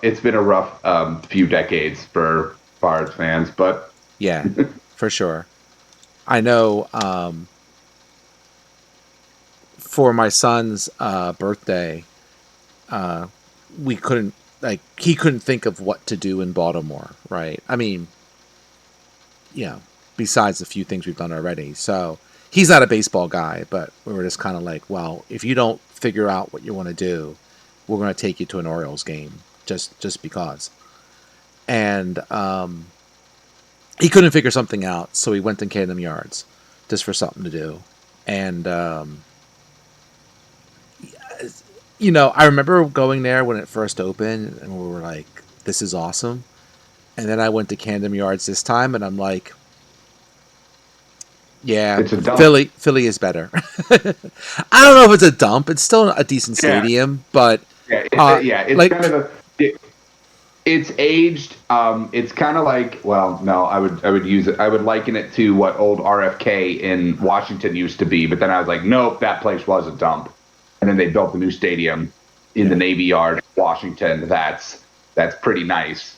it's been a rough few decades for Pirates fans, but yeah, for sure. I know for my son's birthday, we couldn't he couldn't think of what to do in Baltimore, right? I mean, besides the few things we've done already. So he's not a baseball guy, but we were just kind of like, well, if you don't figure out what you want to do, we're going to take you to an Orioles game just because. And he couldn't figure something out, so he went to Camden Yards just for something to do. And I remember going there when it first opened, and we were like, "This is awesome." And then I went to Camden Yards this time, and I'm like, "Yeah, it's a dump. Philly is better." I don't know if it's a dump. It's still a decent stadium, but it's like, kind of it's aged. It's kind of like, well, no, I would use it. I would liken it to what old RFK in Washington used to be. But then I was like, nope, that place was a dump. And then they built the new stadium in the Navy Yard, Washington. That's pretty nice.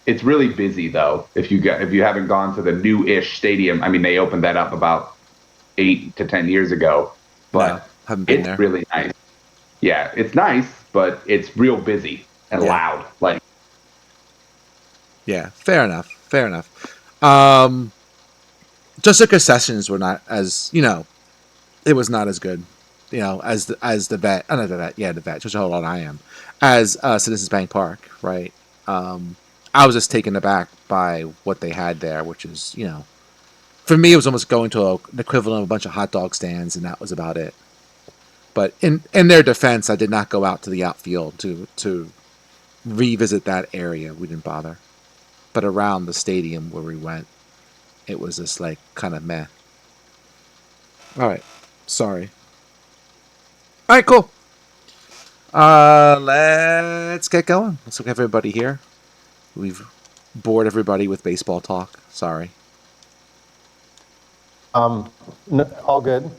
It's really busy though. If you haven't gone to the new-ish stadium, I mean, they opened that up about 8 to 10 years ago, but haven't been there. Really nice. Yeah, it's nice, but it's real busy and loud. Like, yeah, fair enough. Just the concessions were not as it was not as good, as the vet. Oh, not the vet. Yeah, the vet. Just hold on, I am as Citizens Bank Park, right? I was just taken aback by what they had there, which is for me it was almost going to an equivalent of a bunch of hot dog stands, and that was about it. But in their defense, I did not go out to the outfield to revisit that area. We didn't bother. But around the stadium where we went, it was just like kind of meh. All right. Sorry. All right, cool. Let's get going. Let's look at everybody here. We've bored everybody with baseball talk. Sorry. All good.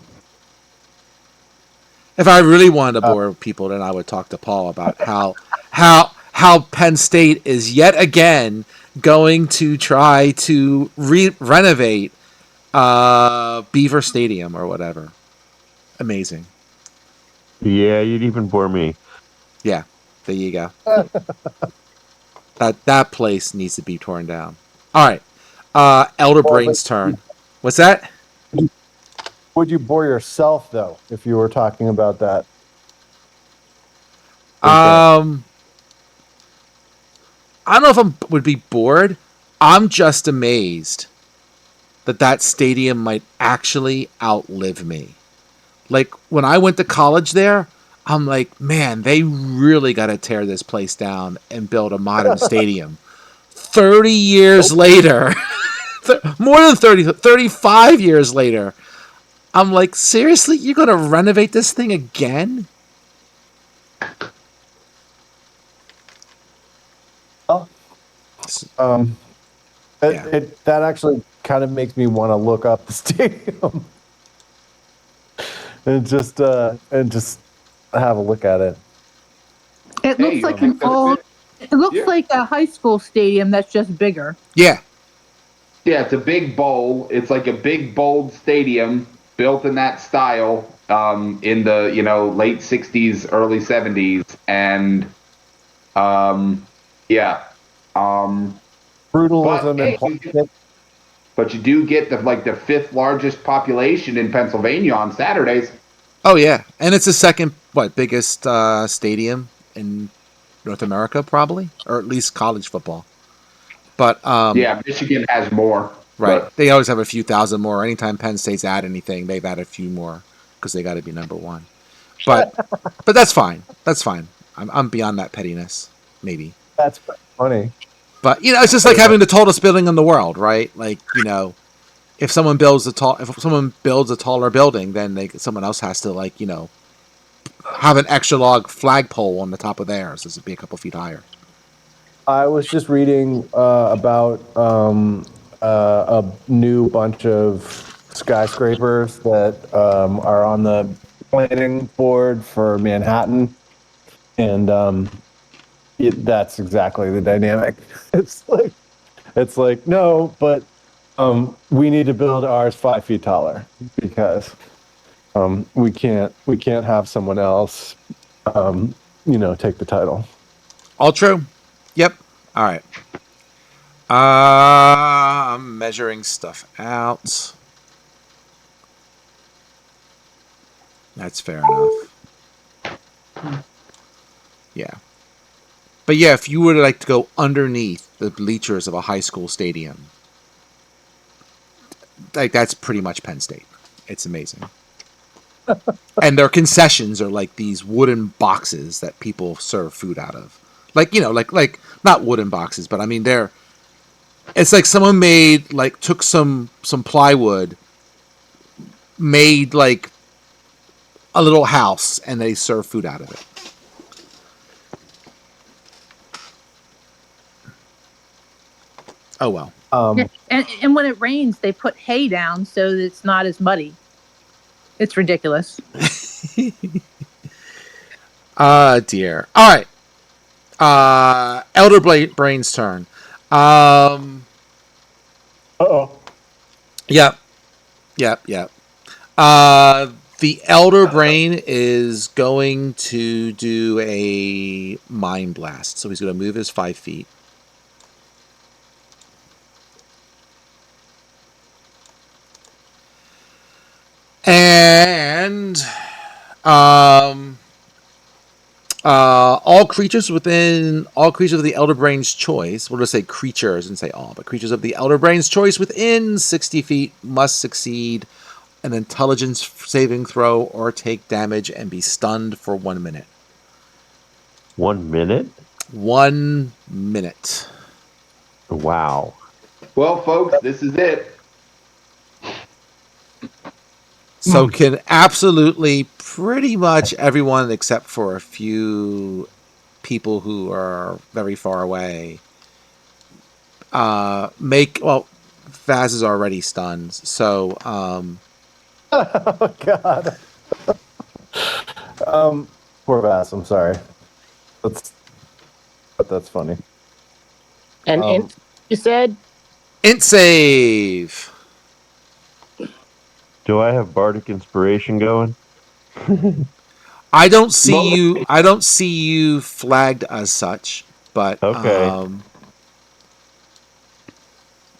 If I really wanted to bore people, then I would talk to Paul about how Penn State is yet again going to try to renovate Beaver Stadium or whatever. Amazing. Yeah, you'd even bore me. Yeah, there you go. that place needs to be torn down. All right, Elder Brain's turn. What's that? Would you bore yourself though if you were talking about that? I don't know if I would be bored. I'm just amazed that stadium might actually outlive me. Like, when I went to college there, I'm like, man, they really got to tear this place down and build a modern stadium. 30 years later, more than 30, 35 years later, I'm like, seriously? You're going to renovate this thing again? That actually kind of makes me want to look up the stadium and just have a look at it. It looks like an old. It looks like a high school stadium that's just bigger. Yeah. Yeah, it's a big bowl. It's like a big bold stadium built in that style in the late 60s, early 70s, and brutalism but you do get the fifth largest population in Pennsylvania on Saturdays. Oh yeah, and it's the second biggest stadium in North America, probably, or at least college football. But Michigan has more. Right, they always have a few thousand more. Anytime Penn State's add anything, they've added a few more because they got to be number one. But that's fine. That's fine. I'm beyond that pettiness. Maybe that's funny. But it's just like having the tallest building in the world, right? Like if someone builds a taller building, then someone else has to have an extra log flagpole on the top of theirs. This would be a couple feet higher. I was just reading about a new bunch of skyscrapers that are on the planning board for Manhattan, and That's exactly the dynamic. It's like no, but we need to build ours 5 feet taller because we can't have someone else take the title. All true. Yep. All right. I'm measuring stuff out. That's fair enough. Yeah. But yeah, if you were to like to go underneath the bleachers of a high school stadium, like that's pretty much Penn State. It's amazing. And their concessions are like these wooden boxes that people serve food out of. Like, like not wooden boxes, but I mean it's like someone took some plywood, made like a little house, and they serve food out of it. Oh well. And when it rains, they put hay down so that it's not as muddy. It's ridiculous. Dear. All right. Elder Brain's turn. Uh-oh. Yep. The Elder Brain is going to do a Mind Blast. So he's going to move his 5 feet. And all creatures of the Elder Brain's choice, we'll just say creatures and say all, but creatures of the Elder Brain's choice within 60 feet must succeed an intelligence saving throw or take damage and be stunned for 1 minute. 1 minute? 1 minute. Wow. Well, folks, this is it. So can absolutely pretty much everyone except for a few people who are very far away Vaz is already stunned, so Oh God. Poor Bass. I'm sorry. That's funny. And you said int save. Do I have bardic inspiration going? I don't see you flagged as such, but Okay.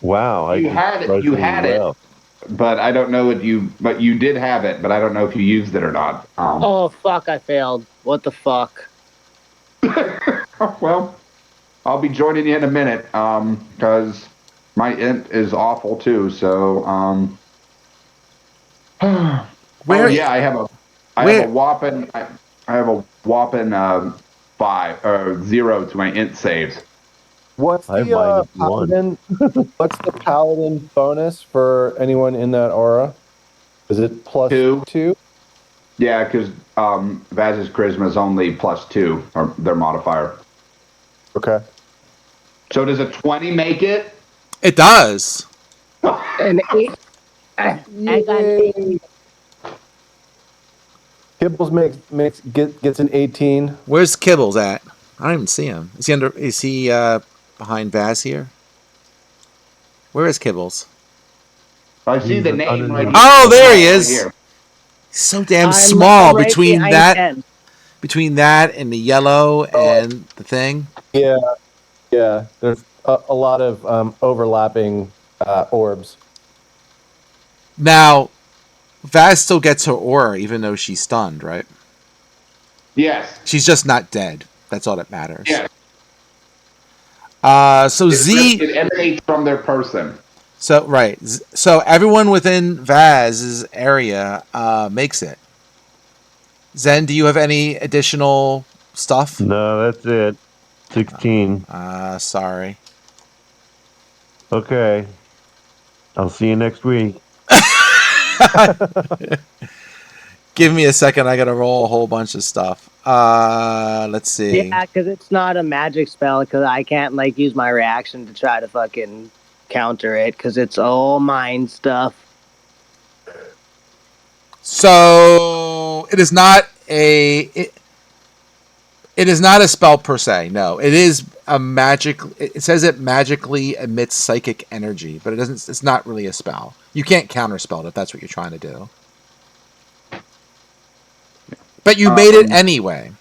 Wow, You had it. But I don't know but you did have it, but I don't know if you used it or not. oh fuck, I failed. What the fuck? Well, I'll be joining you in a minute, because my int is awful too. So, where? I have a whopping 5 or 0 to my int saves. What's the paladin? What's the paladin bonus for anyone in that aura? Is it plus 2? Yeah, because Vaz's charisma is only +2, or their modifier. Okay. So does a 20 make it? It does. An 8. I got 8. Kibbles gets an 18. Where's Kibbles at? I don't even see him. Is he behind Vaz here? Where is Kibbles? I see the name right here. Oh, there he is. Here. He's so damn small right between that and the yellow and the thing. Yeah. There's a lot of overlapping orbs. Now, Vaz still gets her aura even though she's stunned, right? Yes. She's just not dead. That's all that matters. Yes. So it emanates from their person. So right. So everyone within Vaz's area makes it. Zen, do you have any additional stuff? No, that's it. 16. Sorry. Okay. I'll see you next week. Give me a second. I gotta roll a whole bunch of stuff. Let's see. Yeah, because it's not a magic spell. Because I can't use my reaction to try to fucking counter it. Because it's all mind stuff. So it is not a. It is not a spell per se. No, it is a magic. It says it magically emits psychic energy, but it doesn't. It's not really a spell. You can't counterspell it if that's what you're trying to do. But you made it anyway.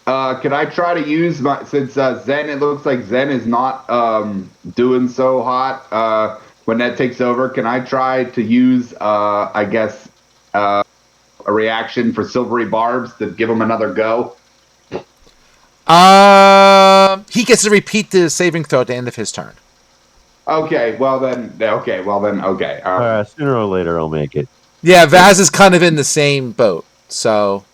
Could I try to use my since Zen? It looks like Zen is not doing so hot. When that takes over, can I try to use I guess a reaction for Silvery Barbs to give him another go? He gets to repeat the saving throw at the end of his turn. Okay, well then. Okay, well then. Okay. Sooner or later, I'll make it. Yeah, Vaz is kind of in the same boat. So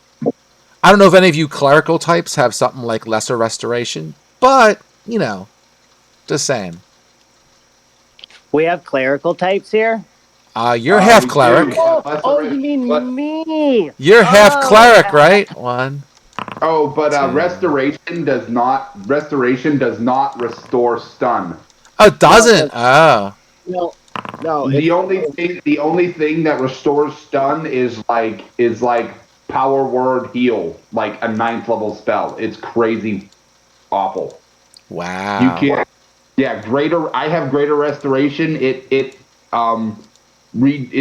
I don't know if any of you clerical types have something like lesser restoration, but just saying. We have clerical types here. You're half cleric. You mean me? You're half cleric, right? One. Oh, but restoration does not restore stun. Oh, it doesn't. Oh. No. The only thing that restores stun is like power word heal, like a 9th level spell. It's crazy awful. Wow. You can't. Yeah, I have greater restoration. It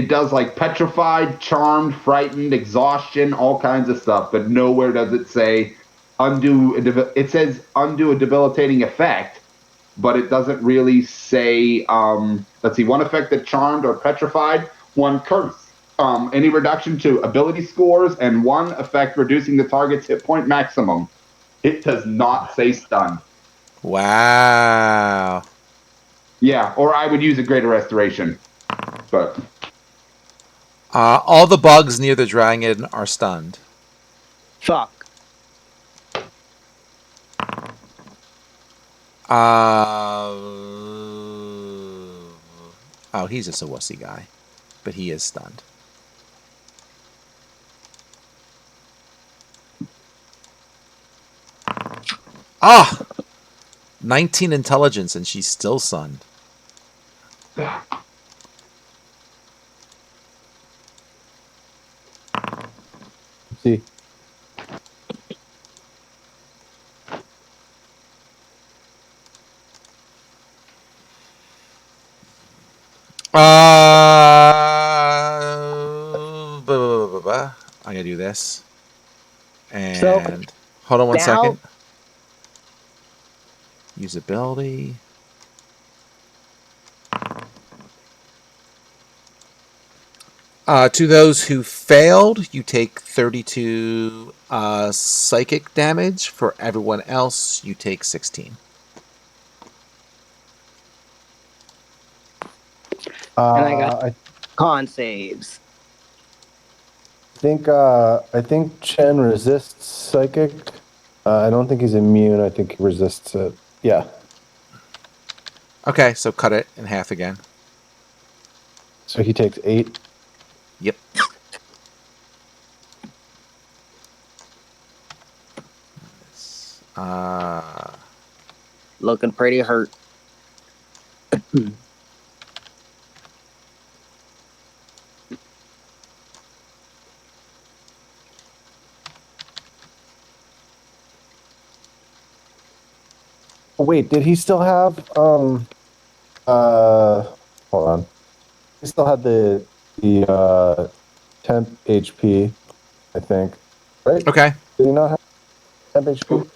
does like petrified, charmed, frightened, exhaustion, all kinds of stuff, but nowhere does it say undo. It says undo a debilitating effect, but it doesn't really say. Let's see, one effect that charmed or petrified, one curse. Any reduction to ability scores, and one effect reducing the target's hit point maximum. It does not say stun. Wow. Yeah, or I would use a greater restoration, but all the bugs near the dragon are stunned. Fuck. Oh, he's just a wussy guy, but he is stunned. Ah, 19 intelligence, and she's still stunned. See. I'm gonna do this. And hold on one second. Usability. To those who failed, you take 32 psychic damage. For everyone else, you take 16. And I got con saves. I think Chen resists psychic. I don't think he's immune. I think he resists it. Yeah. Okay, so cut it in half again. So he takes 8. Yep. Looking pretty hurt. Wait, did he still have hold on. He still had the temp HP, I think. Right? Okay. Did he not have temp HP?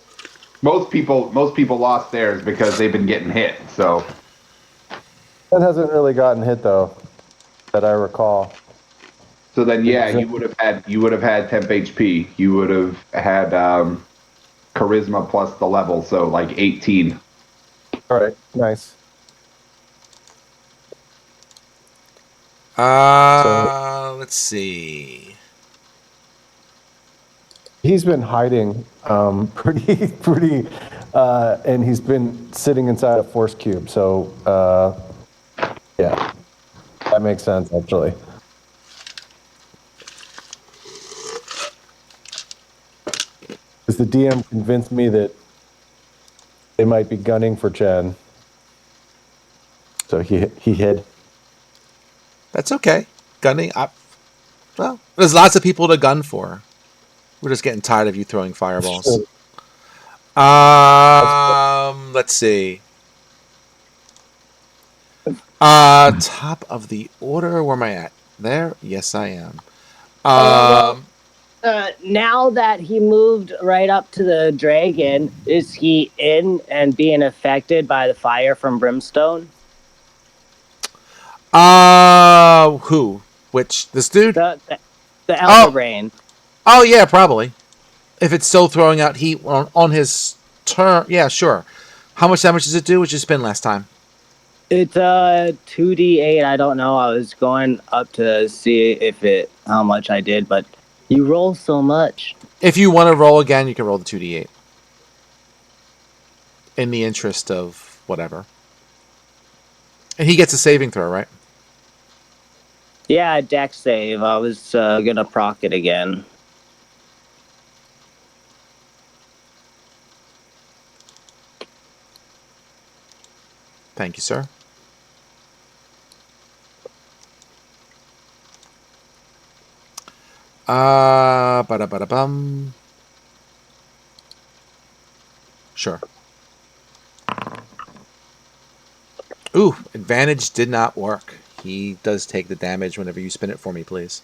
most people lost theirs because they've been getting hit. So That hasn't really gotten hit though, that I recall. so then yeah, you would have had temp HP. You would have had charisma plus the level, so like 18. All right, nice. Let's see. He's been hiding pretty and he's been sitting inside a force cube, so yeah, that makes sense actually. Because the DM convinced me that they might be gunning for Chen, so he hid. That's okay. Gunning up. Well, there's lots of people to gun for. We're just getting tired of you throwing fireballs. Sure. Let's see. Top of the order. Where am I at? There. Yes, I am. Now that he moved right up to the dragon, is he in and being affected by the fire from brimstone? Who? Which? This dude? The elder brain. Oh yeah, probably. If it's still throwing out heat on his turn, yeah, sure. How much damage does it do? What you spend last time? It's 2d8. I don't know. I was going up to see how much I did, but you roll so much. If you want to roll again, you can roll the 2d8. In the interest of whatever. And he gets a saving throw, right? Yeah, dex save. I was gonna proc it again. Thank you, sir. Ba-da-ba-da-bum. Sure. Ooh, advantage did not work. He does take the damage whenever you spin it for me, please.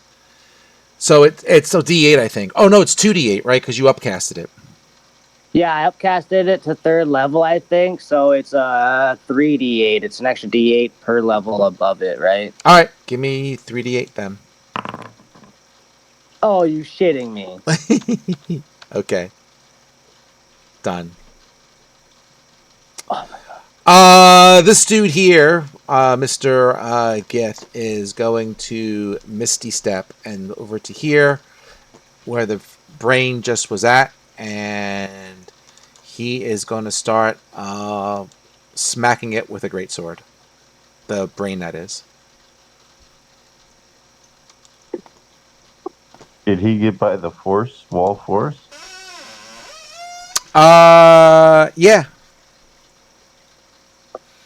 So it's a D8, I think. Oh, no, it's 2D8, right? Because you upcasted it. Yeah, I upcasted it to 3rd level, I think. So it's 3d8. It's an extra d8 per level above it, right? All right, give me 3D8 then. Oh, you shitting me. Okay. Done. Oh my god. This dude here, Mr. Git, is going to Misty Step and over to here, where the brain just was at, and he is going to start smacking it with a greatsword. The brain, that is. Did he get by the wall force? Yeah.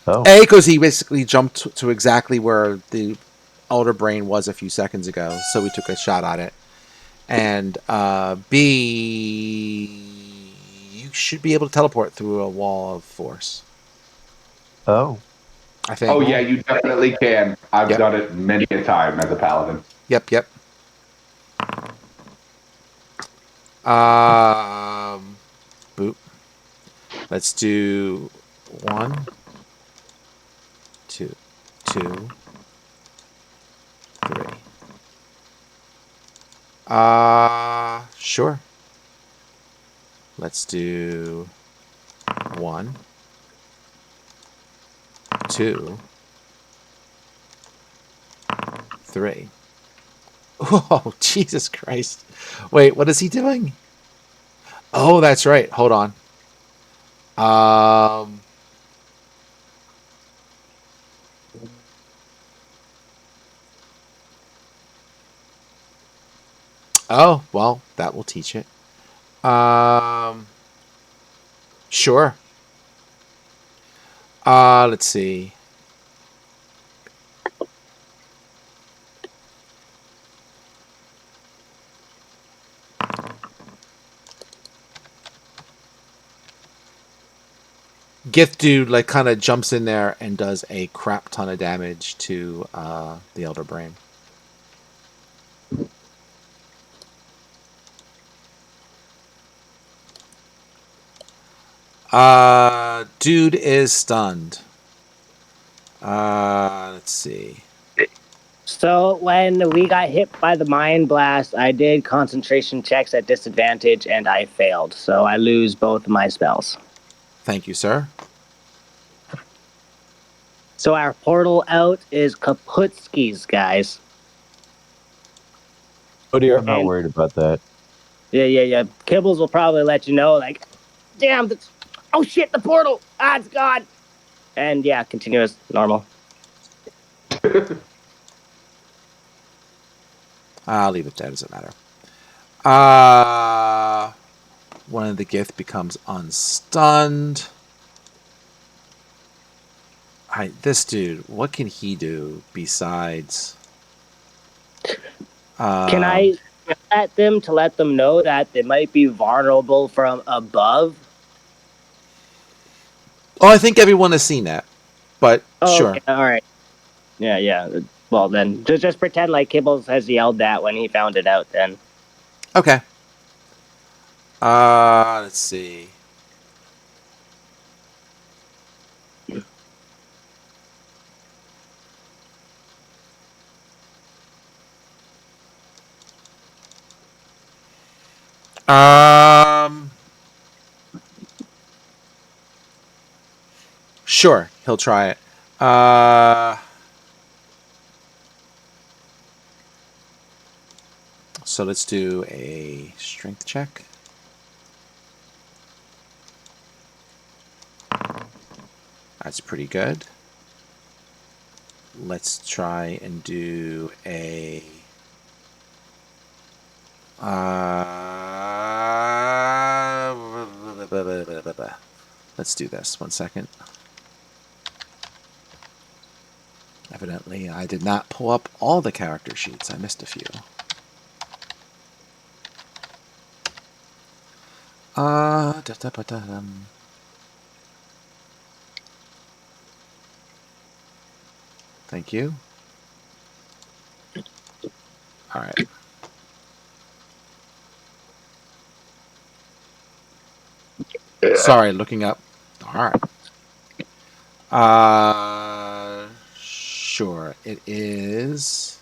Oh, Because he basically jumped to exactly where the elder brain was a few seconds ago, so we took a shot at it. And B, you should be able to teleport through a wall of force. oh, I think. Oh yeah, you definitely can. I've Yep. done it many a time as a paladin. Yep. Boop. Let's do 1, 2, 2, 3. Sure. Let's do 1, 2, 3. Oh, Jesus Christ. Wait, what is he doing? Oh, that's right. Hold on. Oh, well, that will teach it. Sure. Let's see. Gith dude like kind of jumps in there and does a crap ton of damage to the Elder Brain. Dude is stunned. Let's see. So when we got hit by the mind blast, I did concentration checks at disadvantage and I failed. So I lose both of my spells. Thank you, sir. So our portal out is Kaputski's, guys. Oh dear. I'm not worried about that. Yeah. Kibbles will probably let you know, like, damn, oh shit, the portal! Ah, it's gone! And yeah, continue as normal. I'll leave it there. Doesn't matter. One of the Gith becomes unstunned. Alright, this dude, what can he do besides... Can I at them to let them know that they might be vulnerable from above? Oh, I think everyone has seen that, but Oh, sure. okay, all right. Yeah. Well, then just pretend like Kibbles has yelled that when he found it out. Then Okay. Let's see. Sure, he'll try it. So let's do a strength check. That's pretty good. Let's try and do a... let's do this. 1 second. Evidently, I did not pull up all the character sheets. I missed a few. Thank you. All right. Sorry, looking up. All right. Sure. It is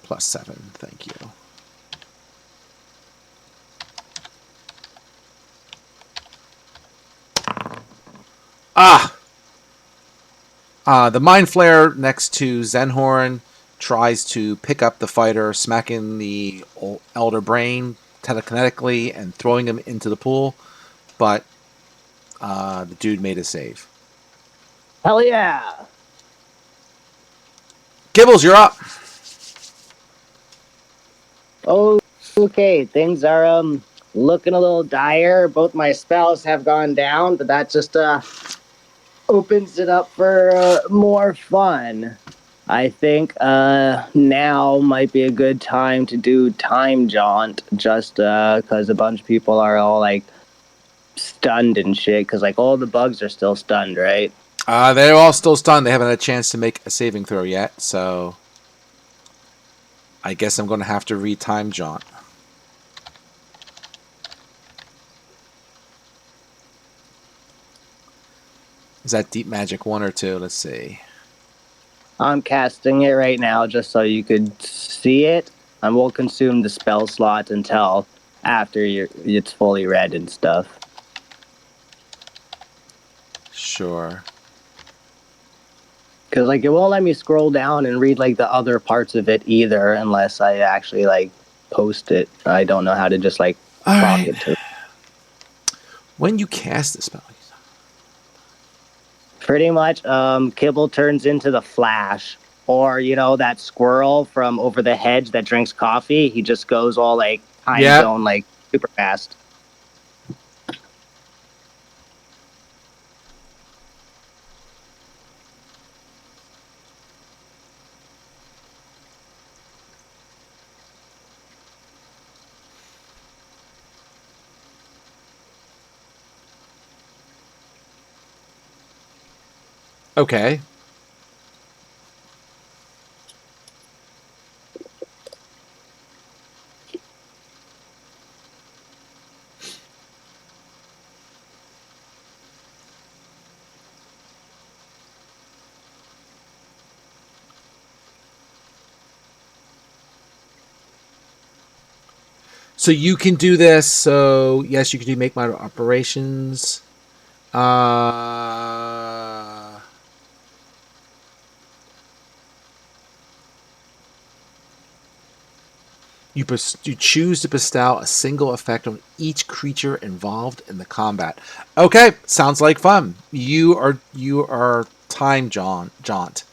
+7. Thank you. The Mind Flare next to Zenhorn tries to pick up the fighter, smacking the Elder Brain telekinetically and throwing him into the pool, but the dude made a save. hell yeah! Gibbles, you're up. Oh, okay. Things are looking a little dire. Both my spells have gone down, but that just opens it up for more fun. I think now might be a good time to do Time Jaunt, just because a bunch of people are all like stunned and shit. Because like all the bugs are still stunned, right? They're all still stunned. They haven't had a chance to make a saving throw yet, so I guess I'm going to have to read Time Jaunt. Is that Deep Magic 1 or 2? Let's see. I'm casting it right now just so you could see it. I won't consume the spell slot until after it's fully read and stuff. Sure. Because like it won't let me scroll down and read like the other parts of it either unless I actually like post it. I don't know how to just like All talk right. it to. When you cast the spell, Pretty much, Kibble turns into the Flash, or you know that squirrel from over the hedge that drinks coffee. He just goes all like time zone, like super fast. okay. So you can do this. So yes, you can do make minor operations. You choose to bestow a single effect on each creature involved in the combat. Okay, sounds like fun. You are Time Jaunt.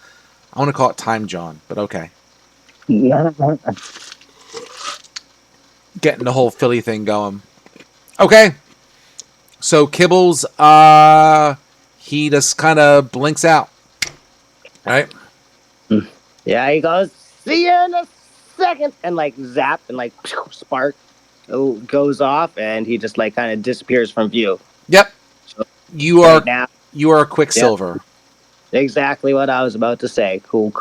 I want to call it Time John, but okay. Getting the whole Philly thing going. Okay. So Kibbles, he just kind of blinks out. Right? Yeah, he goes, see you in a second, and like zap and like spark goes off, and he just like kind of disappears from view. Yep. So You right are now, a Quicksilver. exactly what I was about to say. Cool.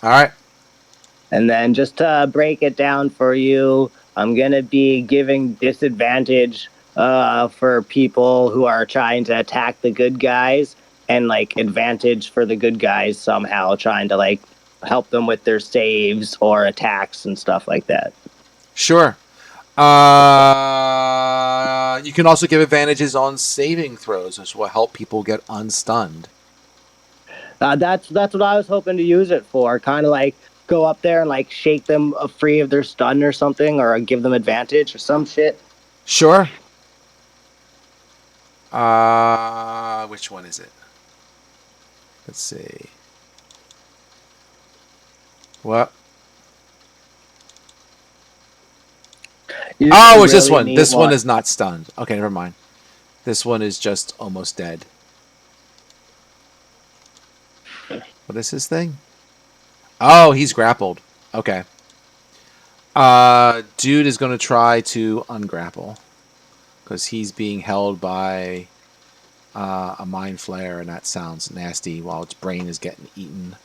All right. And then just to break it down for you, I'm gonna be giving disadvantage for people who are trying to attack the good guys, and like advantage for the good guys somehow trying to like help them with their saves or attacks and stuff like that. Sure. You can also give advantages on saving throws, which will help people get unstunned. That's what I was hoping to use it for. Kind of like go up there and like shake them free of their stun or something, or give them advantage or some shit. Sure. Which one is it? Let's see. What? Oh, it's this one. This one is not stunned. Okay, never mind. This one is just almost dead. What is his thing? Oh, he's grappled. Okay. Dude is going to try to ungrapple because he's being held by a mind flare, and that sounds nasty while its brain is getting eaten.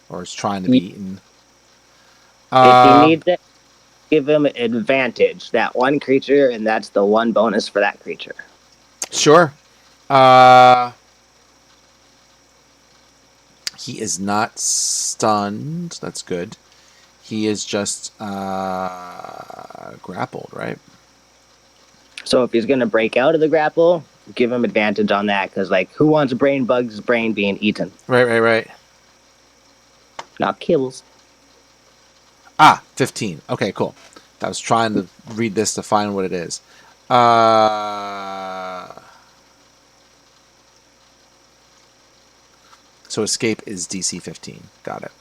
Or it's trying to be eaten. If he needs it, give him advantage. That one creature, and that's the one bonus for that creature. Sure. He is not stunned. That's good. He is just grappled, right? So if he's gonna break out of the grapple, give him advantage on that, because like, who wants brain bugs' brain being eaten? Right. Not kills. 15. Okay, cool. I was trying to read this to find what it is. So escape is DC 15. Got it.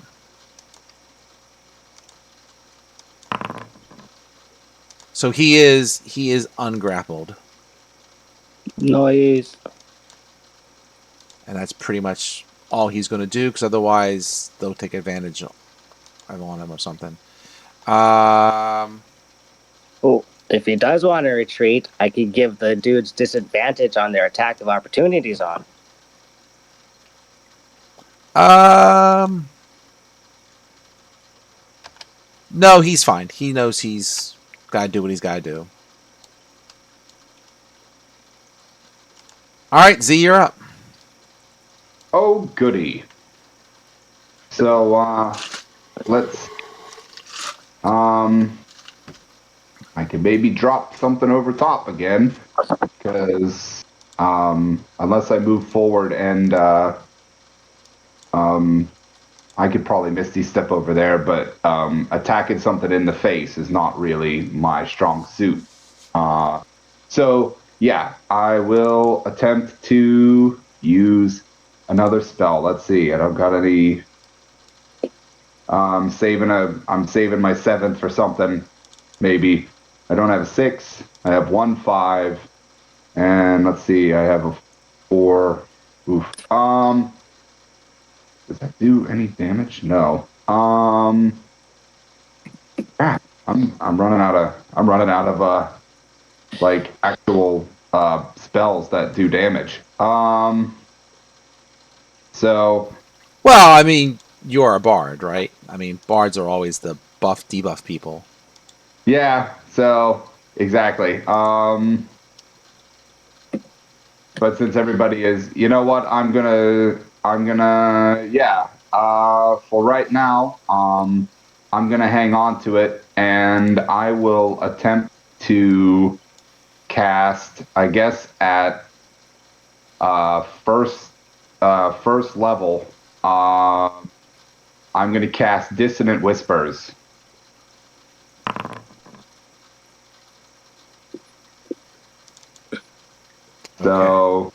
So he is ungrappled. Noise. And that's pretty much all he's going to do, because otherwise they'll take advantage on him or something. If he does want to retreat, I could give the dudes disadvantage on their attack of opportunities on. No, he's fine. He knows he's got to do what he's got to do. All right, Z, you're up. Oh, goody. So, let's, I can maybe drop something over top again, because, unless I move forward and, I could probably Misty Step over there, but, attacking something in the face is not really my strong suit. So, yeah, I will attempt to use another spell. Let's see. I don't got any. I'm saving my 7th for something. Maybe. I don't have a 6. I have 1 5. And let's see. I have a 4. Oof. Does that do any damage? No. I'm running out of like actual spells that do damage. So, well, I mean, you're a bard, right? I mean, bards are always the buff debuff people. Yeah, so exactly. But since everybody is, you know what, I'm gonna yeah. For right now, I'm gonna hang on to it, and I will attempt to cast, I guess, at first level. I'm gonna cast Dissonant Whispers. So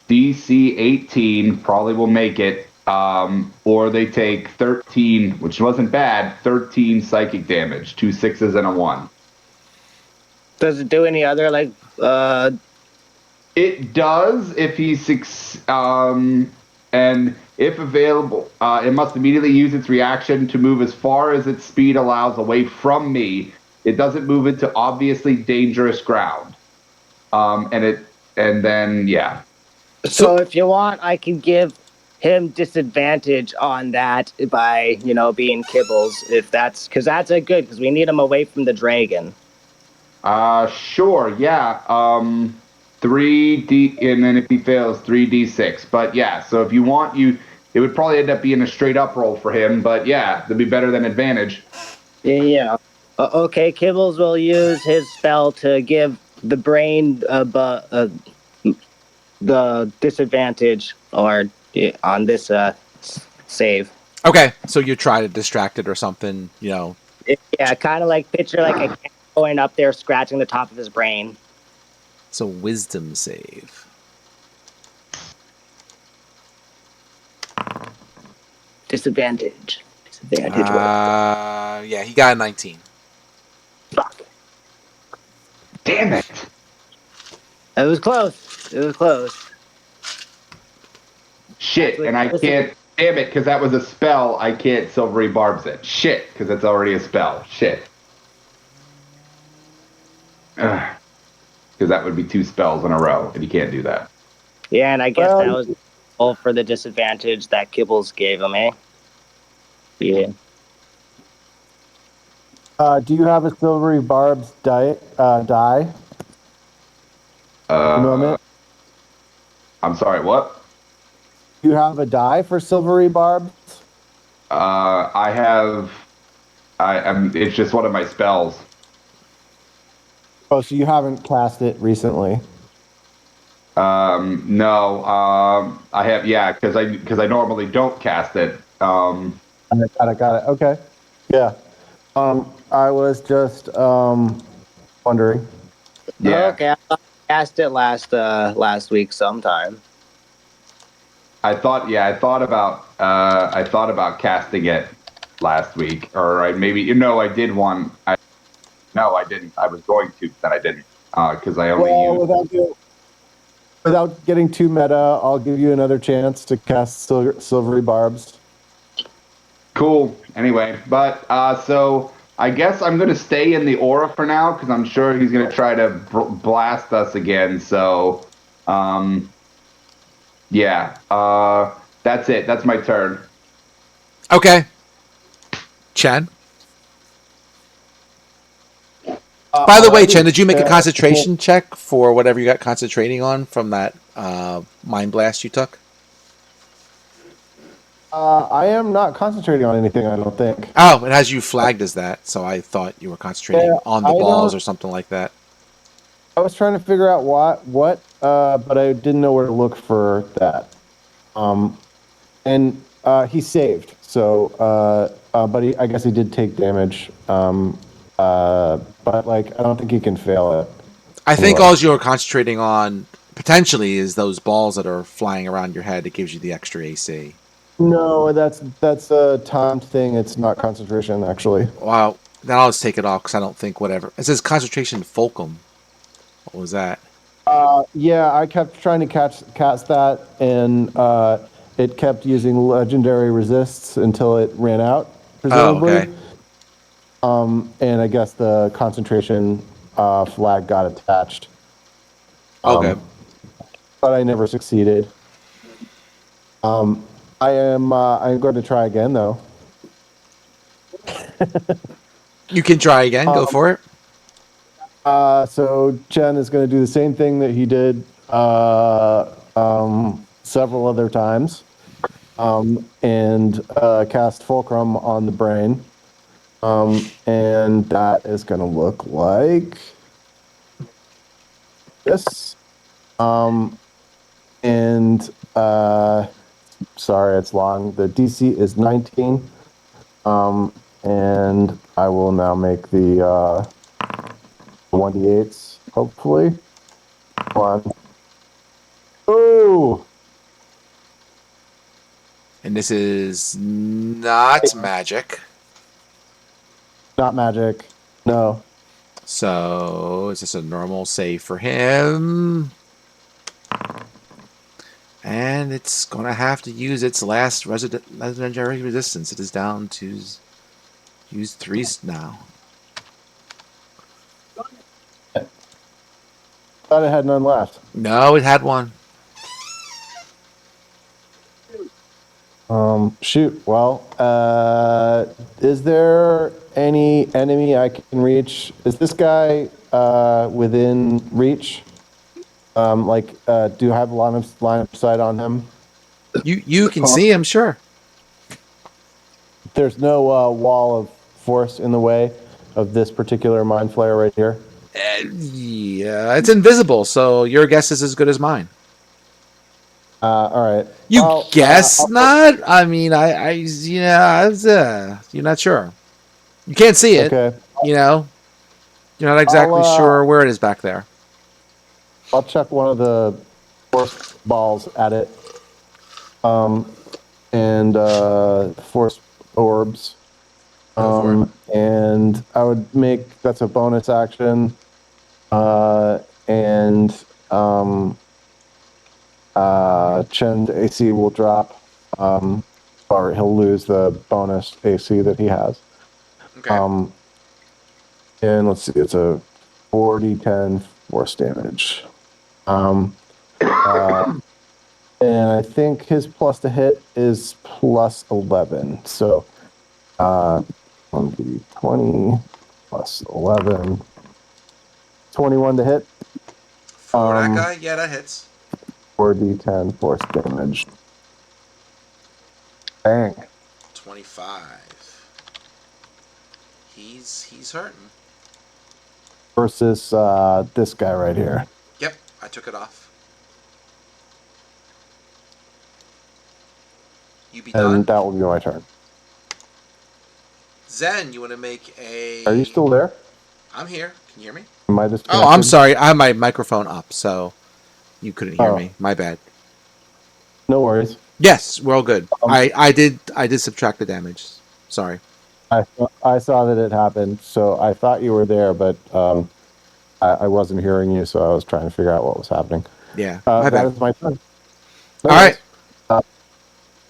DC 18 probably will make it, or they take 13, which wasn't bad, 13 psychic damage, 2 6s and a 1. Does it do any other It does if he's and if available, it must immediately use its reaction to move as far as its speed allows away from me. It doesn't move into obviously dangerous ground. And then yeah. So if you want, I can give him disadvantage on that by, being Kibbles, if that's, because that's a good, because we need him away from the dragon. Sure, yeah. 3D, and then if he fails, 3d6. But yeah, so if you want, it would probably end up being a straight up roll for him. But yeah, that'd be better than advantage. Yeah. Okay, Kibbles will use his spell to give the brain the disadvantage on this save. Okay, so you try to distract it or something, Yeah, kind of like picture like a cat going up there scratching the top of his brain. It's a wisdom save. Disadvantage. Yeah, he got a 19. Fuck. Damn it. It was close. Shit, and I can't. Damn it, because that was a spell. I can't silvery barbs it. Shit, because that's already a spell. Shit. Because that would be 2 spells in a row, and you can't do that. Yeah, and I guess that was all for the disadvantage that Kibbles gave him, eh? Yeah. Do you have a silvery barbs die? Moment. I'm sorry, what? Do you have a die for silvery barbs? I have. It's just one of my spells. Oh, so you haven't cast it recently? No. I have. Yeah, because I normally don't cast it. Got it. Okay. Yeah. I was just wondering. Yeah. Okay, I cast it last week sometime. I thought about casting it last week, or I did one. No, I didn't. I was going to, but I didn't, because I only used. Without getting too meta, I'll give you another chance to cast silvery barbs. Cool. Anyway, but so I guess I'm gonna stay in the aura for now because I'm sure he's gonna try to blast us again. So, yeah. That's it. That's my turn. Okay. Chen? By the way, Chen, did you make a concentration check for whatever you got concentrating on from that mind blast you took? I am not concentrating on anything, I don't think. Oh, it has you flagged as that, so I thought you were concentrating on the balls or something like that. I was trying to figure out what, but I didn't know where to look for that. And he saved, so but I guess he did take damage. But like I don't think he can fail it. I think all you're concentrating on potentially is those balls that are flying around your head. It gives you the extra AC. No, that's a timed thing. It's not concentration, actually. Wow. Then I'll just take it off because I don't think whatever. It says concentration fulcrum. What was that? Yeah, I kept trying to cast that, and it kept using legendary resists until it ran out, presumably. Oh, okay. And I guess the concentration flag got attached. Okay. But I never succeeded. I'm going to try again, though. You can try again. Go for it. So Chen is going to do the same thing that he did several other times, and cast Fulcrum on the brain. And that is going to look like this. Sorry, it's long. The DC is 19. And I will now make the 1d8s, hopefully. One. Ooh! And this is not magic. Not magic. No. So is this a normal save for him? And it's going to have to use its last legendary resistance. It is down to use 3 now. Thought it had none left. No, it had one. Shoot. Well, is there any enemy I can reach? Is this guy within reach? Do you have a line of sight on him? You can see him, sure. There's no wall of force in the way of this particular mind flayer right here. Yeah, it's invisible, so your guess is as good as mine. All right. You guess not? I mean, you're not sure. You can't see it. Okay. You know, you're not exactly sure where it is back there. I'll chuck one of the force balls at it. And force orbs. And I would make that's a bonus action. Chen's AC will drop. Or he'll lose the bonus AC that he has. Okay. And let's see, it's a 4d10 force damage. And I think his plus to hit is plus 11. So 1d20 plus 11. 21 to hit. For that guy? Yeah, that hits. 4d10 force damage. Bang. 25. He's hurting. Versus this guy right here. Yep, I took it off. You be done? And that will be my turn. Zen, you want to make a... Are you still there? I'm here. Can you hear me? Am I disconnected? Oh, I'm sorry. I have my microphone up, so you couldn't hear me. My bad. No worries. Yes, we're all good. I did subtract the damage. Sorry. I saw that it happened, so I thought you were there, but I wasn't hearing you, so I was trying to figure out what was happening. Yeah, that is my turn. All right.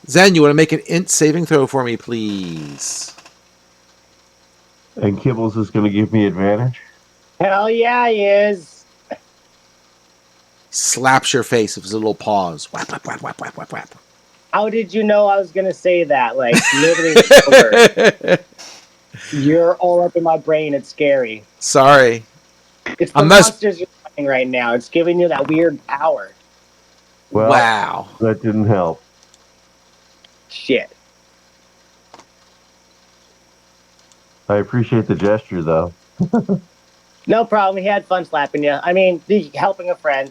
Zen, you want to make an int saving throw for me, please? And Kibbles is going to give me advantage? Hell yeah, he is. Slaps your face with his little paws. Whap, whap, whap, whap, whap, whap, whap. How did you know I was going to say that? Like, literally over. You're all up in my brain. It's scary. Sorry. It's the monsters you're fighting right now. It's giving you that weird power. Well, wow. That didn't help. Shit. I appreciate the gesture, though. No problem. He had fun slapping you. I mean, helping a friend.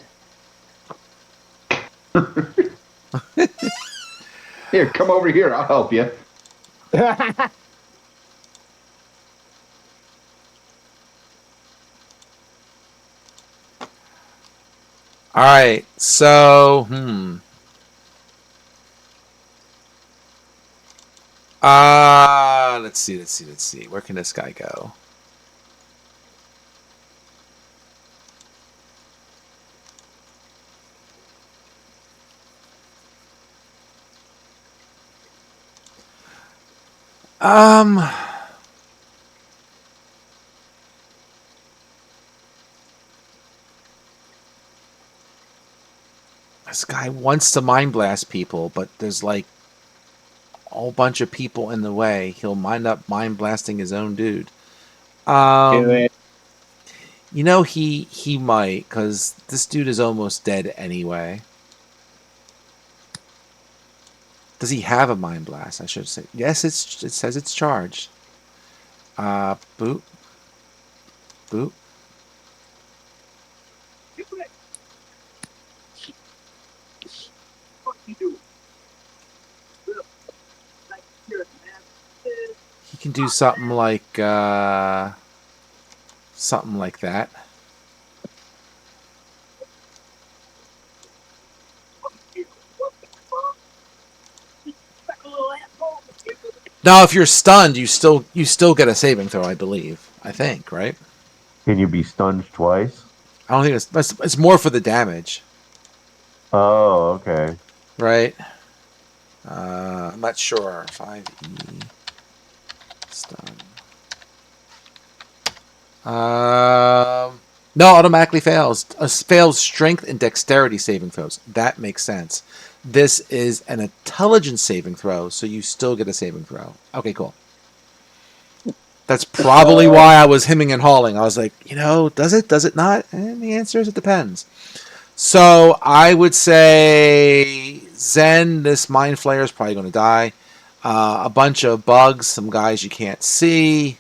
Here, come over here. I'll help you. All right. So, let's see. Where can this guy go? This guy wants to mind blast people, but there's like a whole bunch of people in the way. He'll mind blasting his own dude. Do it. You know, he might, because this dude is almost dead anyway. Does he have a mind blast? I should say. Yes, it says it's charged. Boop. Boop. He can do something like that. Now, if you're stunned, you still get a saving throw, I believe. I think, right? Can you be stunned twice? I don't think it's more for the damage. Oh, okay. right? I'm not sure. 5e stun. No, automatically fails. Fails strength and dexterity saving throws. That makes sense. This is an intelligence saving throw, so you still get a saving throw. Okay, cool. That's probably why I was hemming and hawing. I was like, does it? Does it not? And the answer is it depends. So I would say Zen, this Mind Flayer is probably going to die. A bunch of bugs, some guys you can't see,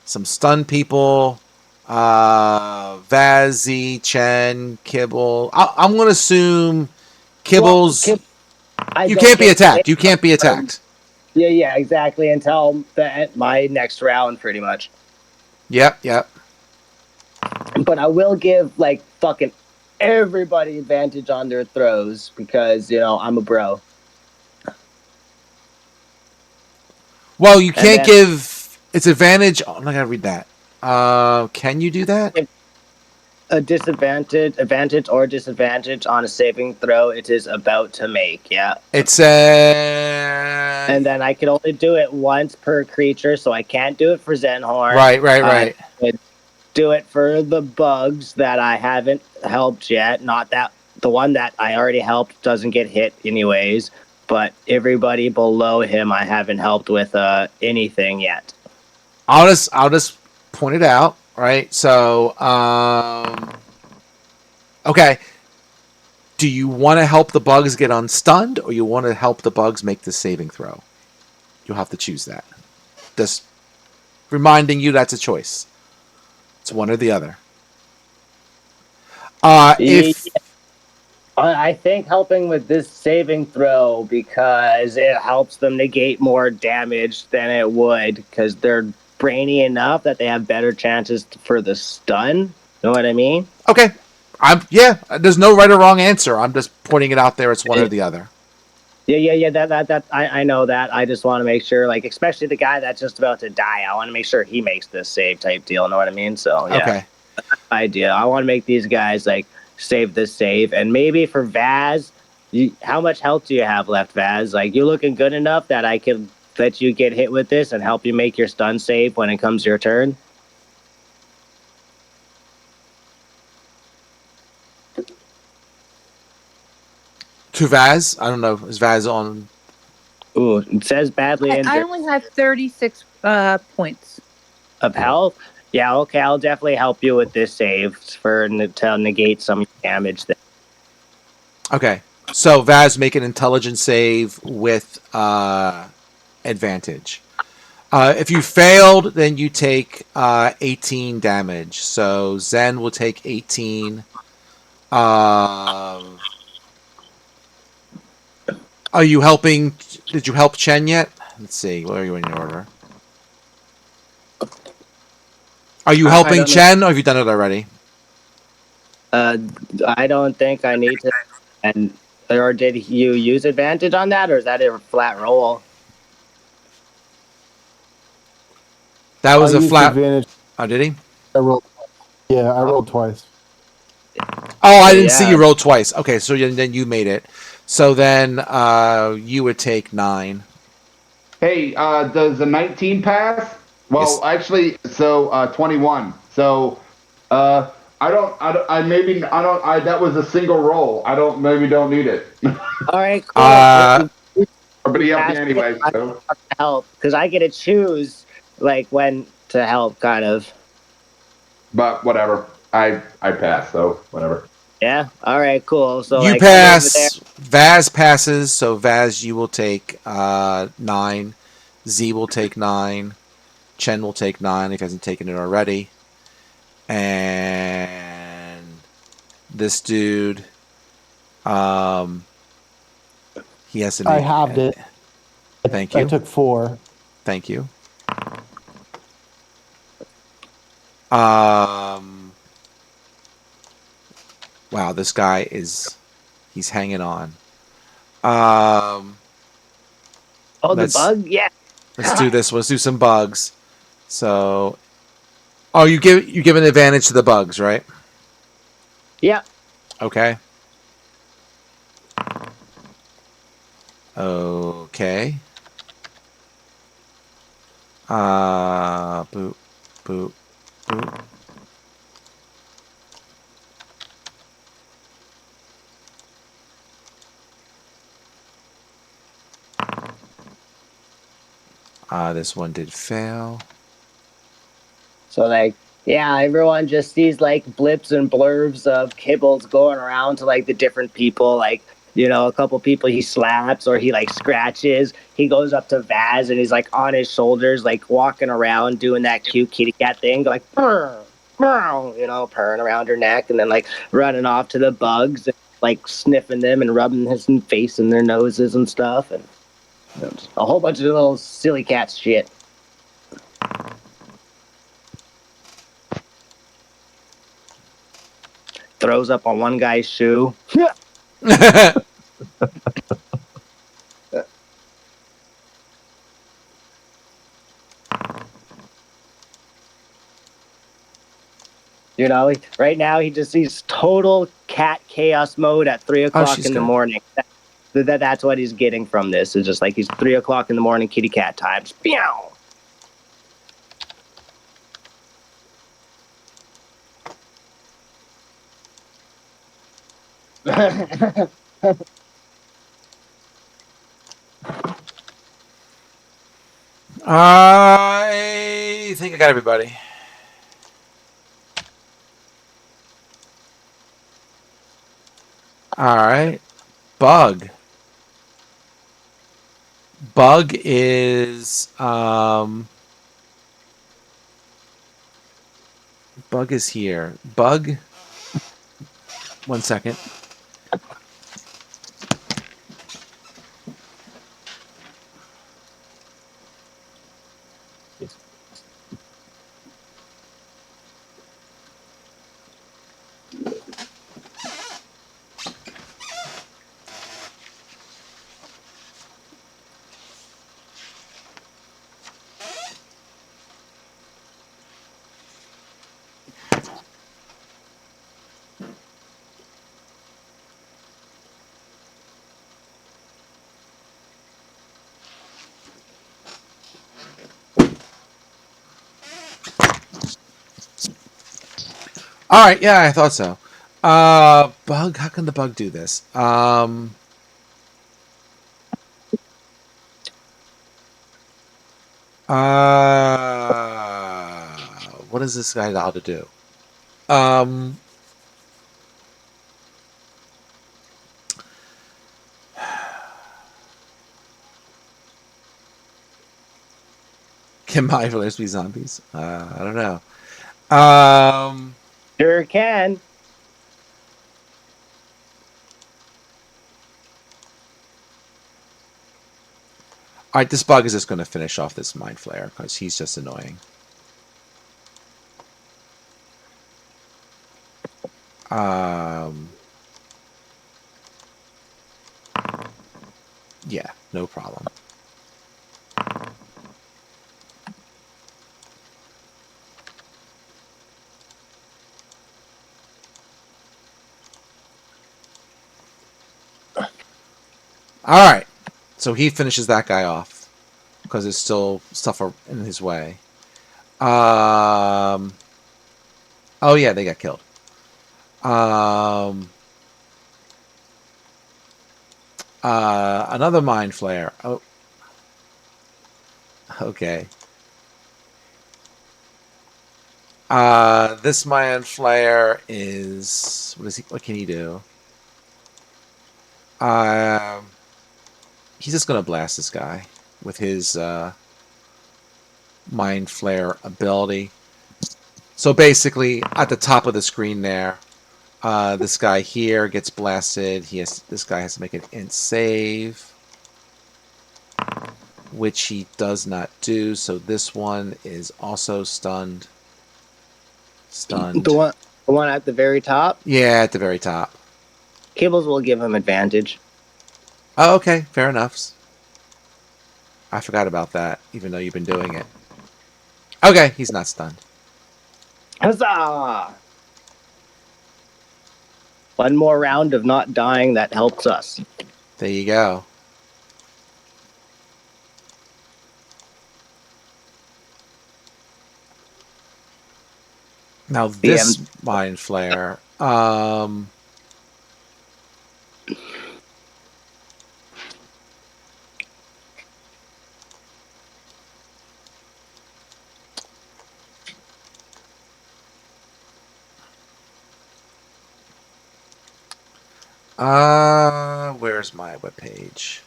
some stun people, Vaz, Z, Chen, Kibble. I'm going to assume Kibble's... you can't be attacked. You can't be attacked. Yeah, exactly. Until my next round, pretty much. Yep. But I will give fucking everybody advantage on their throws because I'm a bro. Well, you can't give its advantage. Oh, I'm not gonna read that. Can you do that? A advantage or disadvantage on a saving throw it is about to make. Yeah. It's and then I can only do it once per creature, so I can't do it for Zenhorn. Right. I could do it for the bugs that I haven't helped yet. Not that the one that I already helped doesn't get hit anyways, but everybody below him I haven't helped with anything yet. I'll just point it out, right? So, okay. Do you want to help the bugs get unstunned, or you want to help the bugs make the saving throw? You'll have to choose that. Just reminding you that's a choice. It's one or the other. I think helping with this saving throw because it helps them negate more damage than it would because they're brainy enough that they have better chances for the stun. Know what I mean? Okay. There's no right or wrong answer. I'm just pointing it out there. It's one or the other. Yeah. That I know that. I just want to make sure, especially the guy that's just about to die. I want to make sure he makes this save type deal. Know what I mean? So yeah. Okay. Idea. I want to make these guys save this save, and maybe for Vaz, how much health do you have left, Vaz? You looking good enough that I can let you get hit with this and help you make your stun save when it comes your turn. To Vaz, I don't know. Is Vaz on? Ooh, it says badly. I only have 36 points of health. Yeah, okay, I'll definitely help you with this save to negate some damage. Okay, so Vaz, make an intelligence save with advantage. If you failed, then you take 18 damage. So Zen will take 18. Are you helping? Did you help Chen yet? Let's see. Where are you in your order? Are you helping Chen, or have you done it already? I don't think I need to. Or did you use advantage on that, or is that a flat roll? That was a flat. Advantage. Oh, did he? I rolled twice. Oh, I didn't see you roll twice. Okay, so then you made it. So then you would take 9. Hey, does the 19 pass? Well, yes. Actually, so 21. So that was a single roll. Maybe don't need it. All right, cool. But he helped me anyway. So. Help, because I get to choose when to help, kind of. But whatever, I pass. So whatever. Yeah. All right. Cool. So you pass. Vaz passes. So Vaz, you will take 9. Z will take 9. Chen will take 9 if he hasn't taken it already. And this dude, he has to make... I halved it. Thank you. I took 4. Thank you. Wow, this guy he's hanging on. The bug? Yeah. Let's do this. Let's do some bugs. So, you give an advantage to the bugs, right? Yeah. Okay. Okay. Boop, boop, boop. This one did fail. So like, yeah, everyone just sees like blips and blurbs of Kibbles going around to like the different people, like, you know, a couple people he slaps or he like scratches. He goes up to Vaz and he's like on his shoulders, like walking around doing that cute kitty cat thing, like purr, purr, you know, purring around her neck, and then like running off to the bugs and like sniffing them and rubbing his face in their noses and stuff, and a whole bunch of little silly cat shit. Throws up on one guy's shoe. You know, right now he just sees total cat chaos mode at 3:00 she's in the good. morning. That's what he's getting from this. It's just like he's 3:00 in the morning, kitty cat times. Meow. I think I got everybody. All right. Bug. Bug is Bug is here. Bug. 1 second. All right, yeah, I thought so. Bug, how can the bug do this? What is this guy allowed to do? Can my players be zombies? I don't know. Sure can. All right, this bug is just going to finish off this mind flare because he's just annoying. Yeah, no problem. All right, so he finishes that guy off because there's still stuff in his way. Oh yeah, they got killed. Another mind flare. Oh, okay. This mind flare is what can he do? He's just gonna blast this guy with his mind flare ability. So basically, at the top of the screen there, this guy here gets blasted. This guy has to make an int save, which he does not do. So this one is also stunned. The one at the very top. Yeah, at the very top. Kibbles will give him advantage. Oh, okay, fair enough. I forgot about that, even though you've been doing it. Okay, he's not stunned. Huzzah! One more round of not dying that helps us. There you go. Now this Mind Flare. Where's my webpage?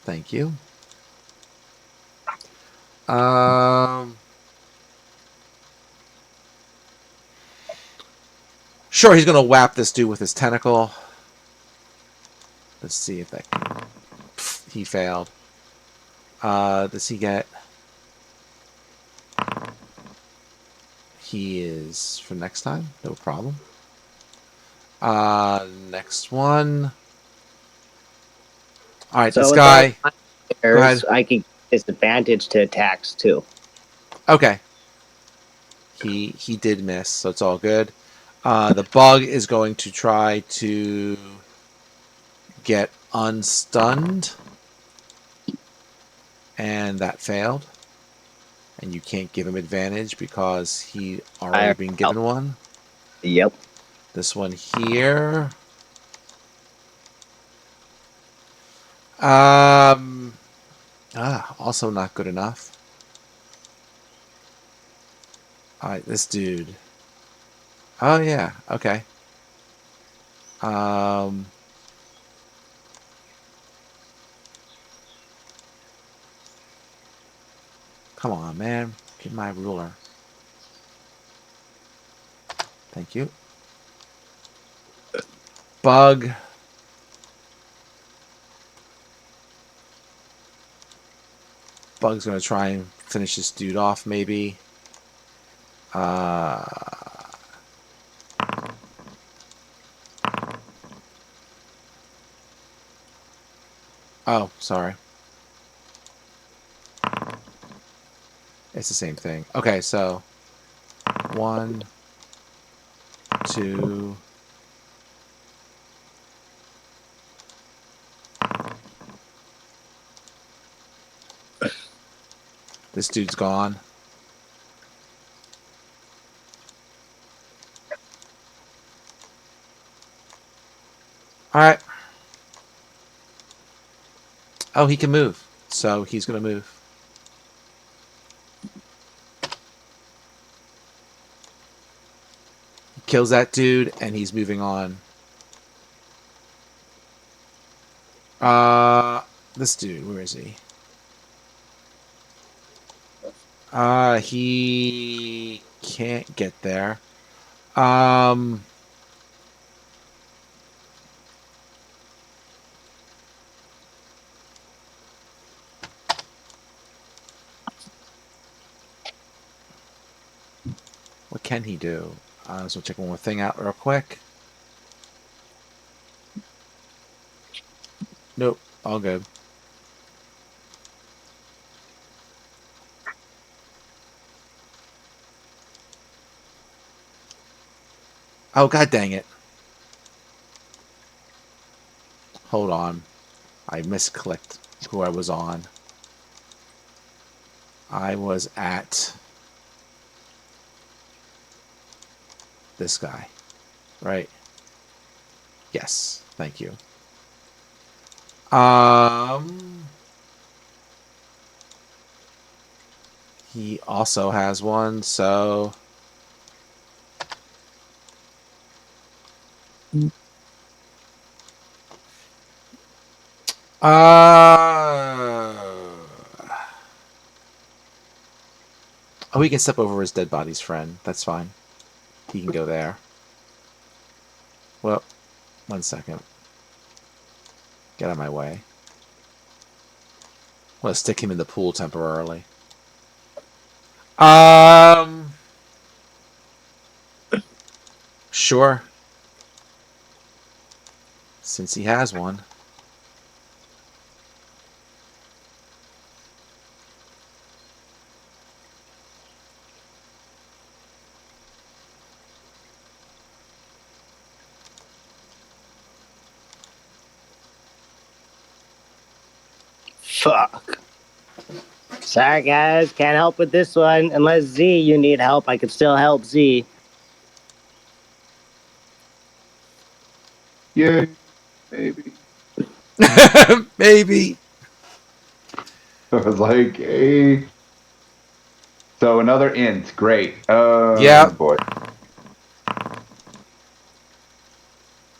Thank you. Sure, he's gonna whap this dude with his tentacle. Let's see if that can... He failed. Does he get... He is for next time? No problem. Next one. Alright, this guy... Go ahead. I can disadvantage to attacks too. Okay. He did miss, so it's all good. The bug is going to try to get unstunned. And that failed. And you can't give him advantage because he already been given one. Yep. This one here. Also not good enough. Alright, this dude. Oh yeah, okay. Come on, man. Get my ruler. Thank you. Bug. Bug's gonna try and finish this dude off, maybe. Oh, sorry. It's the same thing. Okay, so 1, 2. This dude's gone. Alright. Oh, he can move. So he's going to move. He kills that dude, and he's moving on. This dude, where is he? He can't get there. What can he do? So check one more thing out real quick. Nope, all good. Oh, god dang it. Hold on. I misclicked who I was on. I was at this guy. Right? Yes. Thank you. He also has one, so... Oh, he can step over his dead body's friend. That's fine. He can go there. Well, 1 second. Get out of my way. I'm going to stick him in the pool temporarily. Sure. Since he has one. Fuck. Sorry, guys. Can't help with this one. Unless Z, you need help, I could still help Z. Yeah, maybe. Maybe. I was like, hey. So another int. Great. Yeah. Boy.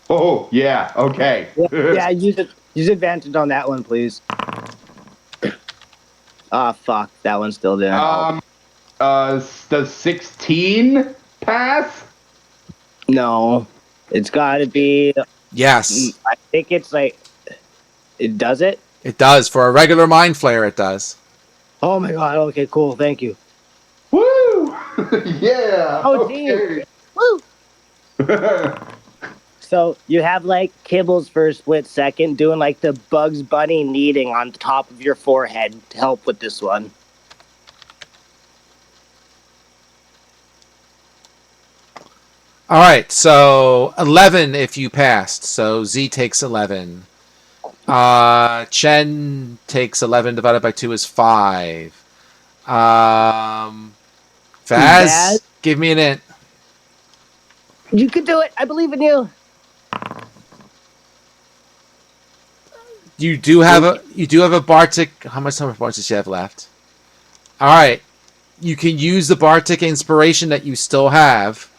Oh, yeah. Okay. Yeah, use advantage on that one, please. Ah, fuck. That one still didn't help. Does 16 pass? No. It's gotta be. Yes. I think it's like. It does it? It does. For a regular mind flare, it does. Oh my god. Okay, cool. Thank you. Woo! Yeah. Oh, geez. Okay. Woo! So you have like Kibbles for a split second doing like the Bugs Bunny kneading on the top of your forehead to help with this one. All right. So 11 if you passed. So Z takes 11. Chen takes 11 divided by 2 is 5. Vaz, give me an int. You can do it. I believe in you. You do have a Bartik. How much number of Bartiks do you have left? All right. You can use the Bartik inspiration that you still have,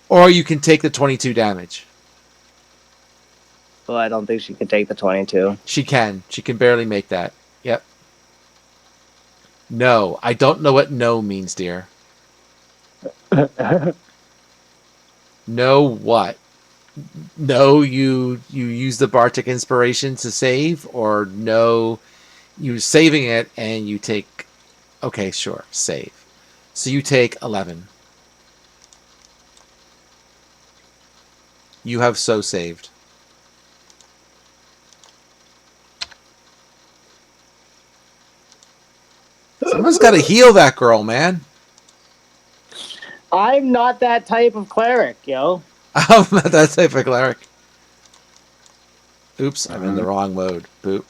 or you can take the 22 damage. Well, I don't think she can take the 22. She can. She can barely make that. Yep. No, I don't know what no means, dear. No what? No, you use the Bartik inspiration to save, or no, you saving it and you take. Okay, sure, save. So you take 11. You have so saved. Someone's got to heal that girl, man. I'm not that type of cleric, yo. I'm not that type of cleric. Oops, I'm in the wrong mode. Boop.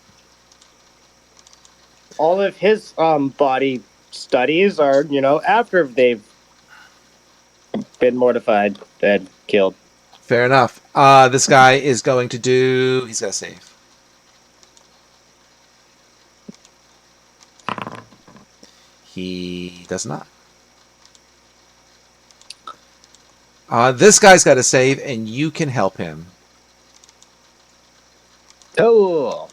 All of his body studies are, after they've been mortified and killed. Fair enough. This guy is going to do. He's got to save. He does not. This guy's got to save, and you can help him. Cool.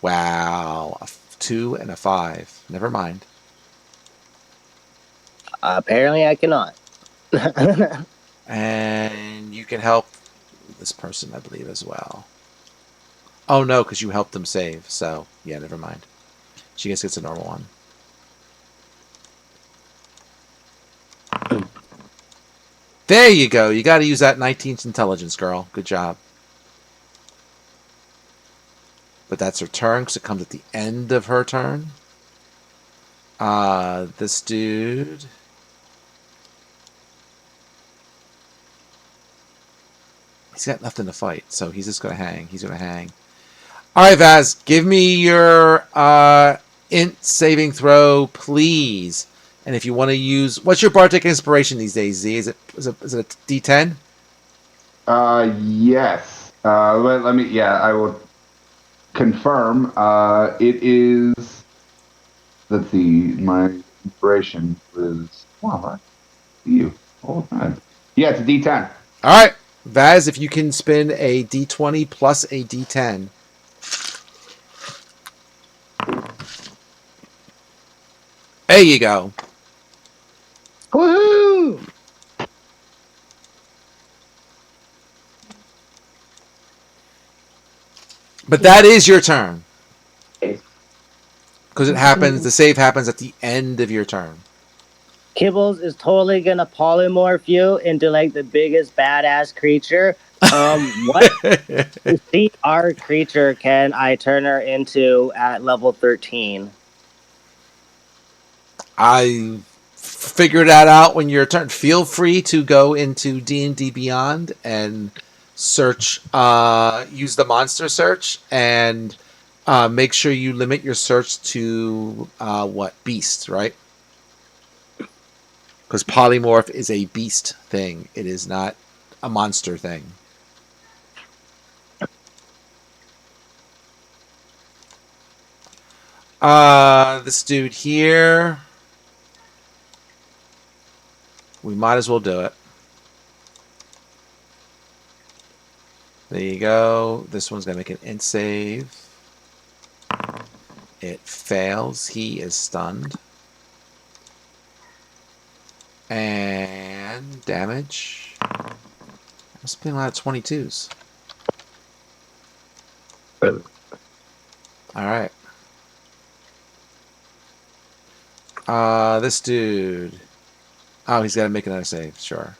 Wow. A 2 and a 5. Never mind. Apparently I cannot. And you can help this person, I believe, as well. Oh, no, because you helped them save. So, yeah, never mind. She just gets a normal one. There you go. You got to use that 19th intelligence, girl. Good job. But that's her turn because it comes at the end of her turn. This dude. He's got nothing to fight, so he's just going to hang. He's going to hang. All right, Vaz, give me your int saving throw, please. And if you want to use, what's your Bardic inspiration these days, Z? Is it a D10? Yes. Let me. Yeah, I will confirm. It is. Let's see. My inspiration was. Wow, you. Oh, God. Yeah, it's a D10. All right, Vaz, if you can spin a D20 plus a D10. There you go. Woohoo! But that is your turn. Because it happens, the save happens at the end of your turn. Kibbles is totally gonna polymorph you into like the biggest badass creature. What CR creature can I turn her into at level 13? I figured that out when your turn. Feel free to go into D&D Beyond and search, use the monster search, and make sure you limit your search to beast, right? Because polymorph is a beast thing. It is not a monster thing. This dude here, we might as well do it. There you go. This one's going to make an int save. It fails. He is stunned. And damage. Must be a lot of 22s. Alright. This dude. Oh, he's got to make another save. Sure.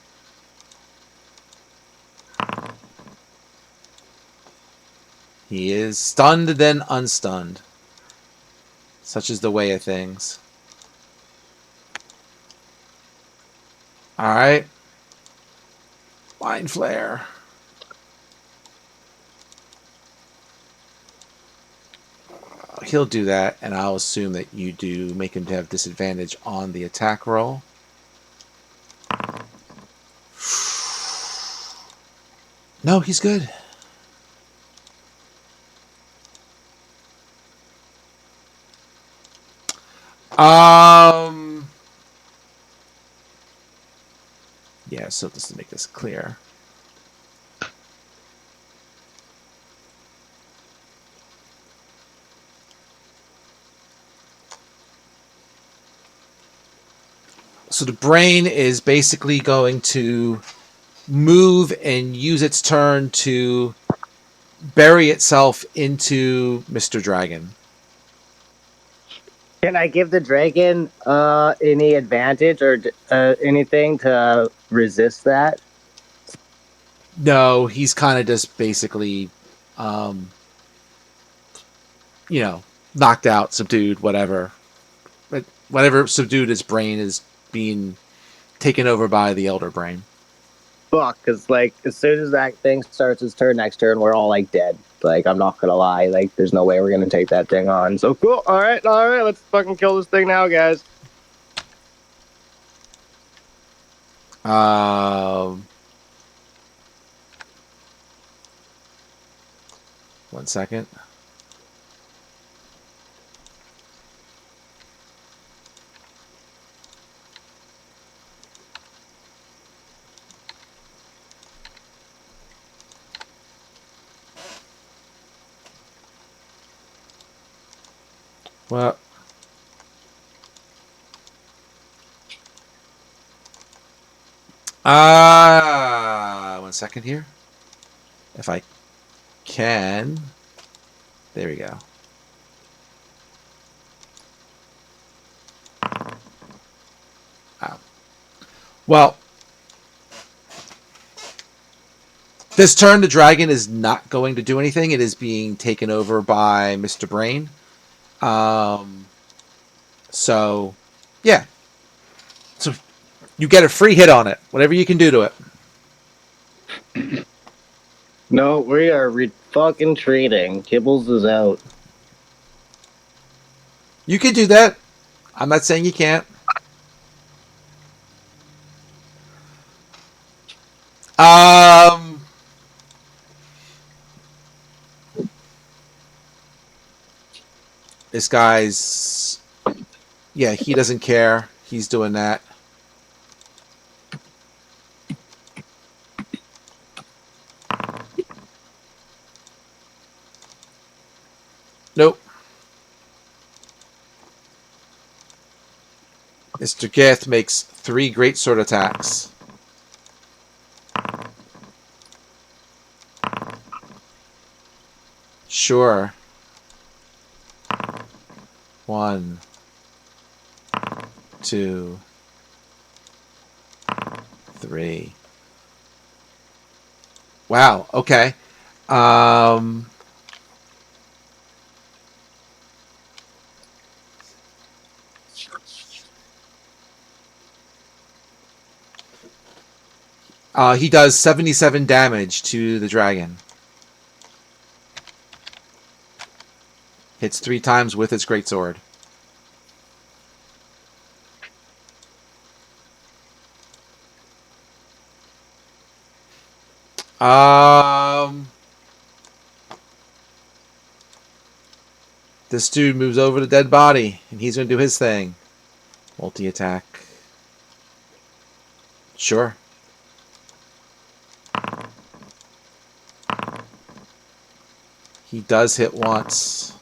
He is stunned, then unstunned. Such is the way of things. Alright. Mind Flare. He'll do that, and I'll assume that you do make him to have disadvantage on the attack roll. No, he's good. Yeah, so just to make this clear. So the brain is basically going to move and use its turn to bury itself into Mr. Dragon. Can I give the dragon any advantage or anything to resist that? No, he's kind of just basically, knocked out, subdued, whatever. But whatever subdued his brain is being taken over by the Elder Brain. Fuck, because, like, as soon as that thing starts its turn next turn, we're all, like, dead. Like, I'm not gonna lie. Like, there's no way we're gonna take that thing on. So, cool. All right. Let's fucking kill this thing now, guys. One second. Well, one second here. If I can. There we go. Oh. Well, this turn the dragon is not going to do anything. It is being taken over by Mr. Brain. So, yeah. So you get a free hit on it. Whatever you can do to it. No, we are fucking trading. Kibbles is out. You can do that. I'm not saying you can't. This guy's... Yeah, he doesn't care. He's doing that. Nope. Mr. Geth makes 3 great sword attacks. Sure. 1, 2, 3. Wow, okay. He does 77 damage to the dragon. Hits 3 times with its greatsword. This dude moves over the dead body, and he's going to do his thing. Multi-attack. Sure. He does hit once.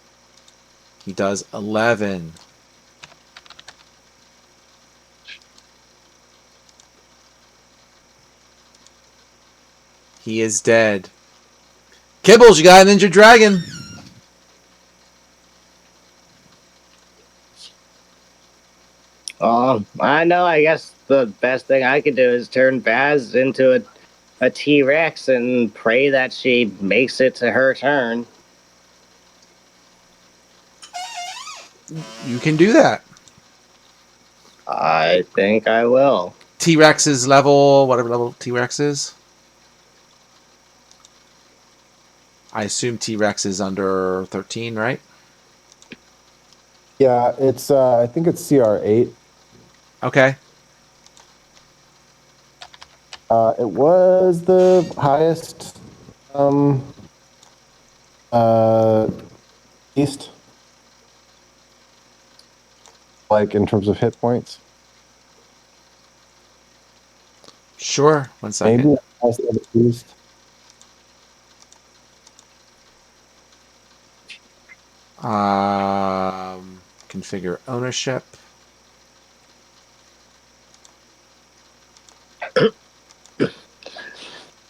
He does 11. He is dead. Kibbles, you got an injured dragon. I know. I guess the best thing I could do is turn Vaz into a T-Rex and pray that she makes it to her turn. You can do that. I think I will. T-Rex's level, whatever level T-Rex is. I assume T-Rex is under 13, right? Yeah, it's I think it's CR8. Okay. It was the highest east, like in terms of hit points. Sure. 1 second. Maybe highest of the east. Configure ownership.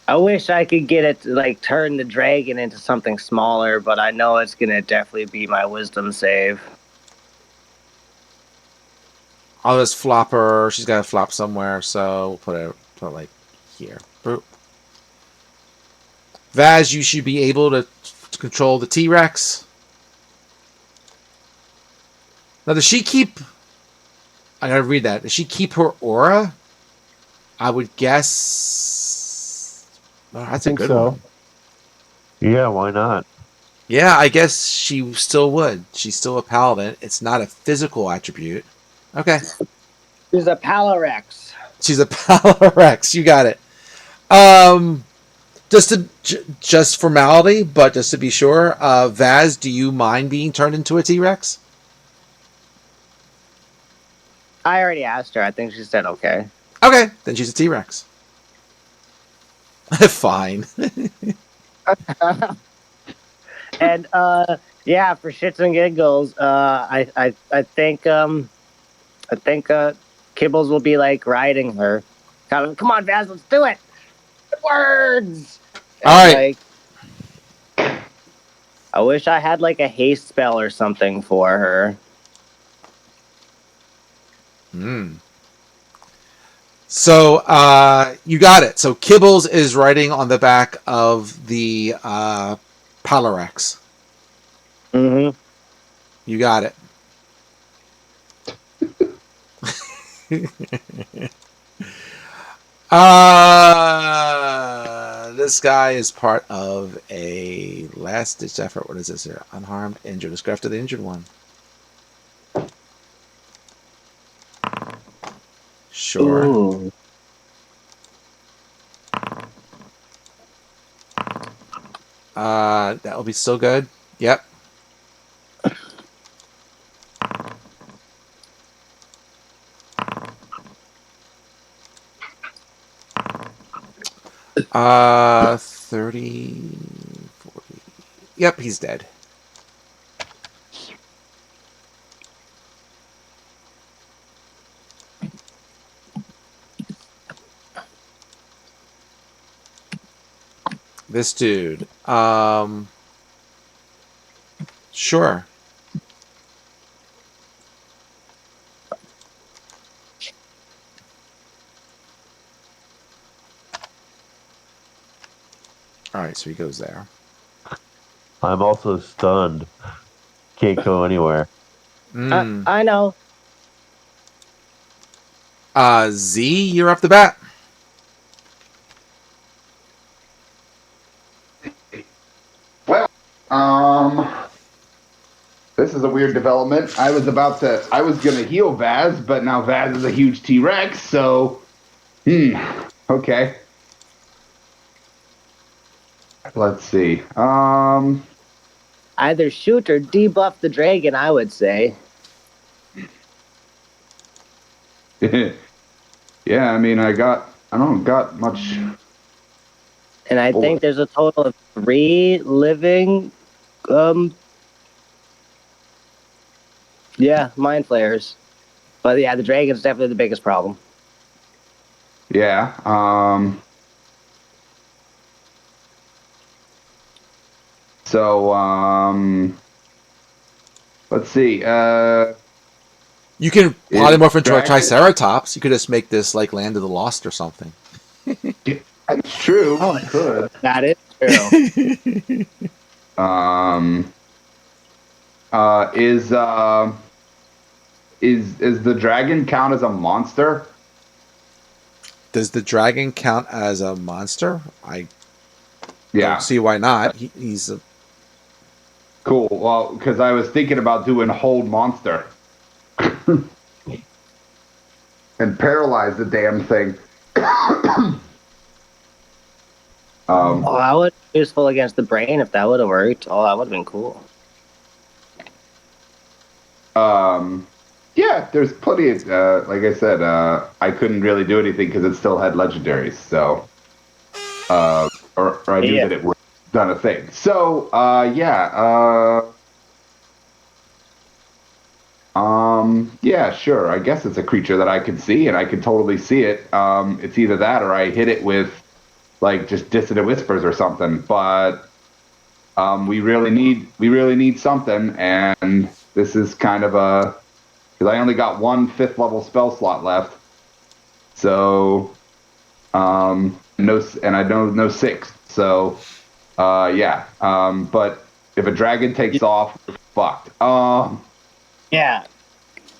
I wish I could get it to like turn the dragon into something smaller, but I know it's gonna definitely be my wisdom save. I'll just flop her. She's got to flop somewhere, so we'll put it like here. Boop. Vaz, you should be able to control the T-Rex. Now, does she keep... I gotta read that. Does she keep her aura? I would guess... Oh, that's a good one. Yeah, why not? Yeah, I guess she still would. She's still a paladin. It's not a physical attribute. Okay. She's a Palarex. She's a Palarex. You got it. Just formality, but just to be sure, Vaz, do you mind being turned into a T-Rex? I already asked her. I think she said okay. Okay, then she's a T-Rex. Fine. And yeah, for shits and giggles, I think Kibbles will be like riding her. Come on, Vaz, let's do it. Words. And, All right. Like, I wish I had like a haste spell or something for her. So you got it. So Kibbles is riding on the back of the Palarex. Mm-hmm. You got it. This guy is part of a last-ditch effort. What is this here? Unharmed, injured. Let's go after the injured one. Sure. Ooh. That will be so good. Yep. Uh, 30, 40. Yep, he's dead. This dude. Sure. All right, so he goes there. I'm also stunned. Can't go anywhere. I know. Z, you're up the bat. This is a weird development. I was gonna heal Vaz, but now Vaz is a huge T-Rex, so okay. Let's see. Either shoot or debuff the dragon, I would say. Yeah, I mean I don't got much. And I think there's a total of 3 living mind flayers. But yeah, the dragon's definitely the biggest problem. Yeah. So let's see. You can polymorph into a Triceratops. You could just make this like Land of the Lost or something. That's true. Oh, Could. that is true. Is the dragon count as a monster? Does the dragon count as a monster? I Yeah. don't see why not. He's a... Cool. Well, because I was thinking about doing hold monster and paralyze the damn thing. Oh, that would be useful against the brain if that would have worked. Oh, that would have been cool. Yeah, there's plenty of, like I said, I couldn't really do anything because it still had legendaries, so, or I knew that it would have done a thing. So, yeah, sure, I guess it's a creature that I can see, and I can totally see it. It's either that or I hit it with, like, just dissonant whispers or something, but, we really need something, and this is kind of a, because I only got 1 5th level spell slot left, so and I know no 6th, so yeah. But if a dragon takes off, we're fucked. Yeah.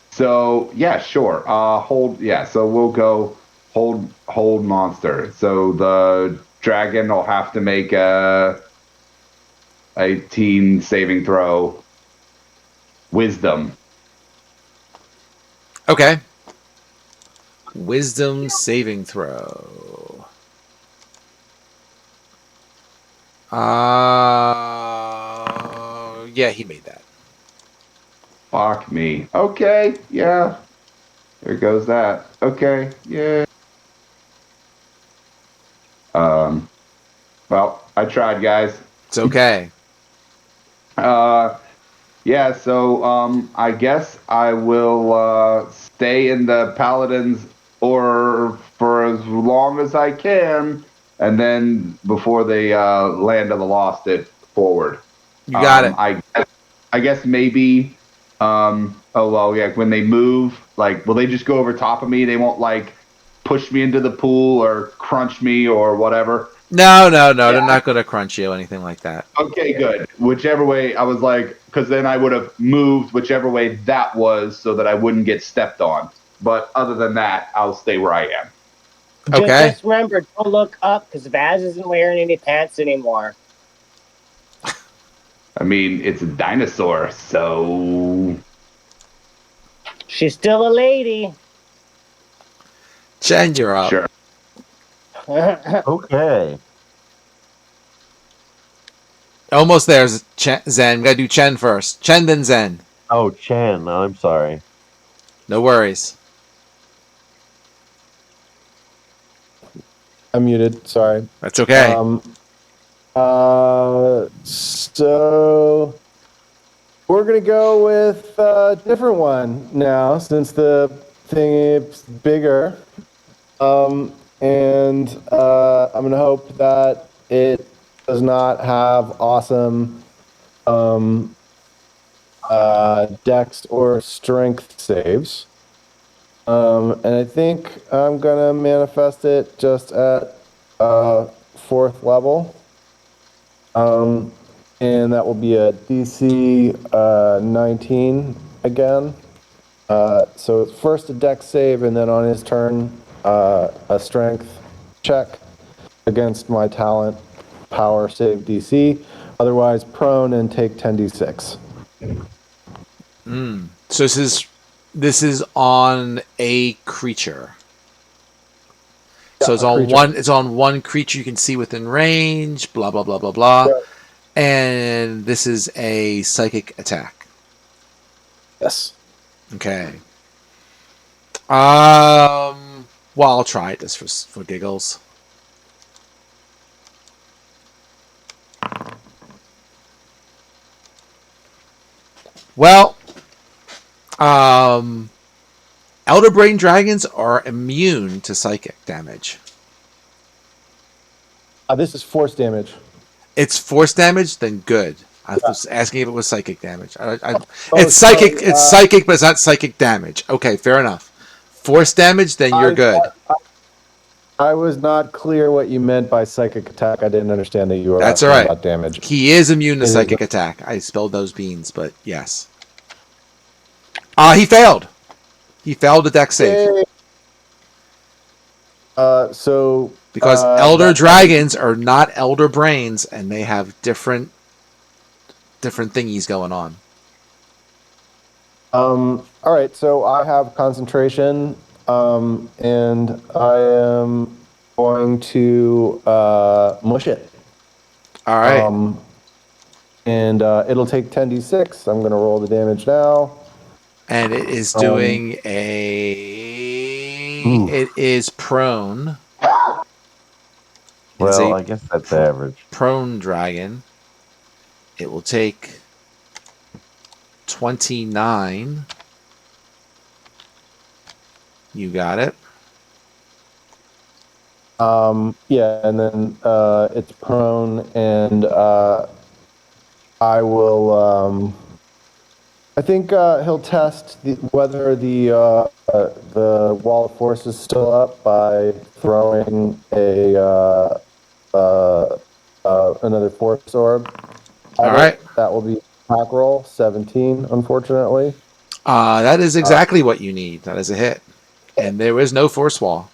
So yeah, sure. Hold. Yeah. So we'll go hold monster. So the dragon will have to make a 18 saving throw. Wisdom. Okay. Wisdom saving throw. Yeah, he made that. Fuck me. Okay, yeah. There goes that. Okay, yeah. Well, I tried, guys. It's okay. Yeah, so I guess I will stay in the Paladins or for as long as I can, and then before they Land of the Lost it forward. You got it. I guess maybe. Oh well, yeah. When they move, like, will they just go over top of me? They won't like push me into the pool or crunch me or whatever. No, they're not going to crunch you, anything like that. Okay, good. Whichever way, I was like, because then I would have moved whichever way that was so that I wouldn't get stepped on. But other than that, I'll stay where I am. Okay. Just remember, don't look up because Vaz isn't wearing any pants anymore. I mean, it's a dinosaur, so... She's still a lady. Chen, you're up. Sure. Okay. Almost there, Zen. We gotta do Chen first. Chen, then Zen. Oh, Chan. I'm sorry. No worries. I'm muted. Sorry. That's okay. So we're gonna go with a different one now, since the thing is bigger. And I'm gonna hope that it does not have awesome dex or strength saves. And I think I'm gonna manifest it just at 4th level. And that will be a DC 19 again. So it's first a dex save, and then on his turn, a strength check against my talent power save DC, Otherwise, prone and take 10d6. So this is on a creature. So Yeah, it's a on creature. one. It's on one creature you can see within range. Blah blah blah blah blah. Right. And this is a psychic attack. Yes. Okay. Well, I'll try it just for giggles. Well, Elder Brain Dragons are immune to psychic damage. This is force damage. It's force damage, then good. I was asking if it was psychic damage. Oh, It's psychic. sorry, It's psychic, but it's not psychic damage. Okay, fair enough. Force damage, then you're good. I was not clear what you meant by psychic attack. I didn't understand that you were That's asking all right. about damage. He is immune to It is psychic a- attack. I spilled those beans, but yes. He failed. He failed the deck save. Yay. So Because Elder that- Dragons are not Elder Brains, and they have different thingies going on. all right, so I have concentration, and I am going to mush it. All right. And it'll take 10d6. I'm going to roll the damage now. And it is doing It is prone. It's Well, a I guess that's average. prone dragon. It will take 29. You got it. Yeah, and then it's prone, and I will. I think he'll test whether the wall of force is still up by throwing another force orb. All right. That will be attack roll 17. Unfortunately, That is exactly what you need. That is a hit. And there is no force wall.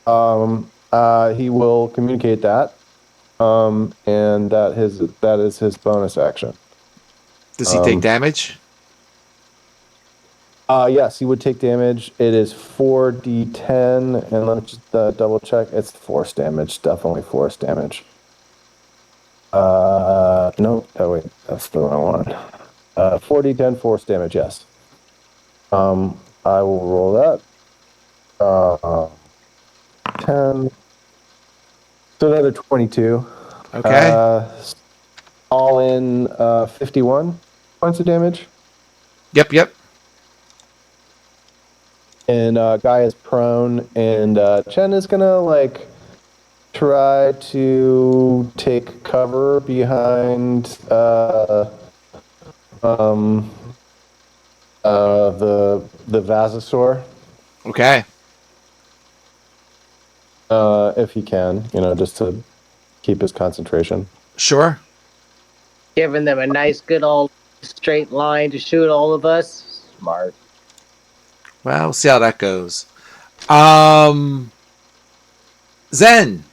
he will communicate that, and that is his bonus action. Does he take damage? Yes, he would take damage. It is 4d10, and let me just double check. It's force damage, definitely force damage. No, oh wait, that's the wrong one. 4d10 force damage, yes. I will roll that. 10. So another 22. Okay. All in 51 points of damage. Yep. And Guy is prone, and Chen is gonna try to take cover behind the Vasosaur, Okay. if he can, just to keep his concentration. Sure. Giving them a nice, good old straight line to shoot all of us. Smart. Well, we'll see how that goes. Zen,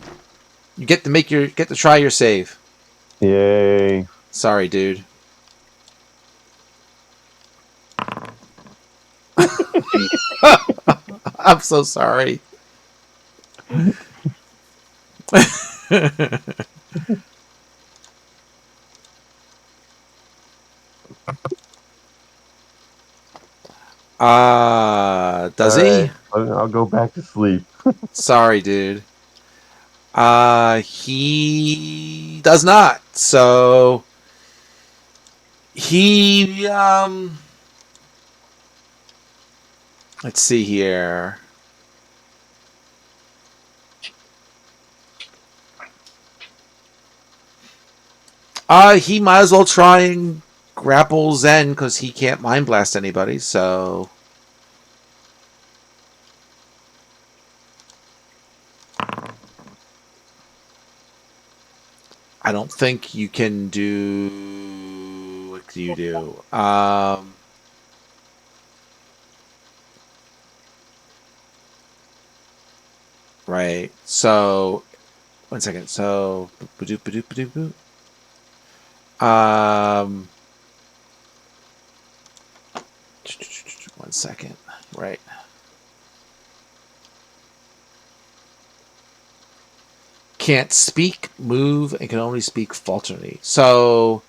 you get to try your save. Yay. Sorry, dude. I'm so sorry. Does he? I'll go back to sleep. Sorry, dude. He does not. So he let's see here. He might as well try and grapple Zen because he can't mind blast anybody, so I don't think you can do. What do you do? Right. So 1 second. So, um, 1 second. Right. Can't speak, move, and can only speak falteringly. So,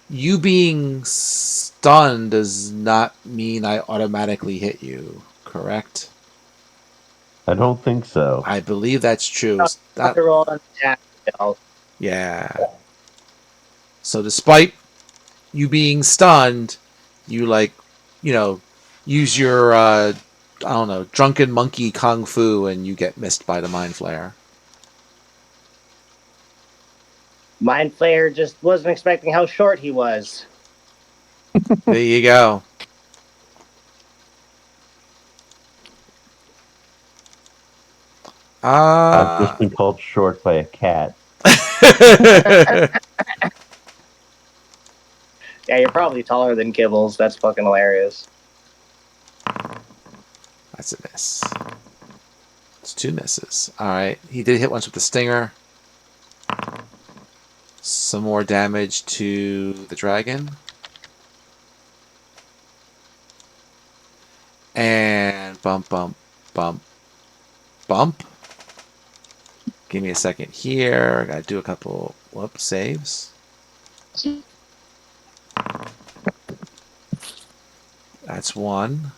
you being stunned does not mean I automatically hit you, correct? I don't think so. I believe that's true. It's Have not, to roll an attack skill. yeah. So, despite you being stunned, you like, you know, use your I don't know, drunken monkey kung fu, and you get missed by the mind flare. Mind Flayer just wasn't expecting how short he was. There you go. I've just been called short by a cat. Yeah, you're probably taller than Kibbles. That's fucking hilarious. That's a miss. It's 2 misses. All right, he did hit once with the stinger. Some more damage to the dragon. And bump, bump, bump, bump. Give me a second here. I gotta do a couple saves. That's 1.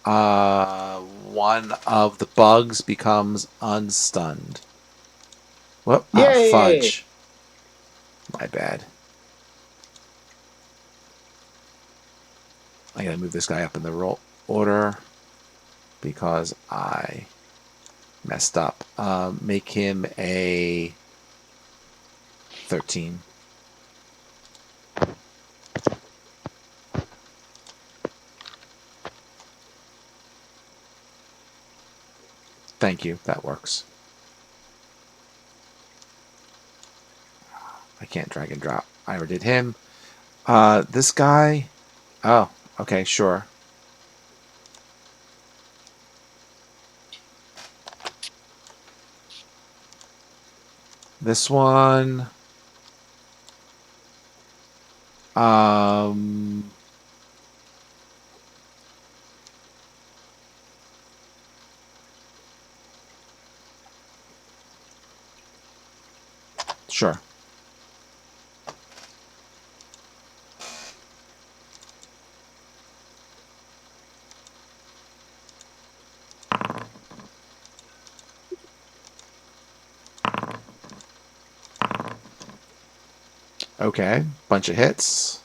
One of the bugs becomes unstunned. Whoop! Ah, Yay! fudge. My bad. I gotta move this guy up in the roll order because I messed up. Make him a 13. Thank you. That works. I can't drag and drop. I already did him. This guy. Oh, okay, sure. This one. Um. Sure. Okay, bunch of hits.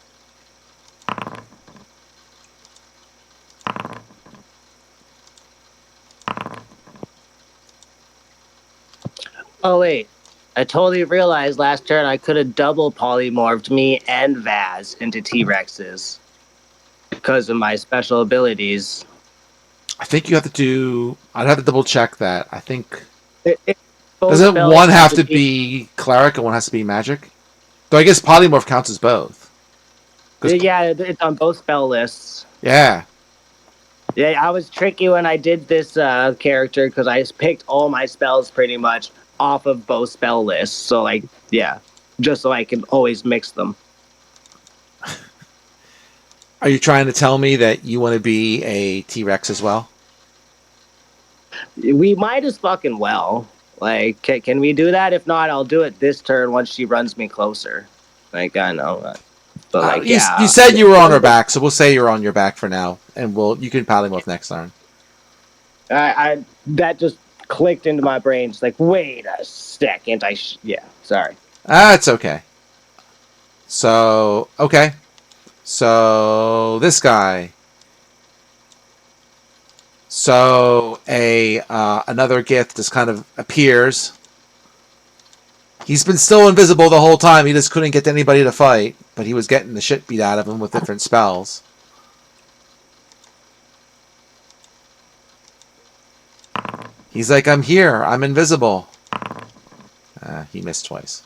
Oh wait, I totally realized last turn I could have double polymorphed me and Vaz into T-Rexes because of my special abilities. I think you have to do. I'd have to double check that. I think. Both Doesn't spells one have to be cleric and one has to be magic? Though I guess polymorph counts as both. Yeah, it's on both spell lists. Yeah. Yeah, I was tricky when I did this character because I picked all my spells pretty much off of both spell lists. So, like, yeah, just so I can always mix them. Are you trying to tell me that you want to be a T-Rex as well? We might as fucking well. Like, can we do that? If not, I'll do it this turn once she runs me closer. Like, I know. But, like, You yeah. said you were on her back, so we'll say you're on your back for now, and you can polymorph next turn. That just clicked into my brain. It's like, wait a second. Yeah, sorry. That's okay. So, okay. So, this guy. So, another gift just kind of appears. He's been still invisible the whole time. He just couldn't get anybody to fight, but he was getting the shit beat out of him with different spells. He's like, I'm here. I'm invisible. He missed twice.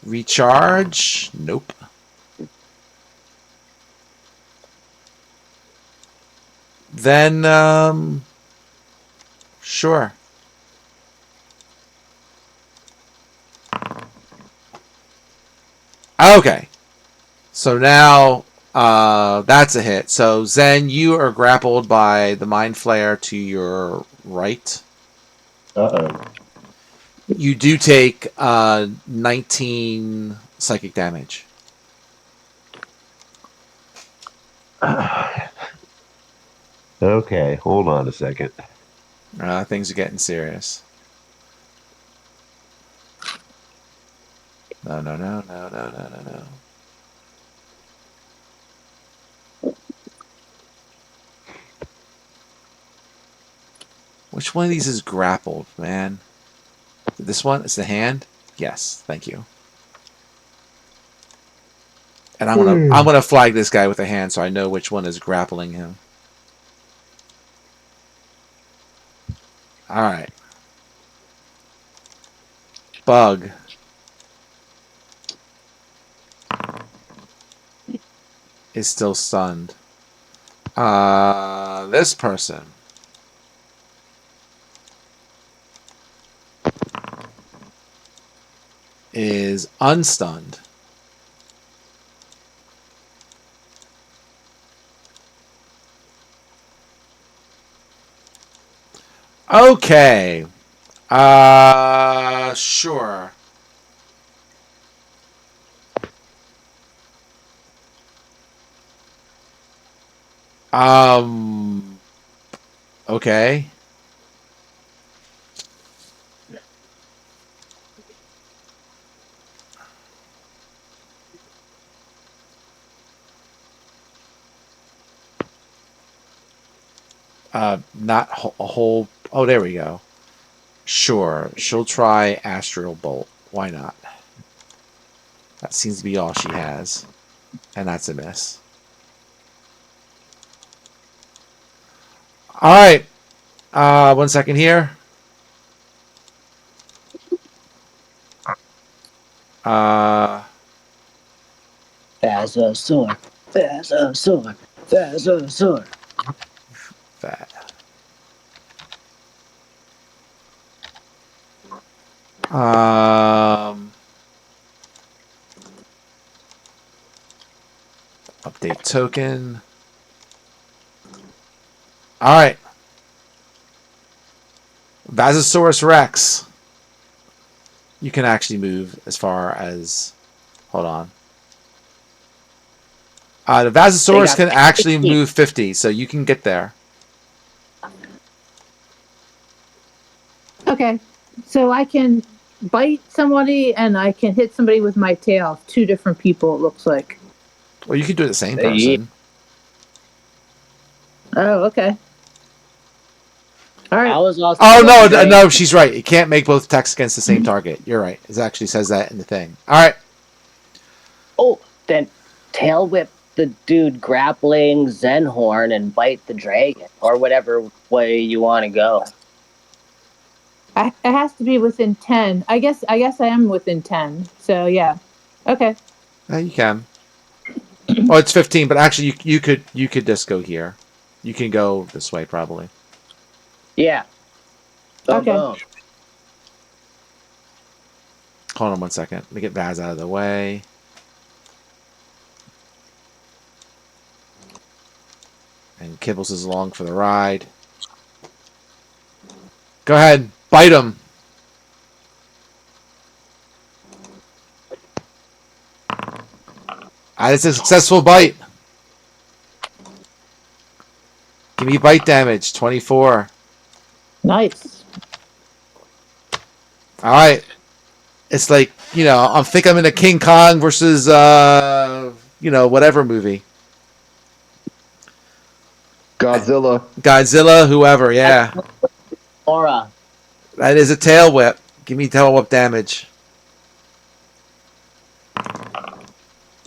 Recharge? Nope. Then, sure. Okay. So now, that's a hit. So Zen, you are grappled by the Mind Flayer to your right. Uh-oh. You do take 19 psychic damage. Okay, hold on a second. Things are getting serious. No. Which one of these is grappled, man? This one? It's the hand? Yes, thank you. And I'm gonna flag this guy with a hand so I know which one is grappling him. Alright. Bug. Is still stunned. This person. Is unstunned. Okay. Sure. Okay. Not a whole. Oh, there we go. Sure, she'll try Astral Bolt. Why not? That seems to be all she has, and that's a miss. All right. 1 second here. Phasosaur. Phasosaur. Phasosaur. That. Update token. All right. Vasosaurus Rex. You can actually move as far as. Hold on. The Vasosaurus can actually move 50, so you can get there. Okay. So I can bite somebody and I can hit somebody with my tail. 2 different people, it looks like. Or you can do it the same person. Oh, okay. All right. I was also Oh, wondering- no, she's right. You can't make both attacks against the same target. You're right. It actually says that in the thing. All right. Oh, then tail whip the dude grappling Zenhorn and bite the dragon, or whatever way you want to go. It has to be within 10. I guess I am within 10. So yeah. Okay. Yeah, you can. Oh, it's 15, but actually you could just go here. You can go this way probably. Yeah. Okay. Boom. Hold on 1 second. Let me get Vaz out of the way. And Kibbles is along for the ride. Go ahead. Bite him. It's a successful bite. Give me bite damage. 24. Nice. All right. It's like, I think I'm in a King Kong versus, whatever movie. Godzilla, whoever, yeah. Aura. That is a tail whip. Give me tail whip damage.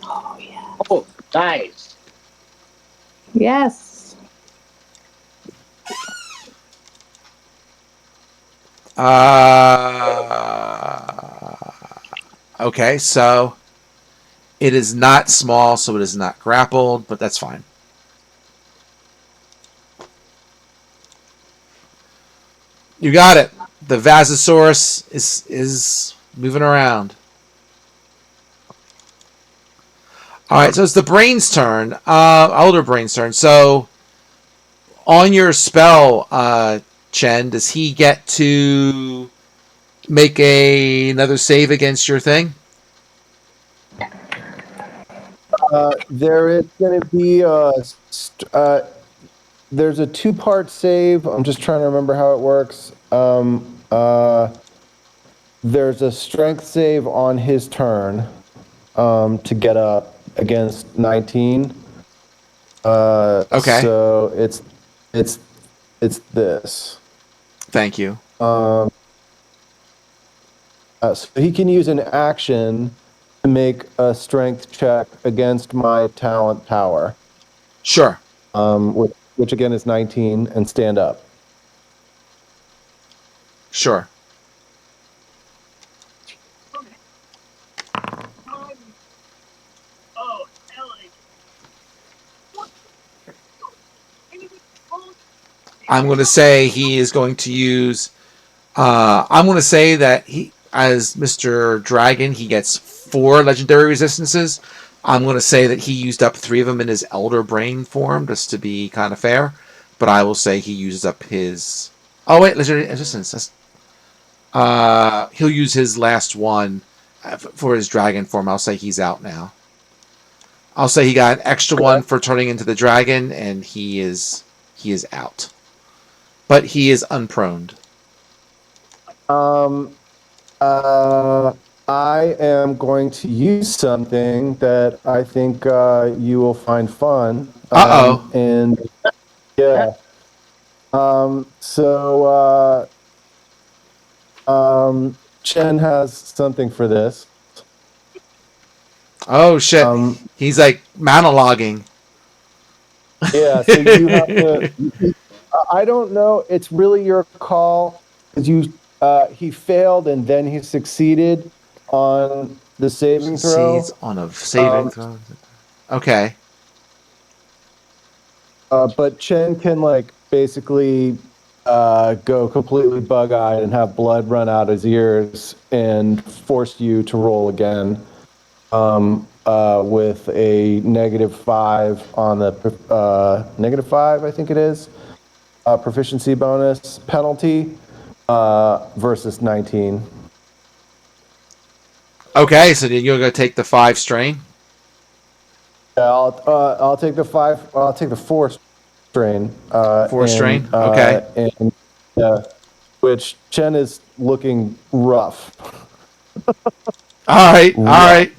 Oh yeah. Oh, nice. Yes. Okay, so it is not small, so it is not grappled, but that's fine. You got it. The Vasosaurus is moving around. All right, so it's the brain's turn. Elder brain's turn. So on your spell, Chen, does he get to make another save against your thing? There is going to be there's a 2-part save. I'm just trying to remember how it works. There's a strength save on his turn to get up against 19. Okay. So it's this. Thank you. So he can use an action to make a strength check against my talent power, Sure. which again is 19, and stand up. Sure. I'm going to say he is going to use. I'm going to say that he, as Mr. Dragon, he gets 4 legendary resistances. I'm going to say that he used up 3 of them in his Elder Brain form, just to be kind of fair. But I will say he uses up his. Oh wait, legendary resistance. He'll use his last one for his dragon form. I'll say he's out now. I'll say he got an extra one for turning into the dragon, and he is out. But he is unproned. I am going to use something that I think you will find fun. Uh-oh. And yeah. Chen has something for this. Oh shit! He's like monologuing. Yeah, so you have to. I don't know. It's really your call. Because he failed and then he succeeded on the saving throw. Succeeds on a saving throw. Okay. But Chen can basically go completely bug-eyed and have blood run out his ears and force you to roll again with a -5 on the -5, I think it is, proficiency bonus penalty versus 19. Okay, so you're gonna take the 5 strain. Yeah, I'll take the 5. I'll take the 4 strain. 4 strain. Okay. Which Chen is looking rough. All right.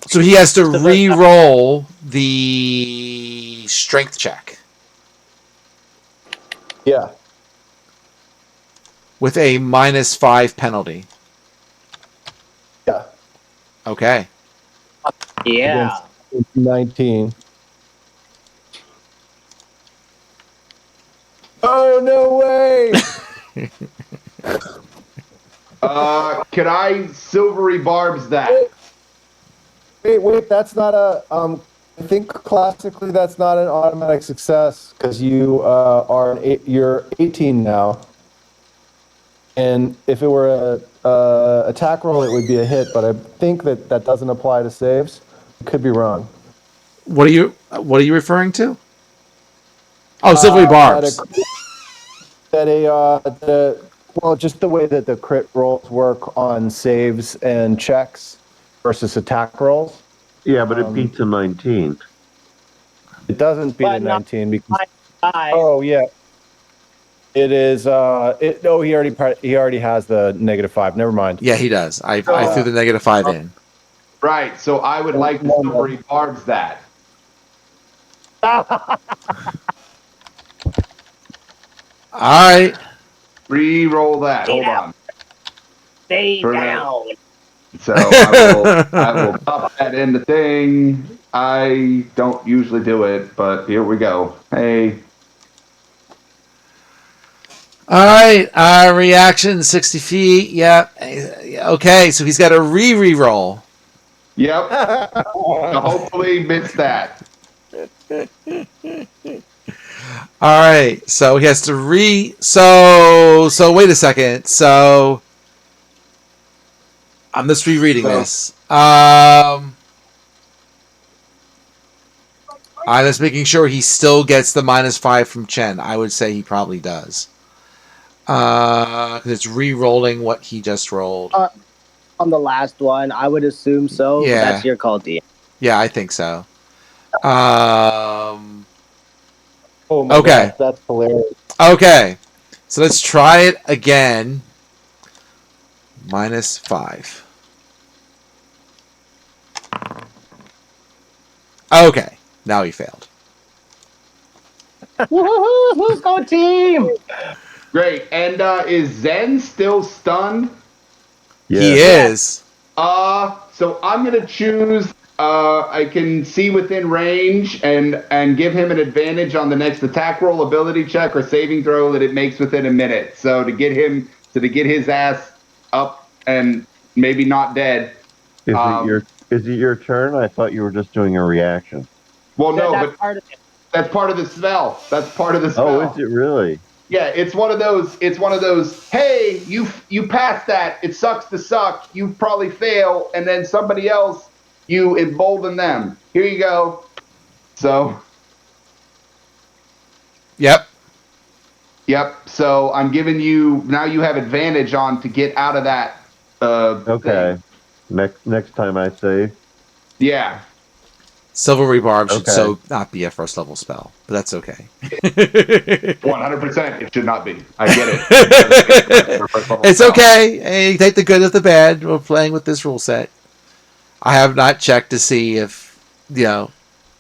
So he has to re-roll the strength check. Yeah. With a -5 penalty. Yeah. Okay. Yeah. 19. Oh, no way! Could I silvery barbs that? Wait, that's not a, I think classically that's not an automatic success, because you you're 18 now. And if it were a attack roll, it would be a hit, but I think that doesn't apply to saves. Could be wrong. What are you referring to? Oh, silvery barbs. Well, just the way that the crit rolls work on saves and checks versus attack rolls. Yeah, but it beats a 19. It doesn't beat a But not 19 because. I. Oh yeah. It is. He already has the -5. Never mind. Yeah, he does. I threw the -5 in. Right. So I would like to silvery barbs that. All right. Re-roll that. Hold on. Stay down. So I will pop that in the thing. I don't usually do it, but here we go. Hey. All right. Reaction 60 feet. Yep. Okay, so he's got a re-roll. Yep. Hopefully miss that. All right. So he has to So wait a second. So I'm just rereading this. I'm just making sure he still gets the -5 from Chen. I would say he probably does. Because it's re-rolling what he just rolled. On the last one, I would assume so, but Yeah. that's your call, D. Yeah, I think so. Oh my Okay. gosh, that's hilarious. Okay. So let's try it again. -5. Okay. Now he failed. Woohoo! Go team! Great. And is Zen still stunned? He Yeah. is. So I'm gonna choose. I can see within range and give him an advantage on the next attack roll, ability check, or saving throw that it makes within a minute. So to get his ass up and maybe not dead. Is it your turn? I thought you were just doing a reaction. Well, no, That's but part of it. that's part of the spell. That's part of the spell. Oh, is it really? Yeah, it's one of those. It's one of those. Hey, you passed that. It sucks to suck. You probably fail, and then somebody else, you embolden them. Here you go. So, Yep. So I'm giving you now. You have advantage on to get out of that. Okay. Thing. Next time I save. Yeah. Silver Rebarb should Okay. so not be a first level spell, but that's okay. 100%. It should not be. I get it. It's okay. Hey, take the good with the bad. We're playing with this rule set. I have not checked to see if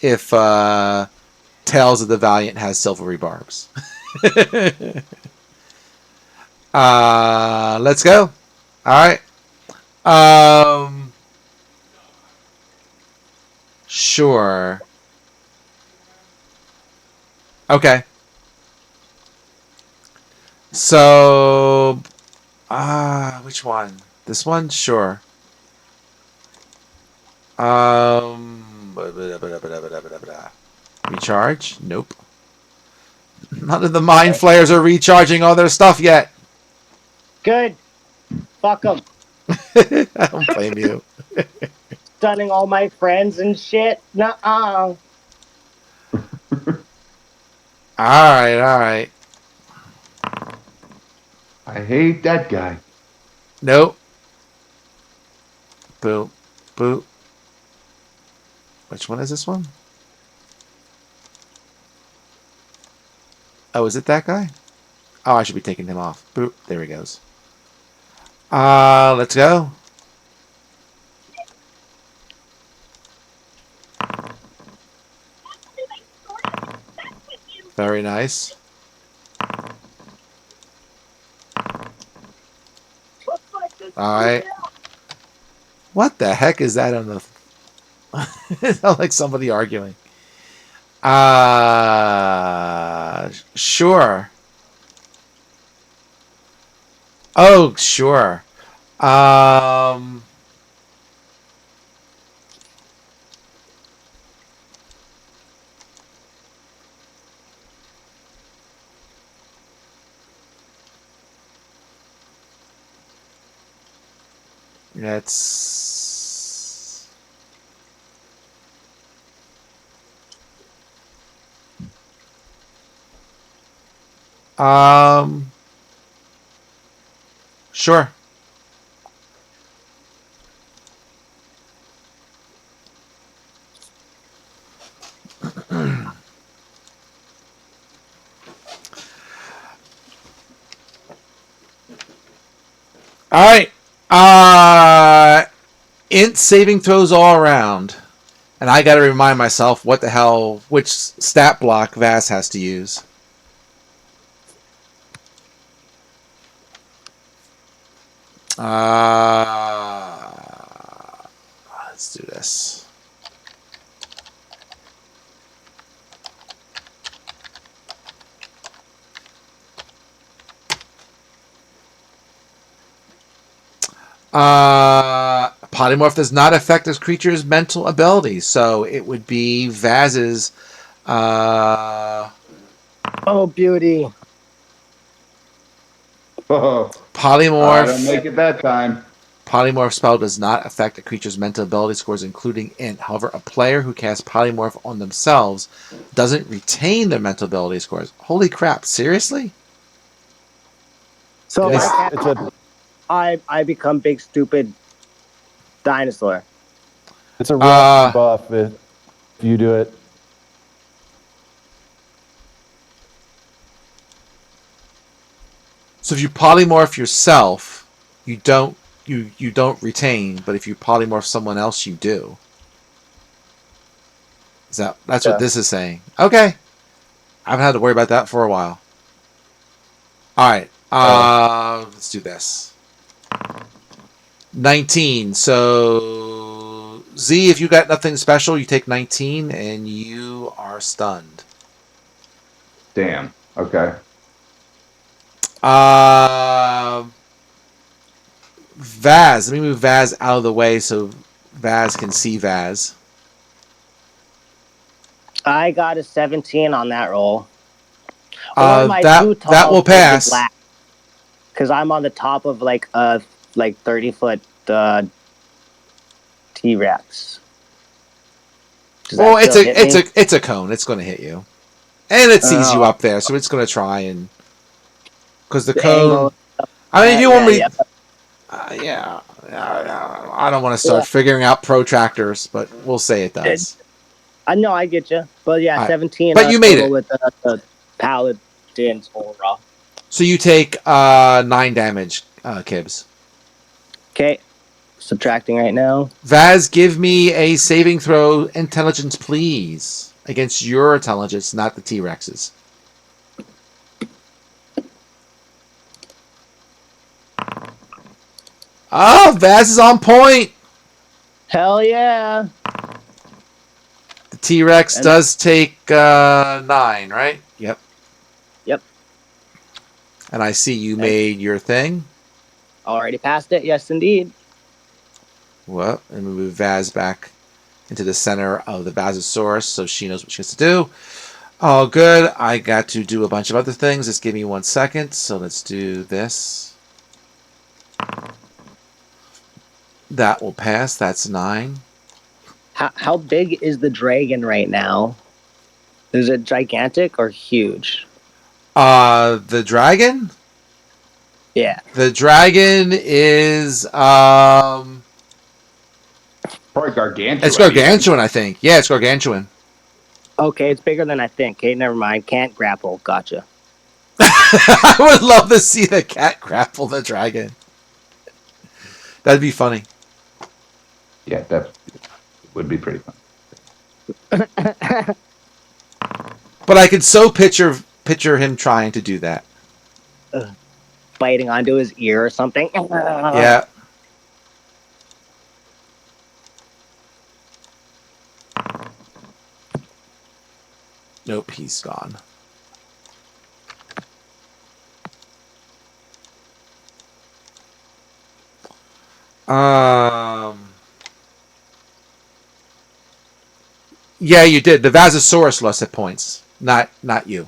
if Tales of the Valiant has silver rebarbs. Let's go. All right. Sure. Okay. So, which one? This one? Sure. Recharge? Nope. None of the mind flayers are recharging all their stuff yet. Good. Fuck them. I don't blame you. Stunning all my friends and shit. Nuh-uh. All right. I hate that guy. Nope. Boop. Boop. Which one is this one? Oh, is it that guy? Oh, I should be taking him off. Boop. There he goes. Let's go. Very nice. Alright. What the heck is that on the... It sounds like somebody arguing. Sure. Oh, sure. That's... Sure. All right. Int saving throws all around. And I got to remind myself what the hell, which stat block Vass has to use. Let's do this. Polymorph does not affect this creature's mental abilities, so it would be Vaz's. Oh, beauty. Oh, I don't Polymorph. make it that time. Polymorph spell does not affect a creature's mental ability scores, including int. However, a player who casts Polymorph on themselves doesn't retain their mental ability scores. Holy crap! Seriously? So if This- It's a I become big stupid dinosaur. it's a real Uh, buff if you do it. So if you polymorph yourself, you don't retain, but if you polymorph someone else, you do. That's what Yeah. this is saying? Okay, I haven't had to worry about that for a while. All right, let's do this. 19. So Z, if you got nothing special, you take 19 and you are stunned. Damn. Okay. Vaz, let me move Vaz out of the way so Vaz can see Vaz. I got a 17 on that roll. Or am I too tall that will for the pass. black? Because I'm on the top of like a 30-foot T-Rex. Well, it's a cone. It's going to hit you, and it sees you Oh. up there, so it's going to try and because the The cone. angle. I mean, if you want me, yeah. I don't want to start Yeah. figuring out protractors, but we'll say it does. I know, I get you. But yeah, All right. 17 But you made total it. with the paladin's overall. So you take 9 damage, Kibbs. Okay, subtracting right now. Vaz, give me a saving throw intelligence, please, against your intelligence, not the T-Rex's. Oh, Vaz is on point. Hell yeah. The T-Rex And does take 9, right? Yep. Yep. And I see you made your thing. Already passed it. Yes, indeed. Well, and we move Vaz back into the center of the Vazosaurus so she knows what she has to do. All good. I got to do a bunch of other things. Just give me 1 second. So let's do this. That will pass. That's 9. How big is the dragon right now? Is it gigantic or huge? The dragon? Yeah. The dragon is Probably gargantuan. it's gargantuan, I think. Yeah, it's gargantuan. Okay, it's bigger than I think. Okay, never mind. Can't grapple. Gotcha. I would love to see the cat grapple the dragon. That'd be funny. Yeah, that would be pretty fun. But I could so picture him trying to do that. Biting onto his ear or something. Yeah. Nope, he's gone. Yeah, you did. The Vasosaurus lost hit points, not you.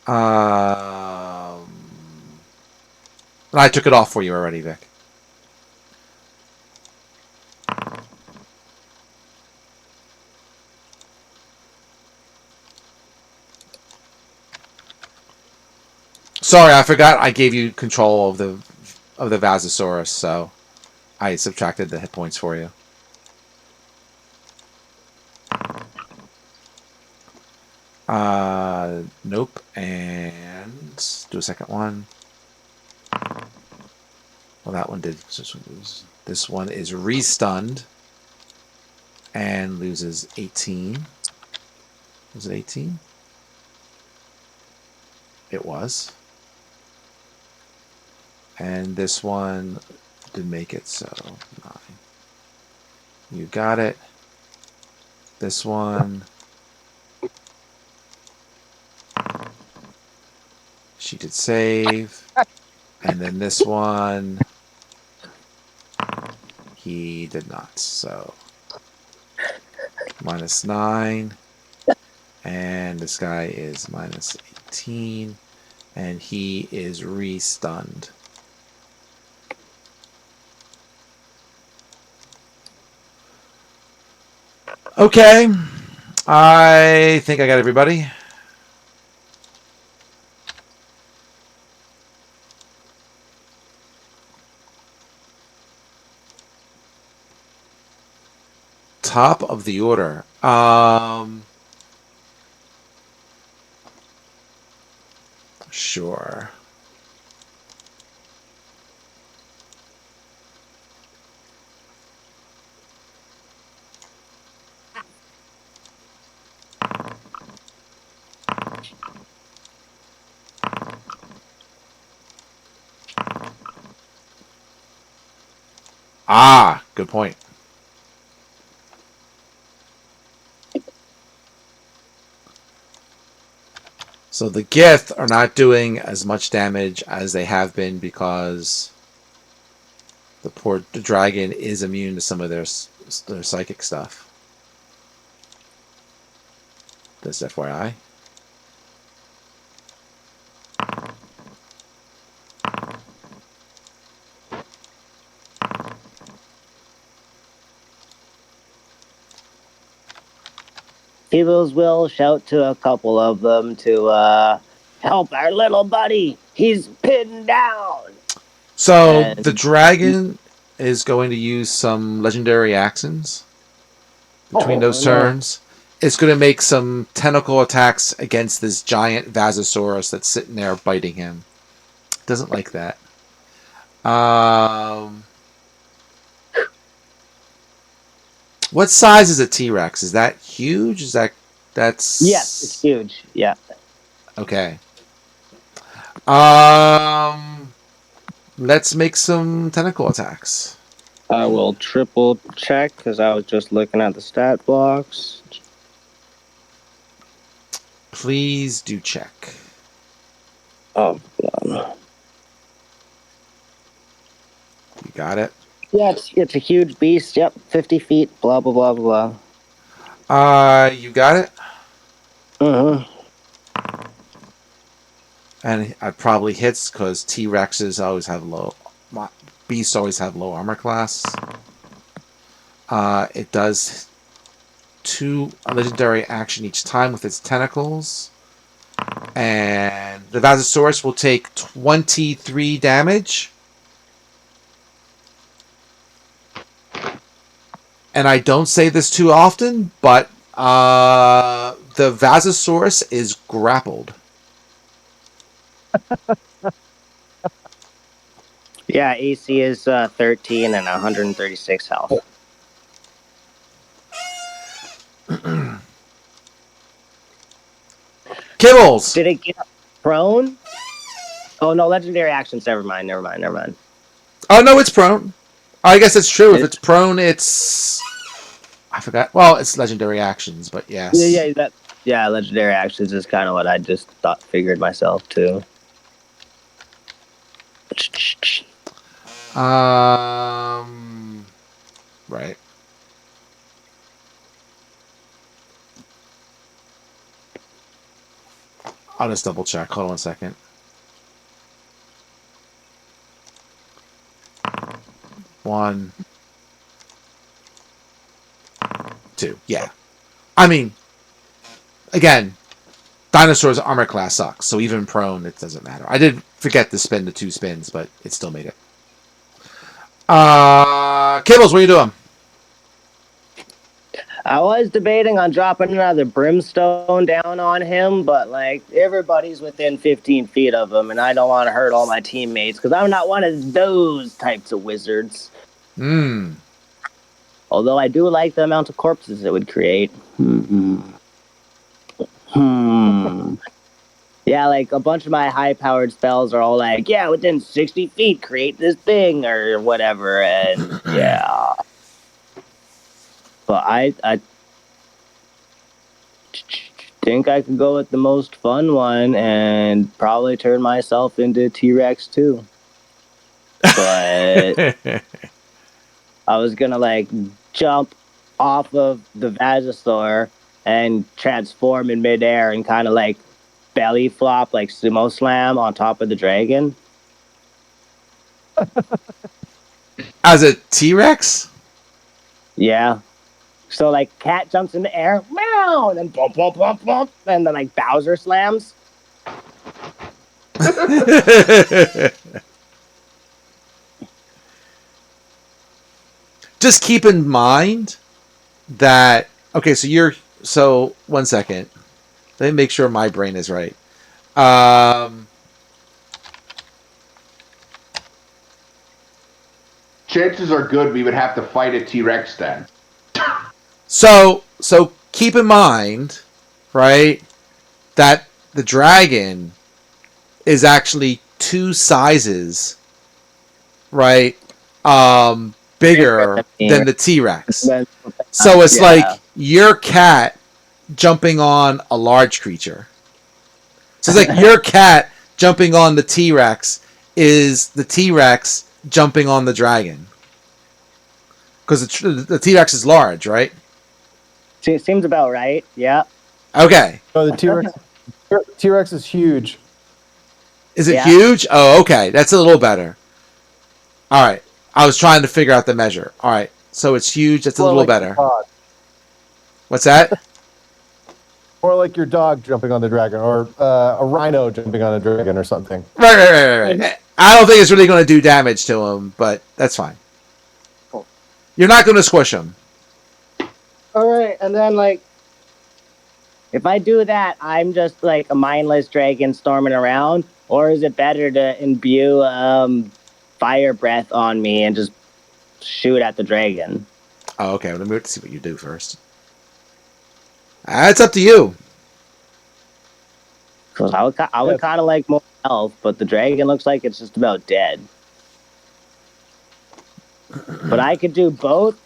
I took it off for you already, Vic. Sorry, I forgot I gave you control of the Vasosaurus, so I subtracted the hit points for you. Nope, and do a second one. Well, that one did. This one is re-stunned and loses 18. Was it 18? It was. And this one didn't make it, so 9. You got it. This one. She did save. And then this one, he did not. So -9. And this guy is -18. And he is re-stunned. Okay. I think I got everybody. Top of the order. Sure. Ah, good point. So the Gith are not doing as much damage as they have been because the dragon is immune to some of their psychic stuff. Just FYI. Peoples will shout to a couple of them to help our little buddy. He's pinned down. So And- the dragon is going to use some legendary actions between those turns. It's going to make some tentacle attacks against this giant Vasosaurus that's sitting there biting him. Doesn't like that. What size is a T-Rex? Is that huge? That's Yes, it's huge. Yeah. Okay. Let's make some tentacle attacks. I will triple check because I was just looking at the stat blocks. Please do check. Oh, God. You got it? Yeah, it's a huge beast. Yep, 50 feet. Blah blah blah blah. You got it? Mm-hmm. And it probably hits because T-Rexes always have beasts always have low armor class. It does 2 legendary action each time with its tentacles. And the Vasosaurus will take 23 damage. And I don't say this too often, but the Vasosaurus is grappled. Yeah, AC is 13 and 136 health. Kibbles! Did it get prone? Oh no, legendary actions. Never mind. Oh, no, it's prone. I guess it's true. If it's prone, it's... I forgot. Well, it's legendary actions, but yes. Yeah, legendary actions is kind of what I just figured myself too. Right. I'll just double check. Hold on 1 second. One, 2. Yeah. I mean, again, dinosaurs' armor class sucks, so even prone, it doesn't matter. I did forget to spin the 2 spins, but it still made it. Cables, what are you doing? I was debating on dropping another brimstone down on him, but like everybody's within 15 feet of him, and I don't want to hurt all my teammates because I'm not one of those types of wizards. Although I do like the amount of corpses it would create. Yeah, like a bunch of my high-powered spells are all like, yeah, within 60 feet, create this thing or whatever, and yeah. But think I could go with the most fun one and probably turn myself into T-Rex too. But I was gonna like jump off of the Vagisaur and transform in midair and kind of like belly flop like sumo slam on top of the dragon. As a T-Rex? Yeah. So like cat jumps in the air, meow, and then bump, bump, bump, bump, and then like Bowser slams. Just keep in mind that okay, so 1 second. Let me make sure my brain is right. Chances are good we would have to fight a T-Rex then. So keep in mind, right, that the dragon is actually 2 sizes, right, bigger than the T-Rex. So it's like your cat jumping on a large creature. So it's like your cat jumping on the T-Rex is the T-Rex jumping on the dragon. Because the T-Rex is large, right? Seems about right. Yeah. Okay. Oh, the T-Rex is huge. Is it Yeah. huge? Oh, okay. That's a little better. All right. I was trying to figure out the measure. All right. So it's huge. That's a More little like better. your dog. What's that? Or like your dog jumping on the dragon, or a rhino jumping on a dragon, or something. Right. I don't think it's really going to do damage to him, but that's fine. Cool. You're not going to squish him. All right, and then like, if I do that, I'm just like a mindless dragon storming around, or is it better to imbue fire breath on me and just shoot at the dragon? Oh, okay. Let me see what you do first. It's up to you. Because I would kind of like more health, but the dragon looks like it's just about dead. But I could do both.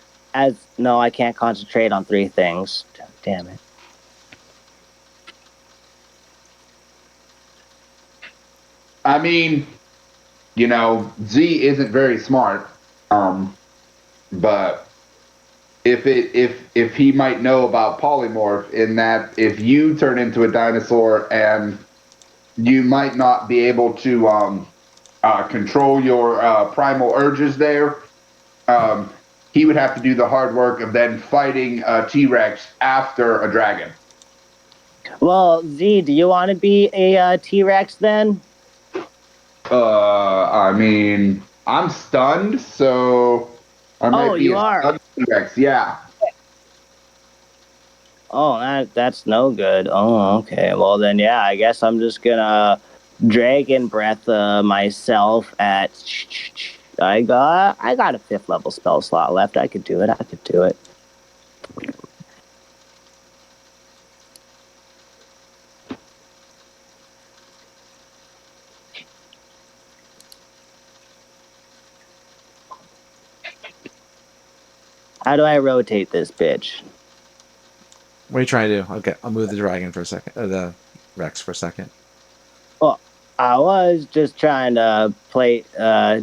No, I can't concentrate on 3 things. Damn it. I mean, Z isn't very smart, but if he might know about polymorph, in that if you turn into a dinosaur and you might not be able to control your primal urges there, he would have to do the hard work of then fighting a T-Rex after a dragon. Well, Z, do you want to be a T-Rex then? I mean, I'm stunned, so I might be you a are. stunned T-Rex. Yeah. Oh, that's no good. Oh, okay. Well, then, yeah, I guess I'm just gonna dragon breath myself at. I got a 5th level spell slot left. I could do it. How do I rotate this bitch? What are you trying to do? Okay, I'll move the dragon for a second. The Rex for a second. Well, I was just trying to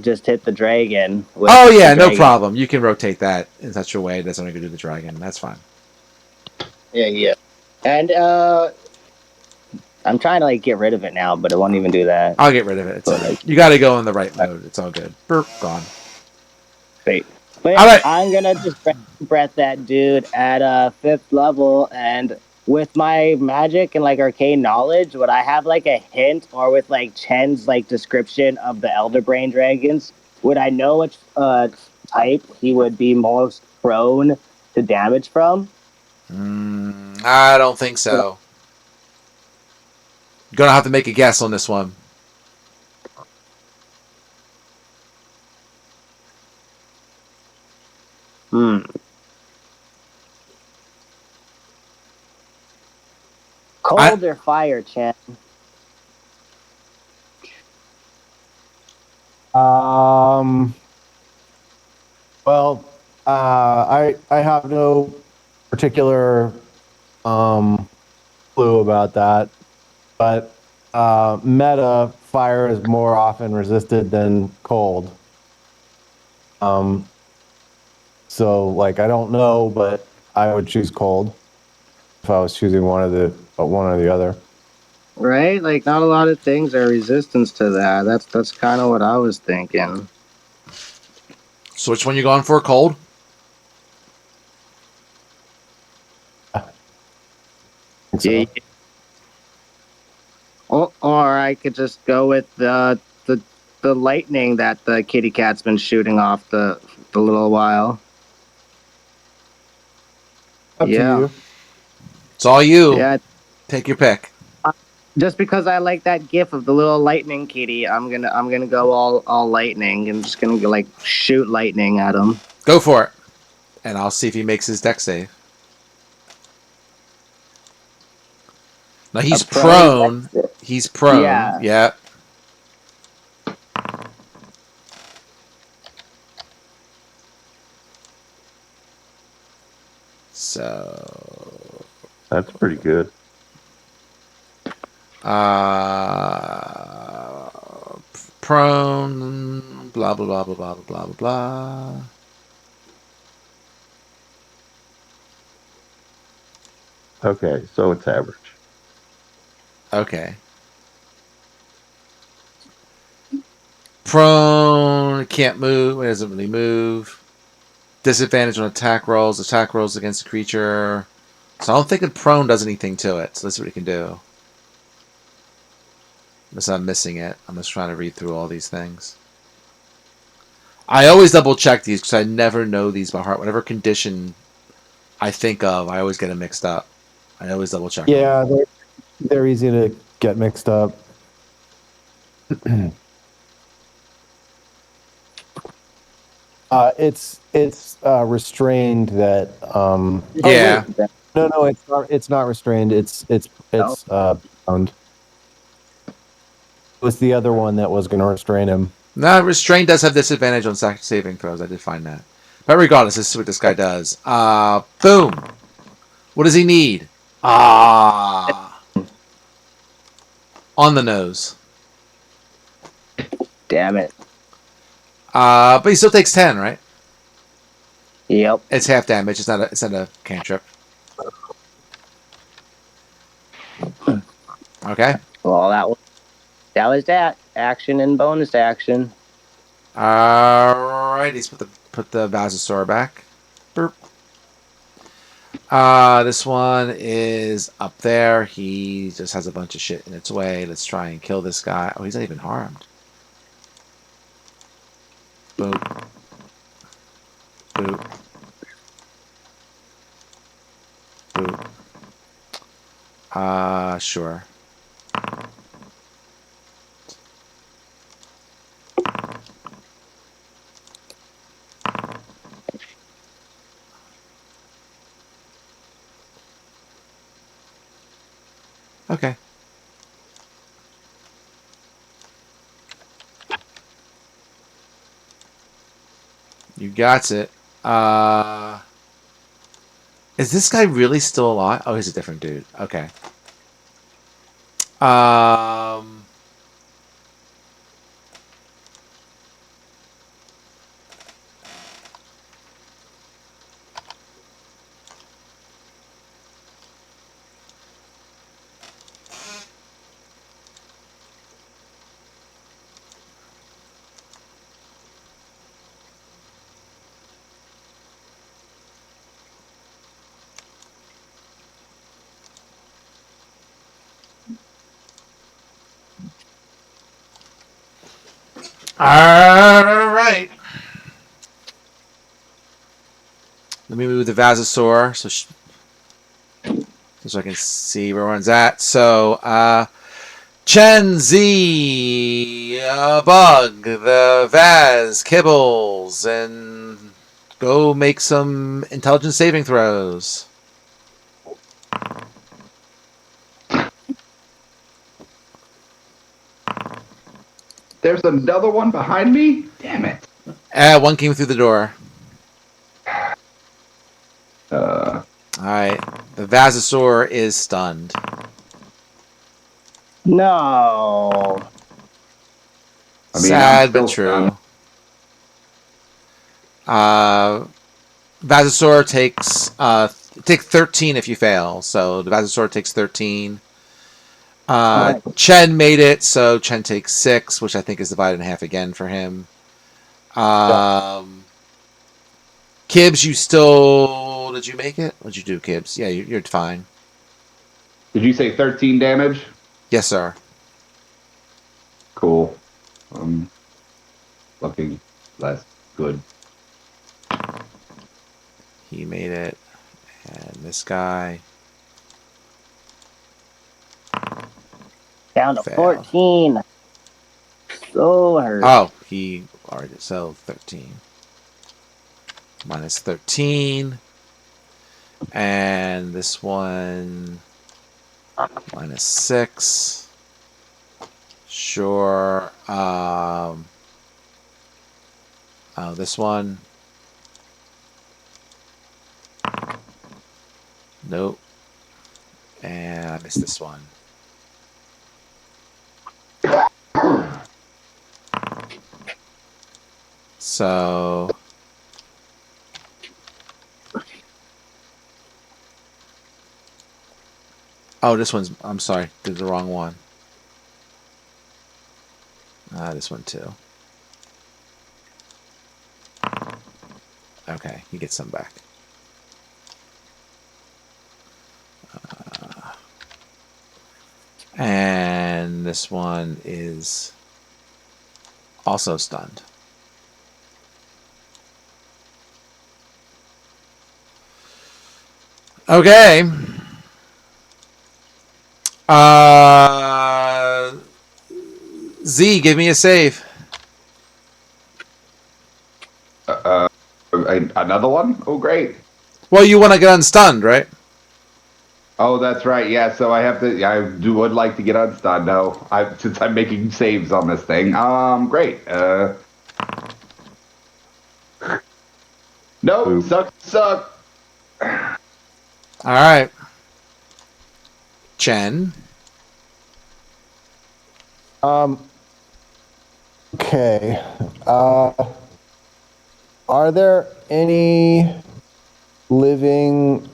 just hit the dragon. Oh, yeah, no problem. You can rotate that in such a way it doesn't do the dragon. That's fine. Yeah. And I'm trying to like get rid of it now, but it won't even do that. I'll get rid of it. It's all right. You got to go in the right mode. It's all good. Burp, gone. Great. But yeah, right. I'm gonna just breath that dude at 5th level, and with my magic and like arcane knowledge, would I have like a hint, or with like Chen's like description of the Elder Brain dragons, would I know which type he would be most prone to damage from? I don't think so. You're gonna have to make a guess on this one. Cold or fire, Chen? Well, I have no particular clue about that. But meta, fire is more often resisted than cold. So like I don't know, but I would choose cold if I was choosing one or the other. Right? Like not a lot of things are resistance to that. That's kind of what I was thinking. So which one you going for? Cold? So, Yeah. Or I could just go with the lightning that the kitty cat's been shooting off the little while. up to Yeah. you. It's all you. Yeah. Take your pick. Just because I like that gif of the little lightning kitty, I'm gonna go all lightning. I'm just gonna go, like shoot lightning at him. Go for it. And I'll see if he makes his deck save. Now he's A prone prone. He's prone. Yeah. Yeah. So That's pretty good. prone. Blah blah blah blah blah blah blah blah. Okay, so it's average. Okay. Prone can't move. It doesn't really move. Disadvantage on attack rolls. Attack rolls against the creature. So I don't think the prone does anything to it. So let's see what he can do. Unless I'm missing it. I'm just trying to read through all these things. I always double check these because I never know these by heart. Whatever condition I think of, I always get them mixed up. I always double check them. Yeah, they're easy to get mixed up. It's restrained that. Yeah. No, it's not. It's not restrained. It's bound. It was the other one that was going to restrain him. No, restraint does have disadvantage on saving throws. I did find that. But regardless, this is what this guy does. Boom. What does he need? On the nose. Damn it. But he still takes 10, right? Yep. It's half damage. It's not a cantrip. Okay. Well, that was that action and bonus action. Alright, he's put the Vasosaur back. Burp. This one is up there. He just has a bunch of shit in its way. Let's try and kill this guy. Oh, he's not even harmed. Boop. Boop. Boop. Sure. Okay. You got it. Is this guy really still alive? Oh, he's a different dude. Okay. All right. Let me move the Vasosaur so I can see where everyone's at. So, Chen Z, Bug, the Vaz, Kibbles, and go make some intelligence saving throws. There's another one behind me? Damn it. One came through the door. Alright. The Vasosaur is stunned. No. I mean, Sad I'm but still true. Vasosaur takes take 13 if you fail. So the Vasosaur takes 13. Nice. Chen made it, so Chen takes 6, which I think is divided in half again for him. Kibbs, you still did you make it? What'd you do, Kibbs? Yeah, you're fine. Did you say 13 damage? Yes, sir. Cool. Looking less good. He made it, and this guy Down to failed. 14. So hurt. Oh, he already so 13 minus 13, and this one minus 6. Sure. This one. Nope. And I missed this one. So. Oh, this one's. I'm sorry. Did the wrong one. This one too. Okay, he gets some back. And this one is also stunned. Okay. Z, give me a save. Another one? Oh, great. Well, you want to get unstunned, right? Oh, that's right. Yeah, so I have to. I would like to get unstunned. No, since I'm making saves on this thing. Great. Nope. Suck. All right. Chen. Okay. Are there any living?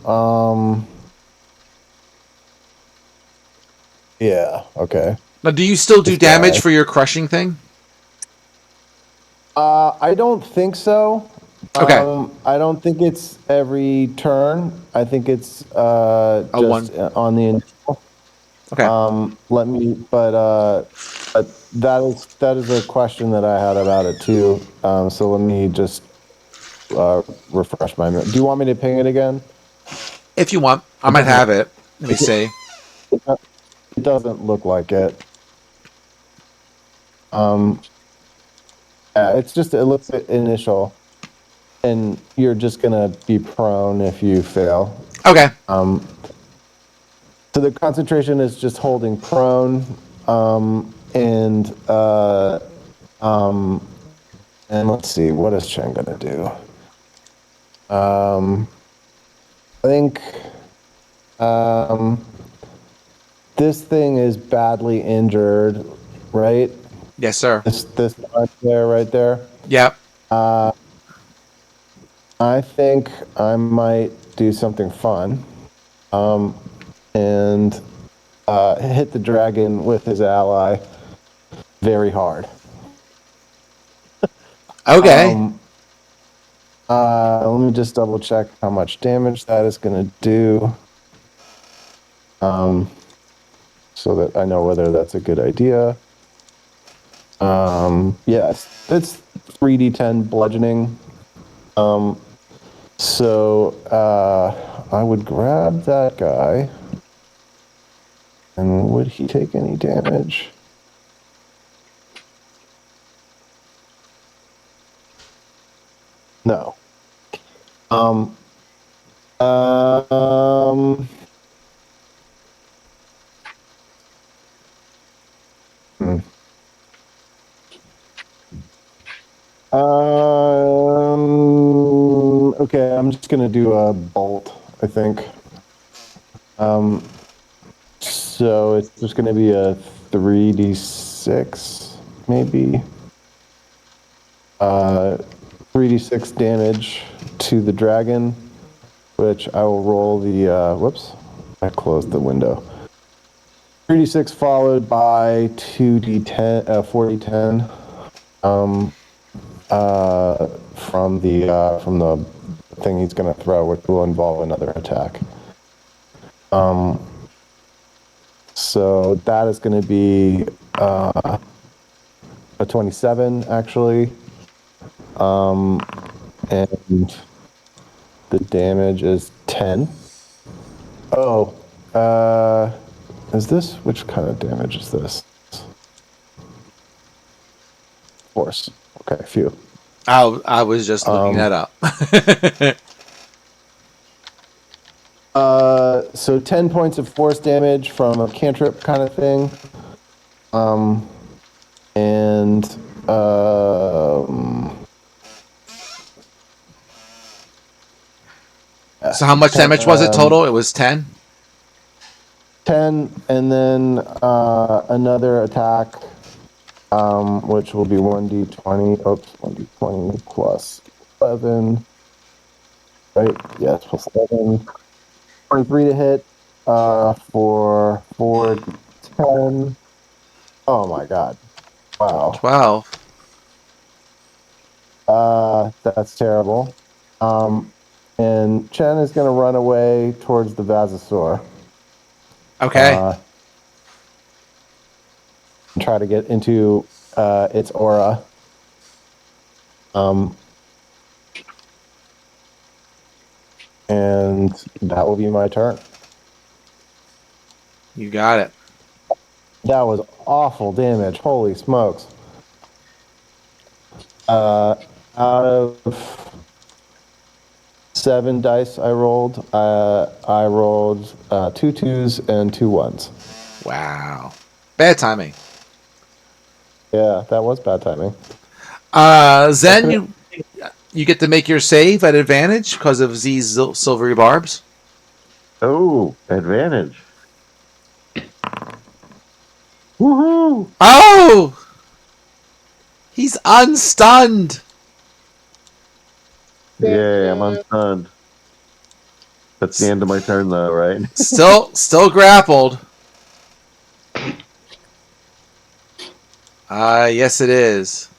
Yeah. Okay. Now, do you still do This damage guy. for your crushing thing? I don't think so. Okay. I don't think it's every turn. I think it's just one. on the initial. Okay. But that is a question that I had about it too. So let me just refresh my memory. Do you want me to ping it again? If you want, I might have it. Let me see. It doesn't look like it. It's just it looks at initial, and you're just gonna be prone if you fail. Okay. So the concentration is just holding prone, and let's see, what is Chen gonna do? I think this thing is badly injured, right? Yes, sir. This part there, right there. Yep. I think I might do something fun, and hit the dragon with his ally very hard. Okay. Let me just double check how much damage that is going to do, so that I know whether that's a good idea. Yes, it's 3d10 bludgeoning. So I would grab that guy, and would he take any damage? No. Okay, I'm just gonna do a bolt, I think. So it's just gonna be a 3d6, maybe. 3d6 damage to the dragon, which I will roll the, whoops, I closed the window. 3d6 followed by 2d10, 4d10 from the thing he's going to throw, which will involve another attack. So that is going to be a 27, actually. And the damage is 10. Oh, is this, which kind of damage is this? Force. Okay, phew. I was just looking that up. So 10 points of force damage from a cantrip kind of thing. So how much damage was it total? It was 10? 10, and then another attack, which will be 1d20. Oops, 1d20 plus 11. Right? Yes, plus 11. 23 to hit for 4d10. Oh my god. Wow. 12. That's terrible. And Chen is going to run away towards the Vasosaur. Okay. Try to get into its aura. And that will be my turn. You got it. That was awful damage. Holy smokes. Out of 7 dice I rolled 2 2s and 2 1s. Wow. Bad timing. Yeah, that was bad timing. Zen, you get to make your save at advantage because of Z's silvery barbs. Oh, advantage. Woohoo! Oh! He's unstunned. Yeah, I'm unstunned. That's the end of my turn, though, right? Still grappled. Yes, it is.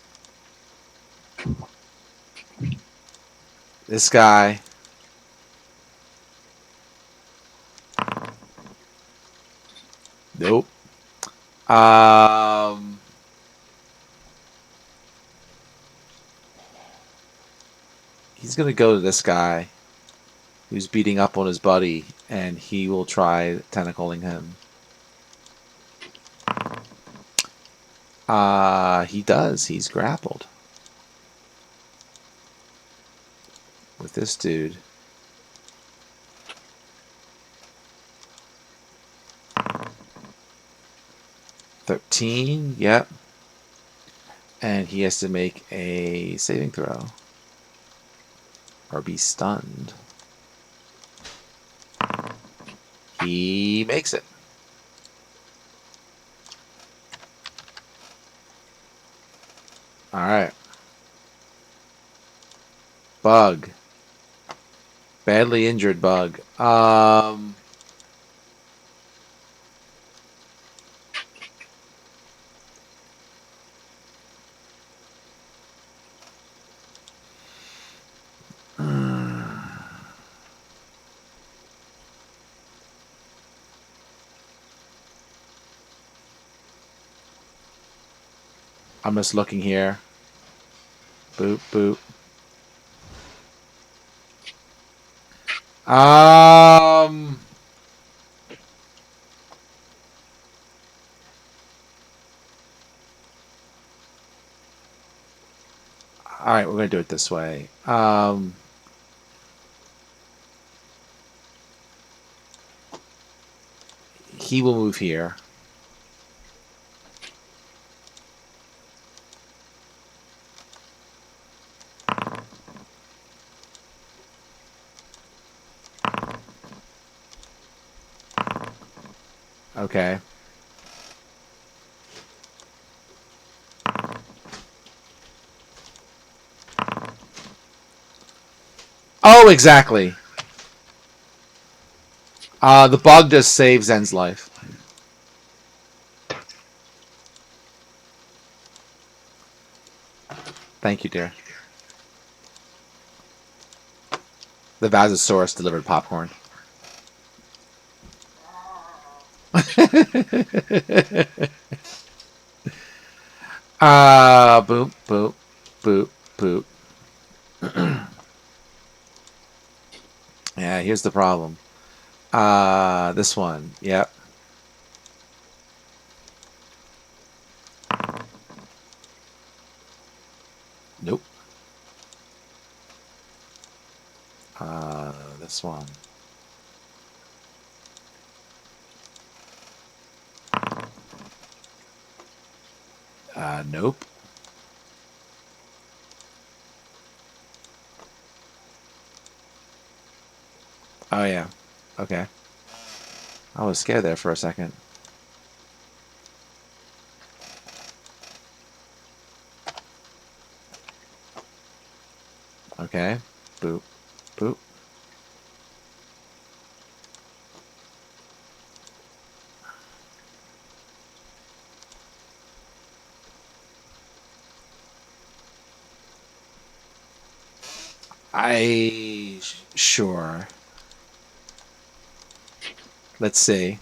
This guy. Nope. He's gonna go to this guy who's beating up on his buddy, and he will try tentacling him. He does. He's grappled with this dude. $13, yep. And he has to make a saving throw. Or be stunned. He makes it. Alright. Bug. Badly injured bug. I'm just looking here. Boop, boop. Alright, we're going to do it this way. He will move here. Okay. Oh, exactly. The bug does save Zen's life. Thank you, dear. The Vasosaurus delivered popcorn. Boop, boop, boop, boop. Yeah, here's the problem. This one. Yep. Nope. This one. Nope. Oh, yeah. Okay. I was scared there for a second. Okay. Boop. Boop. Sure. Let's see.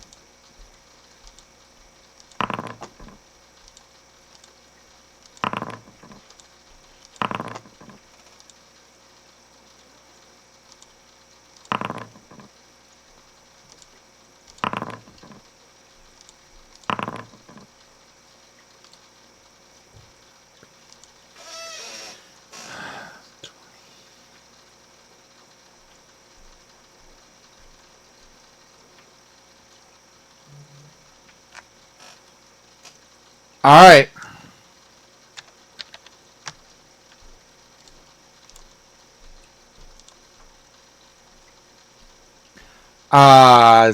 All right.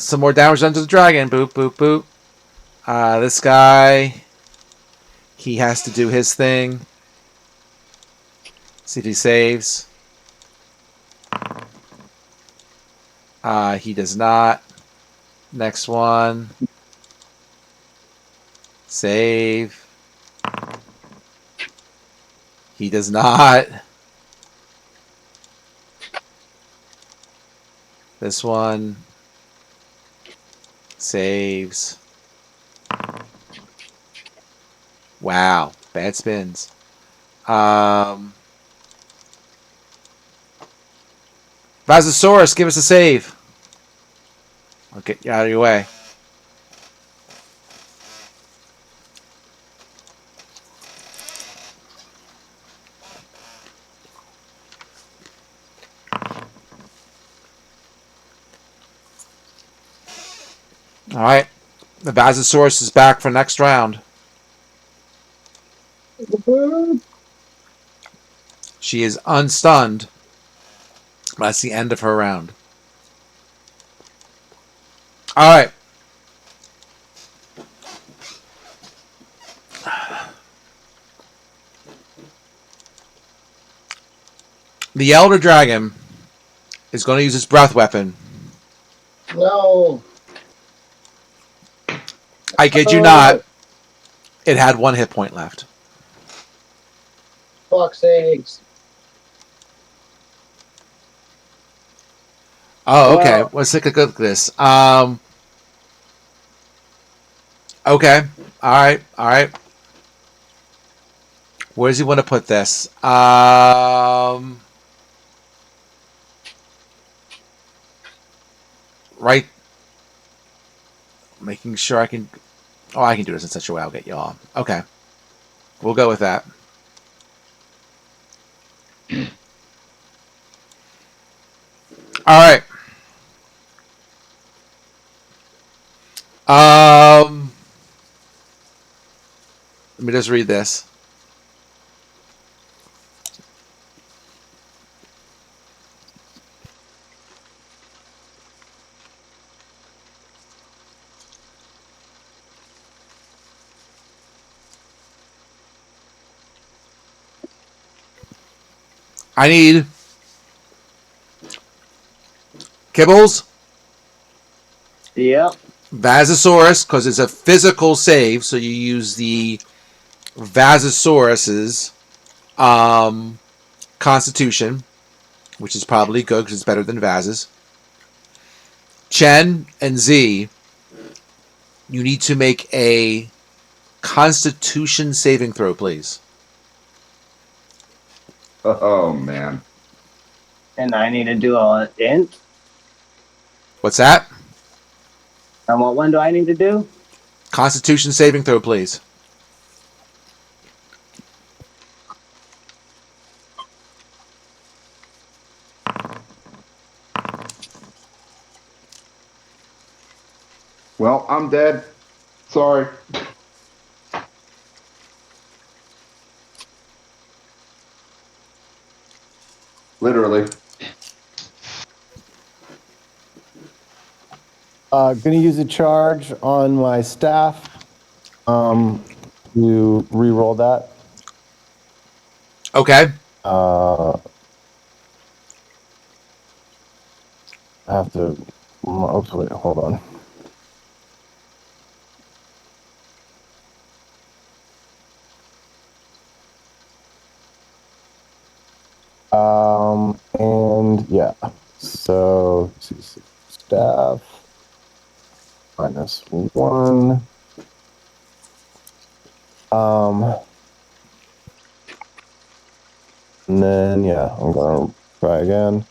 Some more damage done to the dragon. Boop, boop, boop. This guy, he has to do his thing. See if he saves. He does not. Next one. Save. He does not. This one. Saves. Wow. Bad spins. Vasosaurus, give us a save. I'll get you out of your way. All right. The Vasosaurus is back for next round. She is unstunned. That's the end of her round. All right. The Elder Dragon is going to use his breath weapon. No. I kid you not. It had 1 hit point left. Fuck sakes. Oh, okay. Wow. Let's take a look at this. Okay. All right. All right. Where does he want to put this? Right. Making sure I can. Oh, I can do this in such a way I'll get you all. Okay. We'll go with that. All right. Let me just read this. I need Kibbles, Yep. Vasosaurus, because it's a physical save, so you use the Vasosaurus's Constitution, which is probably good because it's better than Vaz's. Chen and Z, you need to make a Constitution saving throw, please. Oh man. And I need to do a int. What's that? And what one do I need to do? Constitution saving throw, please. Well, I'm dead. Sorry. Literally. Gonna use a charge on my staff. To re-roll that. Okay. I have to. Oops, wait, hold on. And yeah, so staff -1. And then yeah, I'm gonna try again.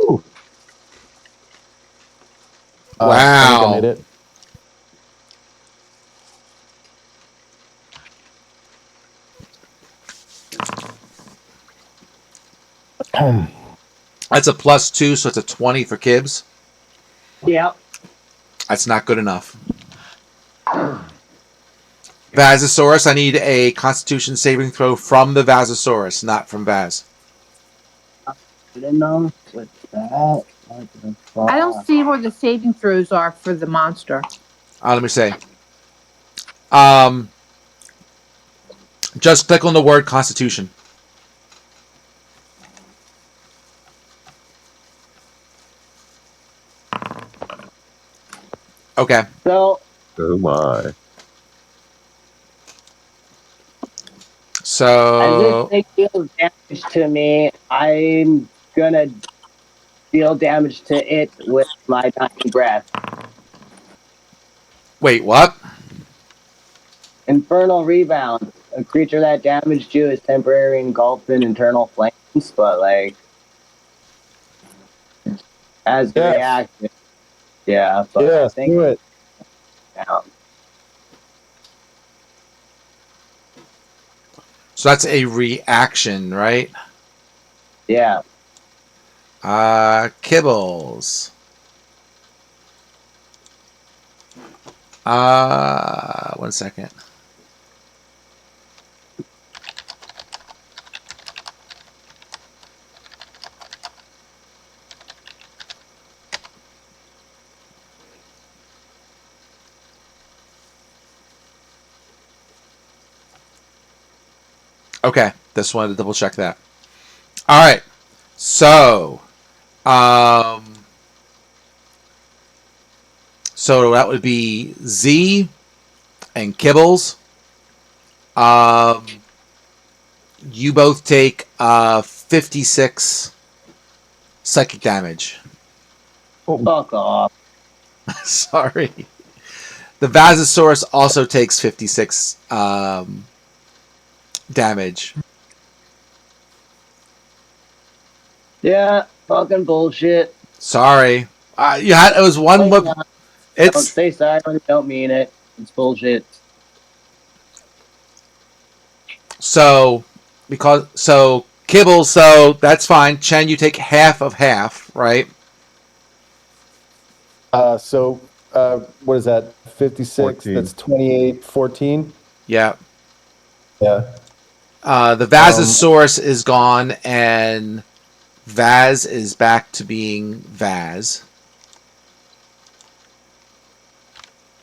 Ooh. I think I made Wow. it. That's a +2, so it's a 20 for Kibbs. Yep. That's not good enough. Vasosaurus, I need a Constitution saving throw from the Vasosaurus, not from Vaz. I didn't know with that. What the fuck? I don't see where the saving throws are for the monster. Let me say. Just click on the word Constitution. Okay. So Oh my. as So this thing deals damage to me, I'm gonna deal damage to it with my dying breath. wait, what? Infernal Rebound. A creature that damaged you is temporarily engulfed in internal flames, but like as a Yes. reaction. Yeah, but I Yes, think do it. down. So that's a reaction, right? Yeah. Kibbles. One second. Okay, just wanted to double check that. All right, so so that would be Z and Kibbles. You both take 56 psychic damage. Fuck off. Sorry. The Vasosaurus also takes 56 damage. Yeah, fucking bullshit. Sorry. You had it was one. Don't It's say sorry when you don't mean it. It's bullshit. so Kibble. So that's fine. Chen, you take half of half, right? What is that? 56. 14. That's 28. 14. Yeah. Yeah. The Vasosaurus is gone, and Vaz is back to being Vaz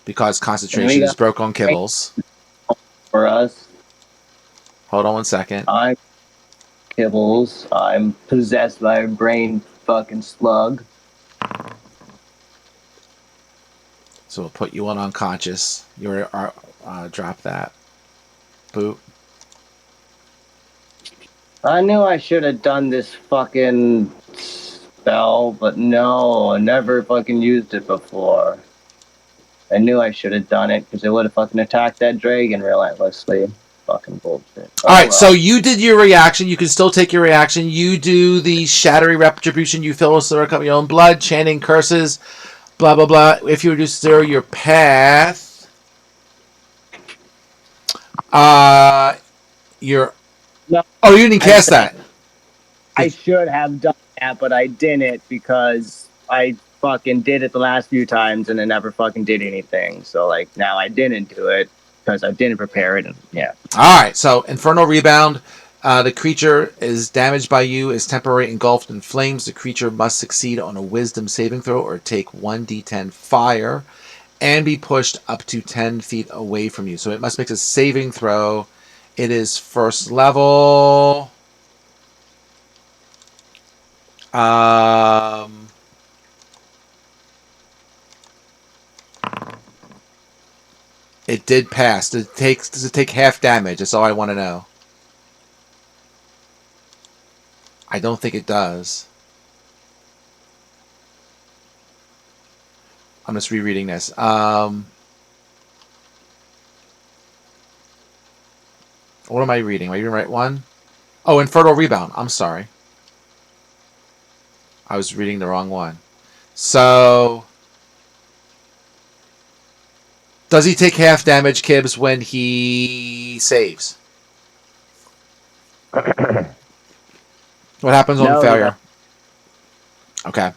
because concentration is broke on Kibbles. For us. Hold on one second. I'm Kibbles. I'm possessed by a brain fucking slug. So we'll put you on unconscious. You're drop that. Boop. I knew I should have done this fucking spell, but no, I never fucking used it before. I knew I should have done it because it would have fucking attacked that dragon relentlessly. Fucking bullshit. Oh, All right, well. so you did your reaction. You can still take your reaction. You do the shattering retribution. You fill a circle of your own blood, chanting curses, blah, blah, blah. If you reduce 0 your path, you're... No, Oh, you didn't cast that. I should have done that, but I didn't because I fucking did it the last few times and it never fucking did anything. So, like, now I didn't do it because I didn't prepare it. And yeah. All right, so Infernal Rebound. The creature is damaged by you, is temporarily engulfed in flames. The creature must succeed on a wisdom saving throw or take 1d10 fire and be pushed up to 10 feet away from you. So it must make a saving throw. It is first level. It did pass. Does it take half damage? That's all I want to know. I don't think it does. I'm just rereading this. What am I reading? Am I reading the right one? Oh, Infernal Rebound. I'm sorry. I was reading the wrong one. So, does he take half damage, Kibbs, when he saves? What happens on No, failure? Okay.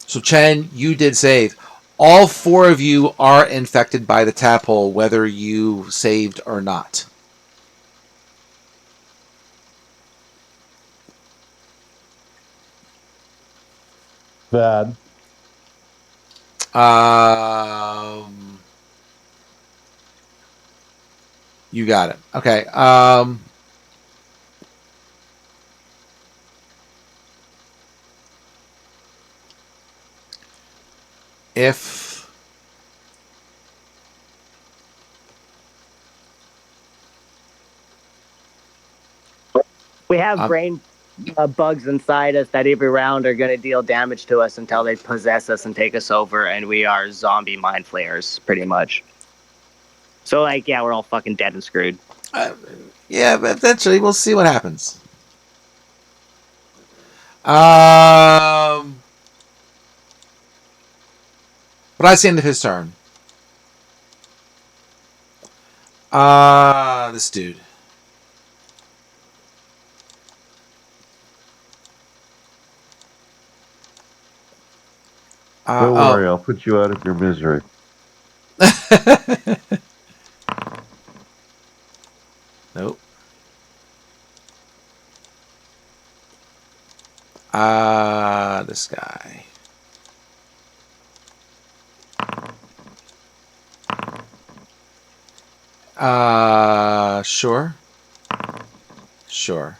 So Chen, you did save. All 4 of you are infected by the tadpole, whether you saved or not. Bad. You got it. Okay. If we have brain bugs inside us that every round are going to deal damage to us until they possess us and take us over, and we are zombie mind flayers, pretty much. So, like, yeah, we're all fucking dead and screwed. yeah, but eventually we'll see what happens. But that's the end of his turn. This dude. Don't worry, I'll put you out of your misery. Nope. This guy. Sure. Sure.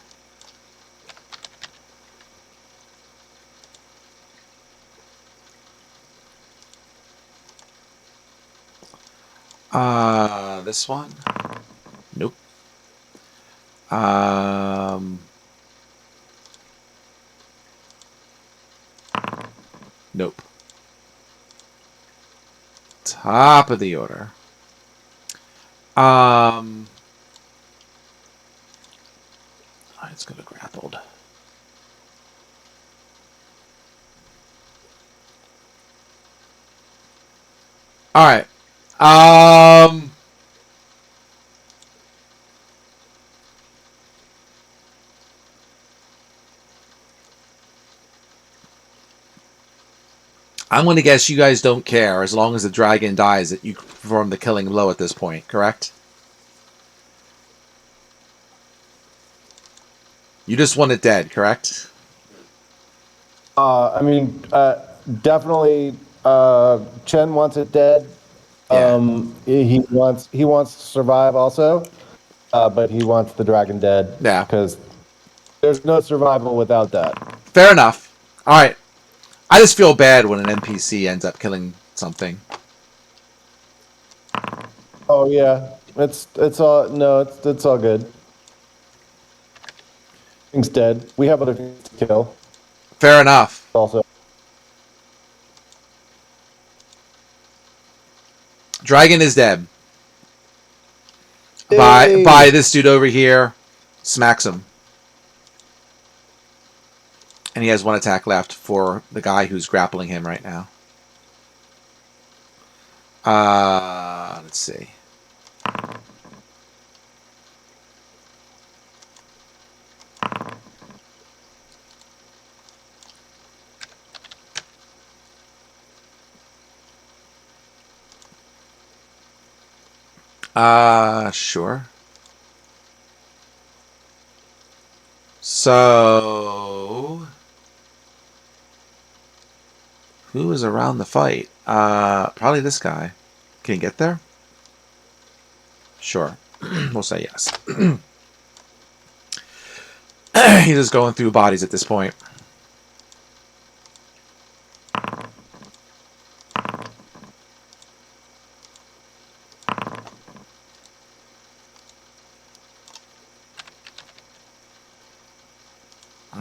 This one? Nope. Nope. Top of the order. It's gonna grappled. All right. I'm going to guess you guys don't care as long as the dragon dies that you perform the killing blow at this point, correct? You just want it dead, correct? I mean, definitely, Chen wants it dead. Yeah. He wants to survive also, but he wants the dragon dead Yeah. because there's no survival without that. Fair enough. All right. I just feel bad when an NPC ends up killing something. Oh yeah, it's all no, it's all good. Thing's dead. We have other things to kill Fair enough. also. Dragon is dead. By Yay! this dude over here. Smacks him. And he has one attack left for the guy who's grappling him right now. Let's see. Sure. So, who is around the fight? Probably this guy. Can he get there? Sure. We'll say yes. He's just going through bodies at this point.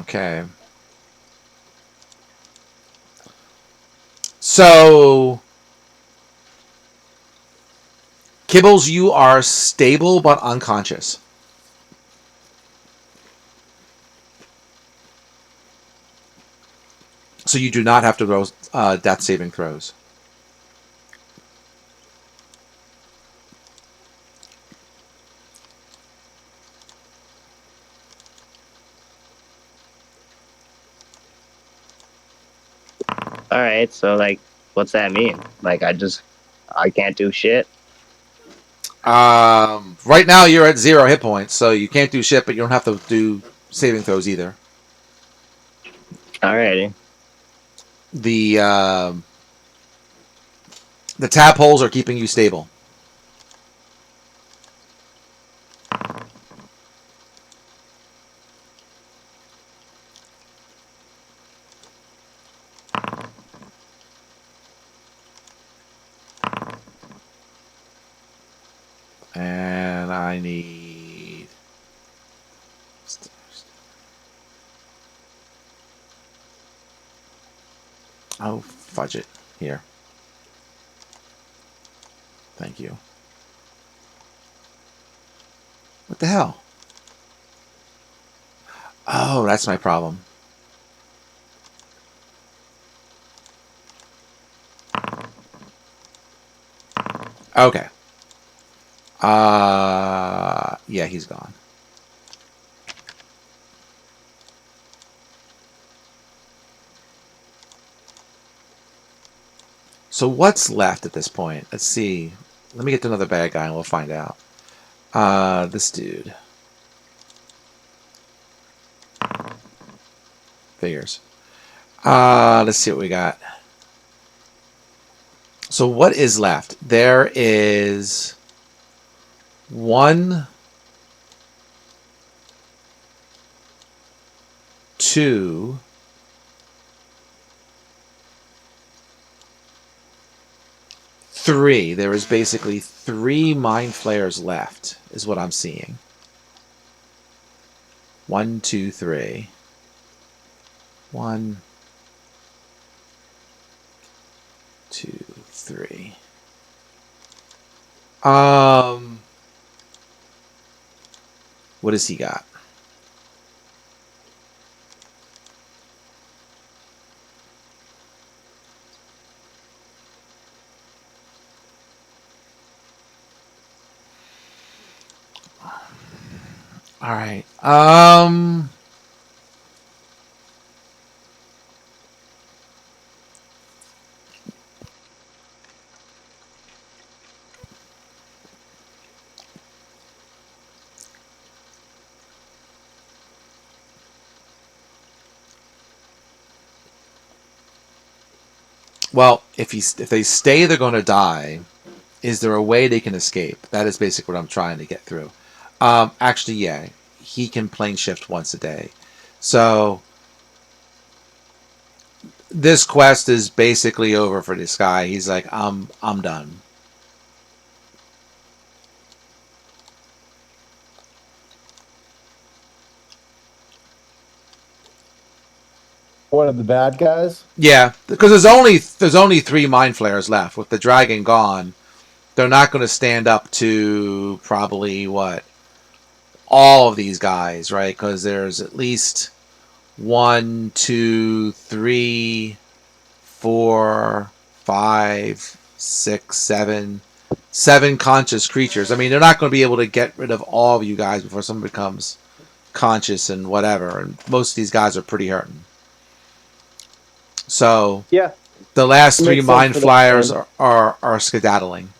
Okay. So, Kibbles, you are stable but unconscious. So you do not have to roll death saving throws. All right, so like, what's that mean? Like, I can't do shit. Right now you're at 0 hit points, so you can't do shit, but you don't have to do saving throws either. Alrighty. The tap holes are keeping you stable. And I need... Oh, fudge it. Here. Thank you. What the hell? Oh, that's my problem. Okay. Yeah, he's gone. So what's left at this point? Let's see. Let me get to another bad guy and we'll find out. This dude. Figures. Let's see what we got. So what is left? There is 1, 2, 3. There is basically 3 mind flayers left, is what I'm seeing. 1, 2, 3. 1, 2, 3. What has he got? All right. Well, if they stay, they're going to die. Is there a way they can escape? That is basically what I'm trying to get through. Actually, yeah, he can plane shift once a day. So this quest is basically over for this guy. He's like, I'm done. One of the bad guys. Yeah, because there's only 3 mind flayers left. With the dragon gone, they're not going to stand up to probably all of these guys, right? Because there's at least 1, 2, 3, 4, 5, 6, 7 conscious creatures. I mean, they're not going to be able to get rid of all of you guys before someone becomes conscious and whatever. And most of these guys are pretty hurting. So Yeah, the last 3 makes sense mind for that flyers plan. are skedaddling.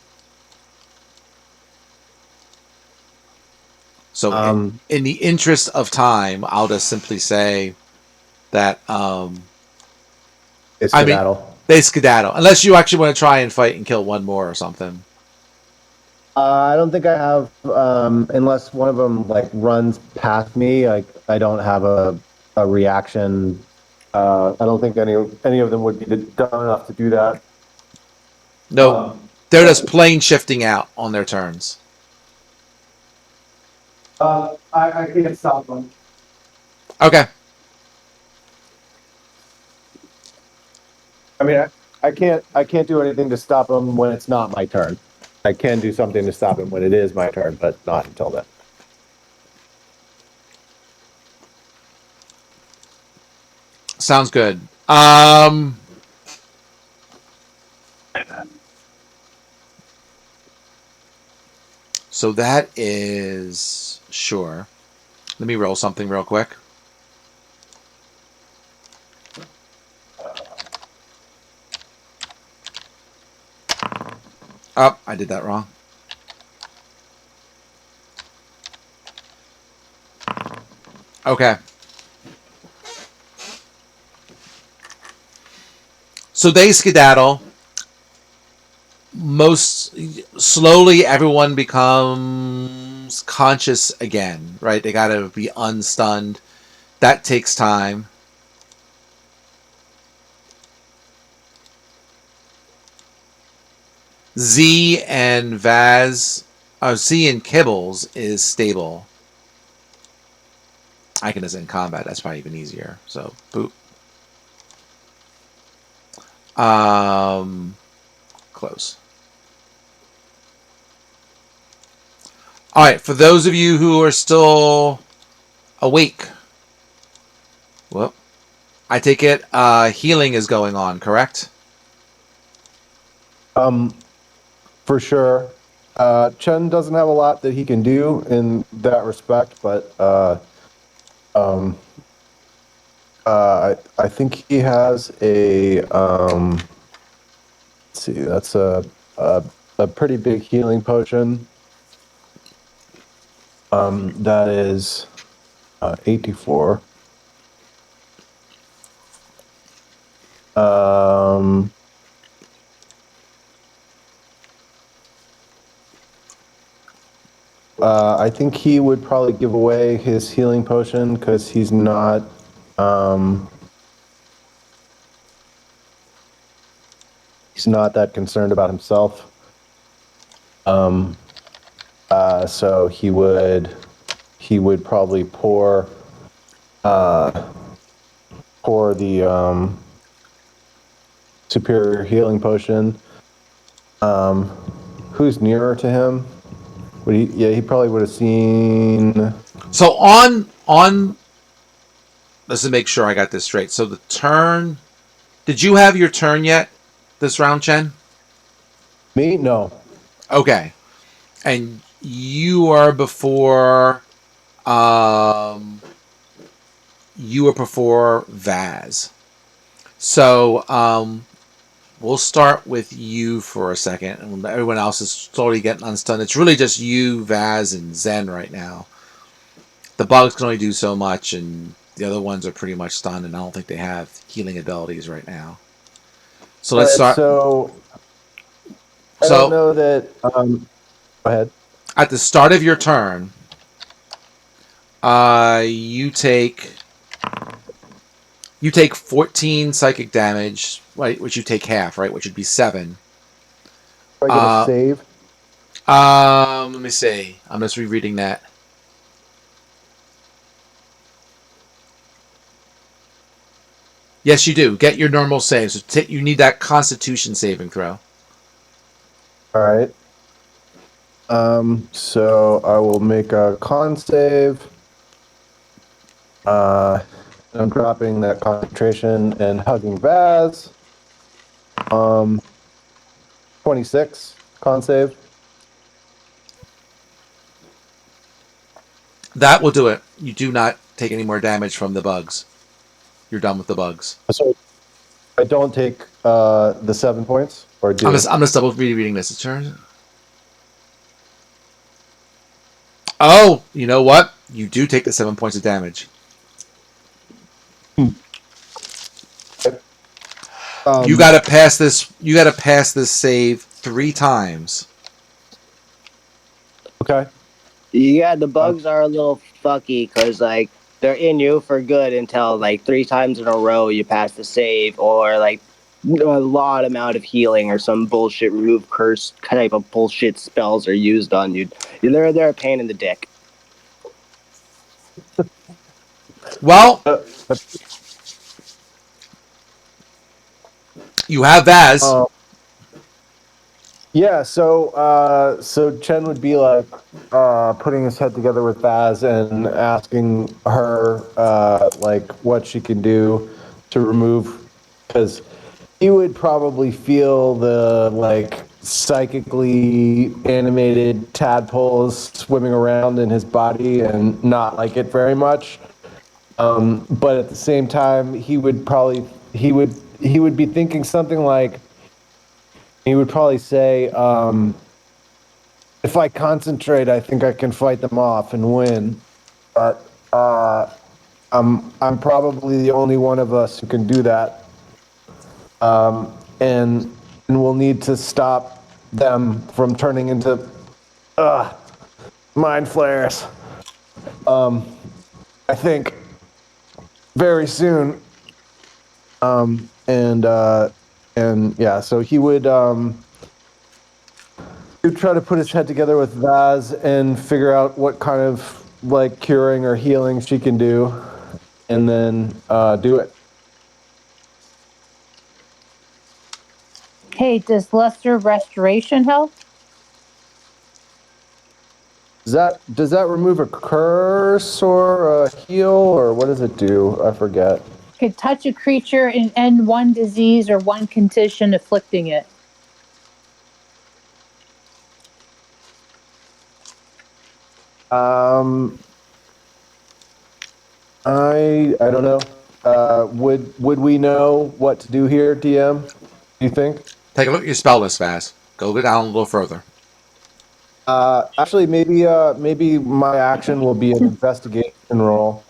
So in the interest of time, I'll just simply say that It's I mean, skedaddle. they skedaddle. Unless you actually want to try and fight and kill one more or something. I don't think I have, unless one of them like runs past me. Like I don't have a reaction. I don't think any of them would be dumb enough to do that. No, they're just plane shifting out on their turns. I can't stop them. Okay. I mean, I can't do anything to stop them when it's not my turn. I can do something to stop him when it is my turn, but not until then. Sounds good. So that is sure. Let me roll something real quick. Oh, I did that wrong. Okay. So they skedaddle. Most slowly, everyone becomes conscious again, right? They gotta be unstunned. That takes time. Z and Vaz, Z and Kibbles is stable. I can just end combat. That's probably even easier. So, boop. Close. All right, for those of you who are still awake, well, I take it healing is going on, correct? For sure. Chen doesn't have a lot that he can do in that respect, but I think he has a let's see, that's a pretty big healing potion. That is 84. I think he would probably give away his healing potion because he's not. He's not that concerned about himself. So he would probably pour the superior healing potion. Who's nearer to him? He probably would have seen. So on let's just make sure I got this straight. So the turn, did you have your turn yet this round, Chen? Me? No. Okay. And you are before Vaz. So we'll start with you for a second, and everyone else is slowly getting unstunned. It's really just you, Vaz, and Zen right now. The bugs can only do so much, and the other ones are pretty much stunned, and I don't think they have healing abilities right now. So let's start. So I don't know that. Go ahead. At the start of your turn, you take 14 psychic damage, right? Which you take half, right? Which would be 7. Do I get a save? Let me see. I'm just rereading that. Yes, you do. Get your normal save. So you need that Constitution saving throw. All right. So I will make a con save. I'm dropping that concentration and hugging Vaz. 26 con save. That will do it. You do not take any more damage from the bugs. You're done with the bugs. So I don't take the 7 points, or do? I'm just double rereading this. It turns. Oh, you know what? You do take the 7 points of damage. You gotta pass this. You gotta pass this save 3 times. Okay. Yeah, the bugs are a little fucky because like they're in you for good until like 3 times in a row you pass the save, or like a lot amount of healing or some bullshit remove curse type of bullshit spells are used on you. They're a pain in the dick. Well, you have Vaz. Yeah, so Chen would be like putting his head together with Vaz and asking her like what she can do to remove, because he would probably feel the like psychically animated tadpoles swimming around in his body and not like it very much. But at the same time, he would be thinking something like, he would probably say, if I concentrate, I think I can fight them off and win. But I'm probably the only one of us who can do that. And we'll need to stop them from turning into mind flayers. I think very soon. And yeah, so he would try to put his head together with Vaz and figure out what kind of like curing or healing she can do, and then do it. Hey, does Lesser Restoration help? Does that remove a curse or a heal, or what does it do? I forget. Could touch a creature and end one disease or one condition afflicting it. I don't know. Would we know what to do here, DM? Do you think? Take a look at your spell list, Vaz. Go down a little further. Actually, maybe my action will be an investigation roll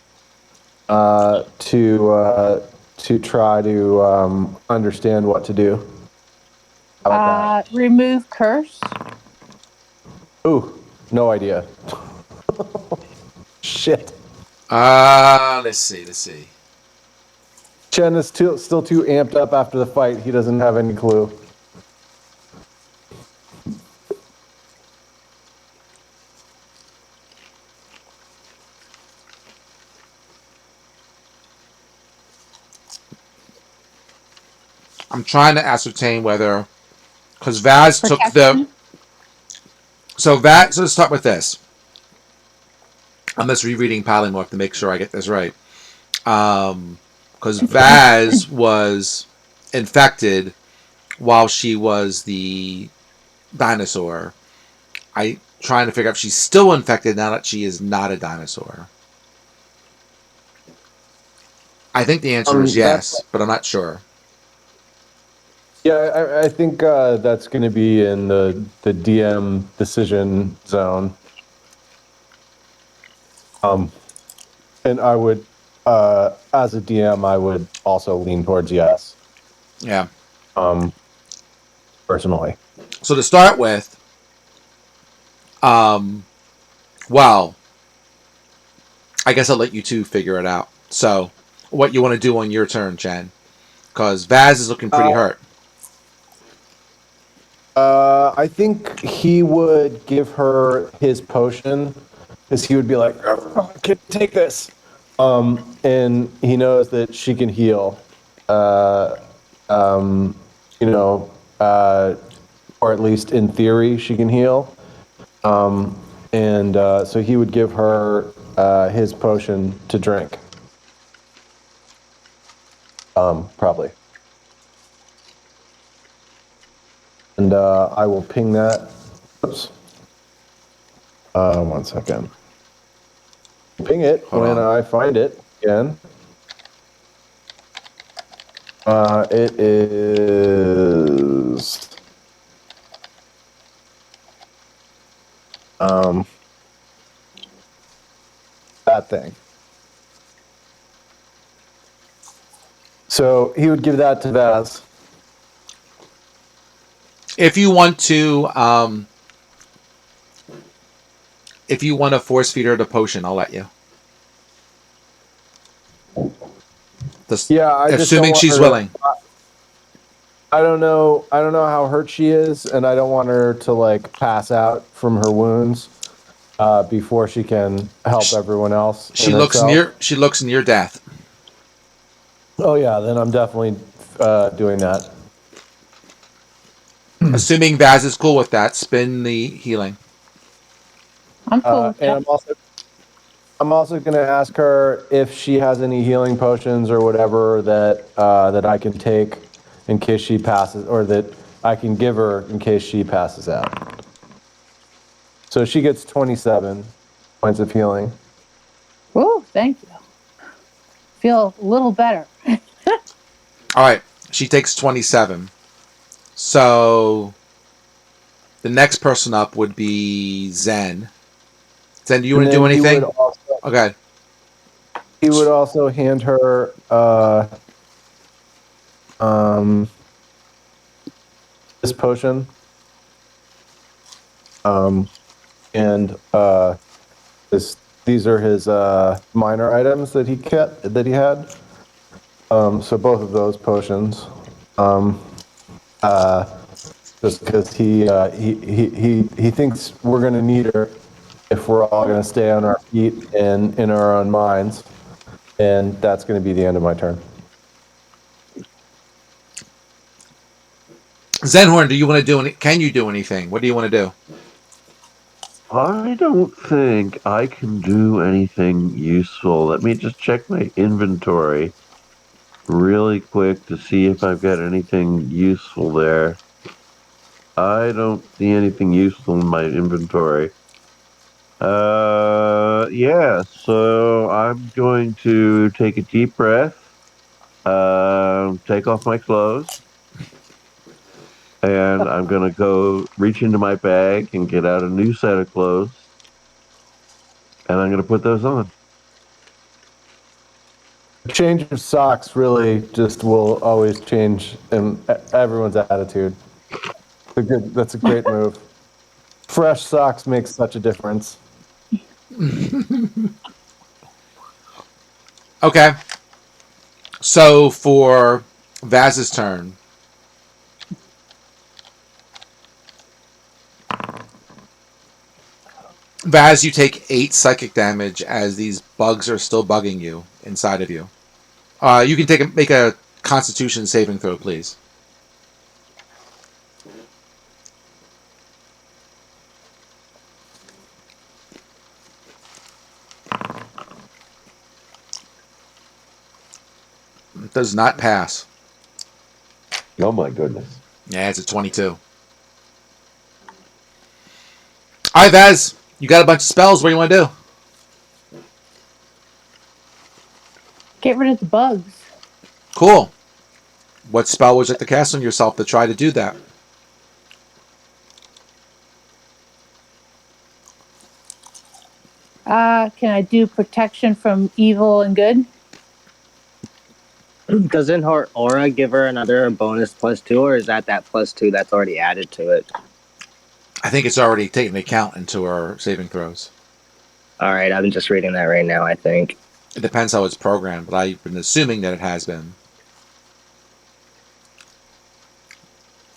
to try to understand what to do. How about Remove curse. that? Ooh, no idea. Shit. Let's see. Chen is still too amped up after the fight. He doesn't have any clue. I'm trying to ascertain whether, because Vaz took the. So let's start with this. I'm just rereading Polymorph to make sure I get this right. Because Vaz was infected while she was the dinosaur. I trying to figure out if she's still infected now that she is not a dinosaur. I think the answer is yes, but I'm not sure. Yeah, I think that's going to be in the DM decision zone. And I would, as a DM, I would also lean towards yes. Yeah. personally. So to start with, well, I guess I'll let you two figure it out. So, what you want to do on your turn, Chen? Because Vaz is looking pretty hurt. I think he would give her his potion because he would be like, "Oh, take this," and he knows that she can heal. You know, or at least in theory, she can heal. And so he would give her his potion to drink. Probably. And I will ping that. Oops. 1 second. Ping it Hold when on. I find it again. It is that thing. So he would give that to Vaz. If you want to, force feed her the potion, I'll let you. Yeah, I just don't Assuming want she's her willing. I don't know how hurt she is, and I don't want her to like pass out from her wounds before she can help everyone else. She and looks herself. She looks near death. Oh yeah, then I'm definitely doing that. Assuming Vaz is cool with that, spin the healing. I'm cool with And that. I'm also going to ask her if she has any healing potions or whatever that I can take in case she passes, or that I can give her in case she passes out. So she gets 27 points of healing. Oh, thank you. Feel a little better. All right, she takes 27. So the next person up would be Zen. Zen, do you want to do anything? Okay. He would also hand her this potion. And these are his minor items that he had. So both of those potions. Just because he thinks we're going to need her if we're all going to stay on our feet and in our own minds, and that's going to be the end of my turn. Zenhorn, do you want to do any? Can you do anything? What do you want to do? I don't think I can do anything useful. Let me just check my inventory really quick to see if I've got anything useful there. I don't see anything useful in my inventory. Yeah, so I'm going to take a deep breath, take off my clothes, and I'm going to go reach into my bag and get out a new set of clothes, and I'm going to put those on. A change of socks really just will always change everyone's attitude. That's a great move. Fresh socks make such a difference. Okay. So for Vaz's turn, Vaz, you take 8 psychic damage as these bugs are still bugging you inside of you. You can make a Constitution saving throw, please. It does not pass. Oh my goodness. Yeah, it's a 22. All right, Vaz, you got a bunch of spells. What do you want to do? Get rid of the bugs. Cool. What spell would you like to cast on yourself to try to do that? Can I do protection from evil and good? Doesn't her aura give her another bonus +2, or is that +2 that's already added to it? I think it's already taken account into our saving throws. All right, I'm just reading that right now, I think. It depends how it's programmed, but I've been assuming that it has been.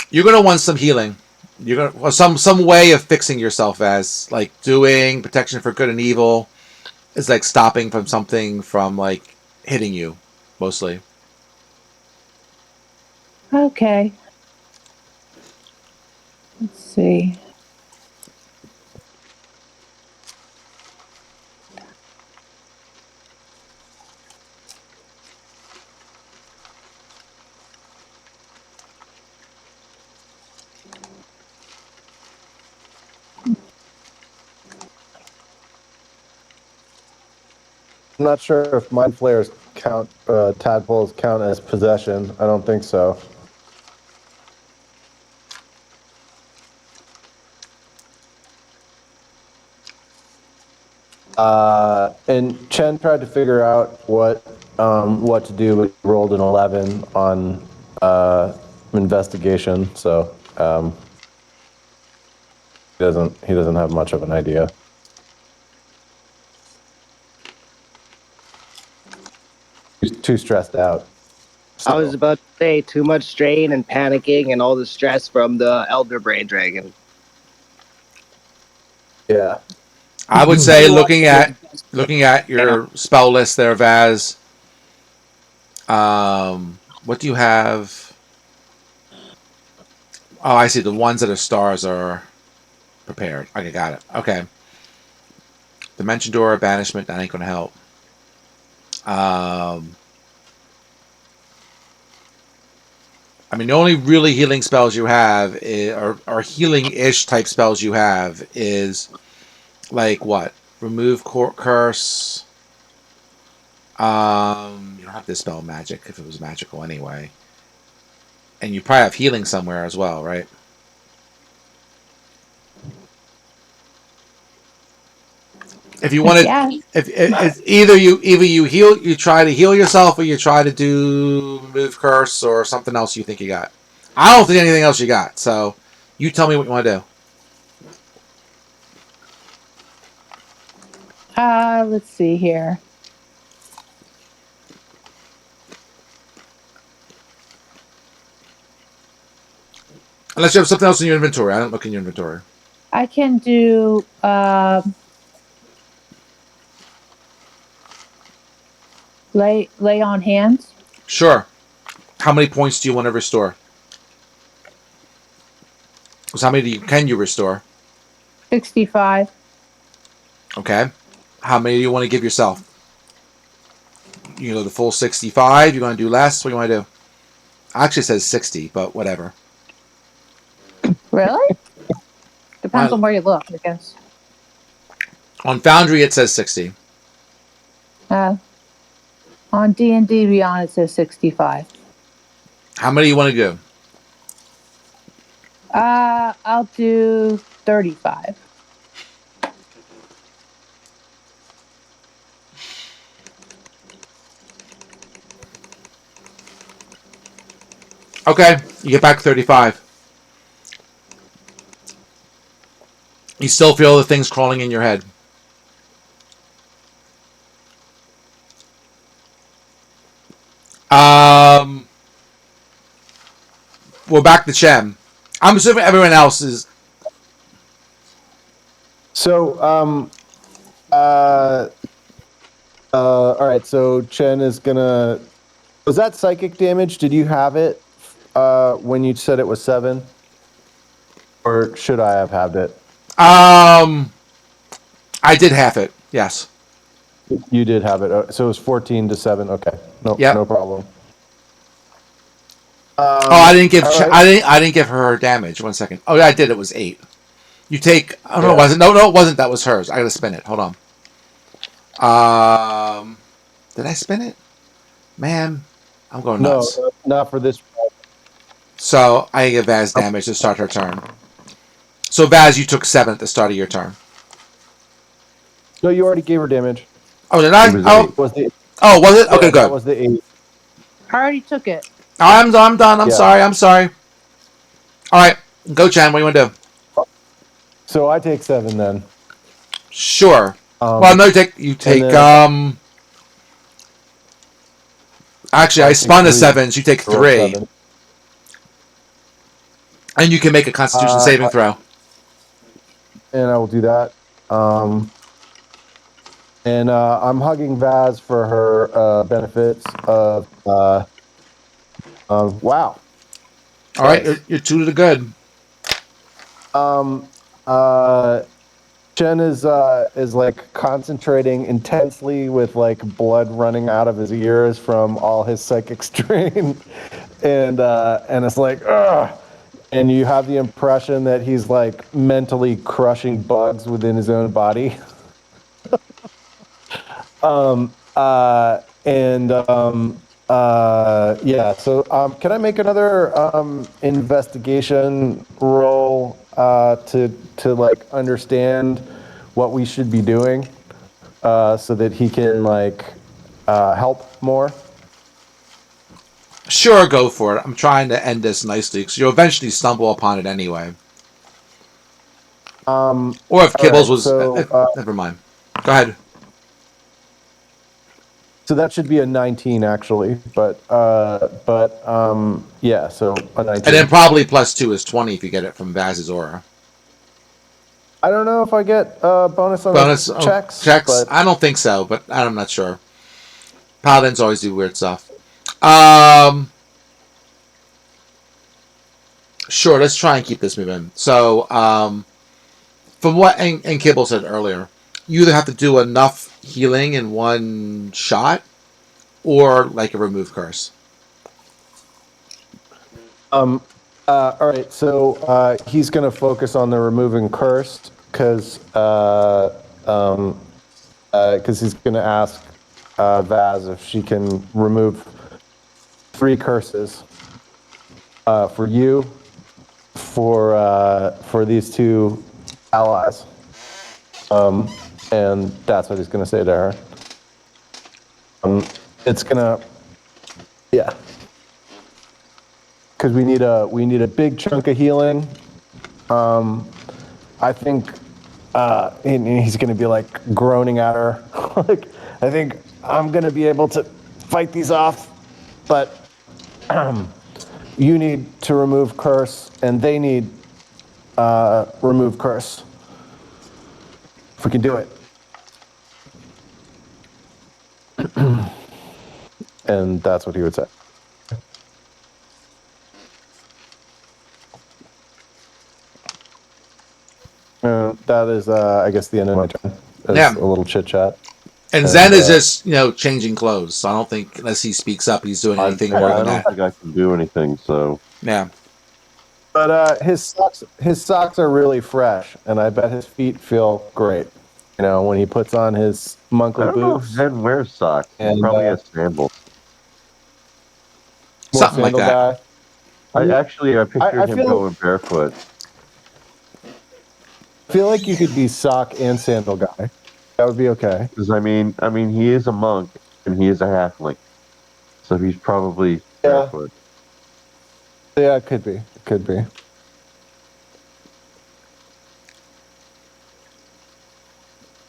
You're gonna want some healing. You're gonna some way of fixing yourself, as like doing protection for good and evil. Is like stopping from something from like hitting you, mostly. Okay. Let's see. I'm not sure if mind flayers count, tadpoles count as possession. I don't think so. And Chen tried to figure out what to do, but he rolled an 11 on investigation, so he doesn't have much of an idea. He's too stressed out. I was about to say too much strain and panicking and all the stress from the Elder Brain Dragon. Yeah. I would say looking at your spell list there, Vaz. What do you have? Oh, I see. The ones that are stars are prepared. Okay, got it. Okay. Dimension Door, Banishment, that ain't gonna help. I mean, the only really healing spells you have or healing-ish type spells you have is like what? Remove curse. You don't have to spell magic if it was magical anyway. And you probably have healing somewhere as well, right? If you want to, if either you heal, you try to heal yourself, or you try to do remove curse or something else you think you got. I don't think anything else you got. So you tell me what you want to do. Let's see here. Unless you have something else in your inventory. I don't look in your inventory. I can do lay on hands. Sure. How many points do you want to restore? So how many can you restore? 65. Okay. How many do you want to give yourself? You know, the full 65? You're going to do less? What do you want to do? Actually, it says 60, but whatever. Really? Depends on where you look, I guess. On Foundry, it says 60. On D&D Beyond, it says 65. How many do you want to do? I'll do 35. Okay, you get back 35. You still feel the things crawling in your head. We're back to Chem. I'm assuming everyone else is. So, all right. So Chen is gonna. Was that psychic damage? Did you have it when you said it was 7, or should I have had it? I did half it. Yes. You did have it. So it was 14 to 7. Okay. No. Yep. No problem. I didn't give. right. I didn't give her damage. 1 second. Oh, yeah, I did. It was 8. You take. Oh no, it wasn't. No, it wasn't. That was hers. I gotta spin it. Hold on. Did I spin it? Man, I'm going nuts. No, not for this. So I give Vaz damage to start her turn. So Vaz, you took 7 at the start of your turn. No, you already gave her damage. Oh, did I? Was it? Oh, was it? Okay, Yeah, good. that was the 8. I already took it. I'm done. I'm Yeah. sorry. I'm sorry. All right, go, Chen. What do you want to do? So I take 7 then. Sure. Well, no, you take. then- Actually, I take spun a 3. 7. So you take I roll 3, 7. and you can make a Constitution saving throw. And I will do that. And I'm hugging Vaz for her benefits of wow. All right, you're 2 to the good. Chen is like concentrating intensely with like blood running out of his ears from all his psychic strain, and it's like ugh. And you have the impression that he's like mentally crushing bugs within his own body. Yeah. So, can I make another investigation roll to like understand what we should be doing, so that he can like help more? Sure, go for it. I'm trying to end this nicely because you'll eventually stumble upon it anyway. Or if Kibbles right, was, so, never mind. Go ahead. So that should be a 19 actually, but yeah, so a 19. And then probably +2 is 20 if you get it from Vaz's aura. I don't know if I get bonus on Bonus checks. But I don't think so, but I'm not sure. Paladins always do weird stuff. Sure, let's try and keep this moving. So, from what and Kibble said earlier, you either have to do enough healing in one shot, or like a remove curse. All right, so he's going to focus on the removing curse because he's going to ask Vaz if she can remove 3 curses for you, for these 2 allies, and that's what he's going to say to her. It's gonna, yeah. Because we need a big chunk of healing. I think and he's going to be like groaning at her. Like, I think I'm going to be able to fight these off, but you need to remove curse, and they need remove curse. If we can do it. And that's what he would say. That is, I guess, the end of my turn. Yeah. A little chit chat. And Zen is just, changing clothes. So I don't think, unless he speaks up, he's doing anything more than that. I don't think I can do anything, so. Yeah. But his socks are really fresh, and I bet his feet feel great. When he puts on his monkly boots. Zen wears socks. He probably has sandals. Something like that. Guy. I pictured him going barefoot. I feel like you could be sock and sandal guy. That would be okay. Because I mean, he is a monk and he is a halfling, so he's probably barefoot. Yeah, it could be. It could be.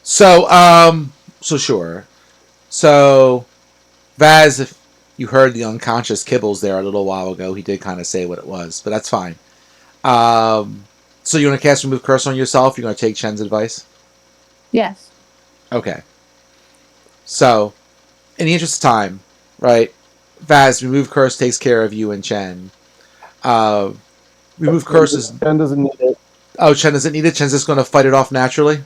So, sure. So, Vaz, if you heard the unconscious Kibbles there a little while ago, he did kind of say what it was, but that's fine. So you want to cast Remove Curse on yourself? You're going to take Chen's advice? Yes. Okay. So, in the interest of time, right, Vaz, Remove Curse takes care of you and Chen. Remove Curse is... Chen doesn't need it. Oh, Chen doesn't need it? Chen's just going to fight it off naturally?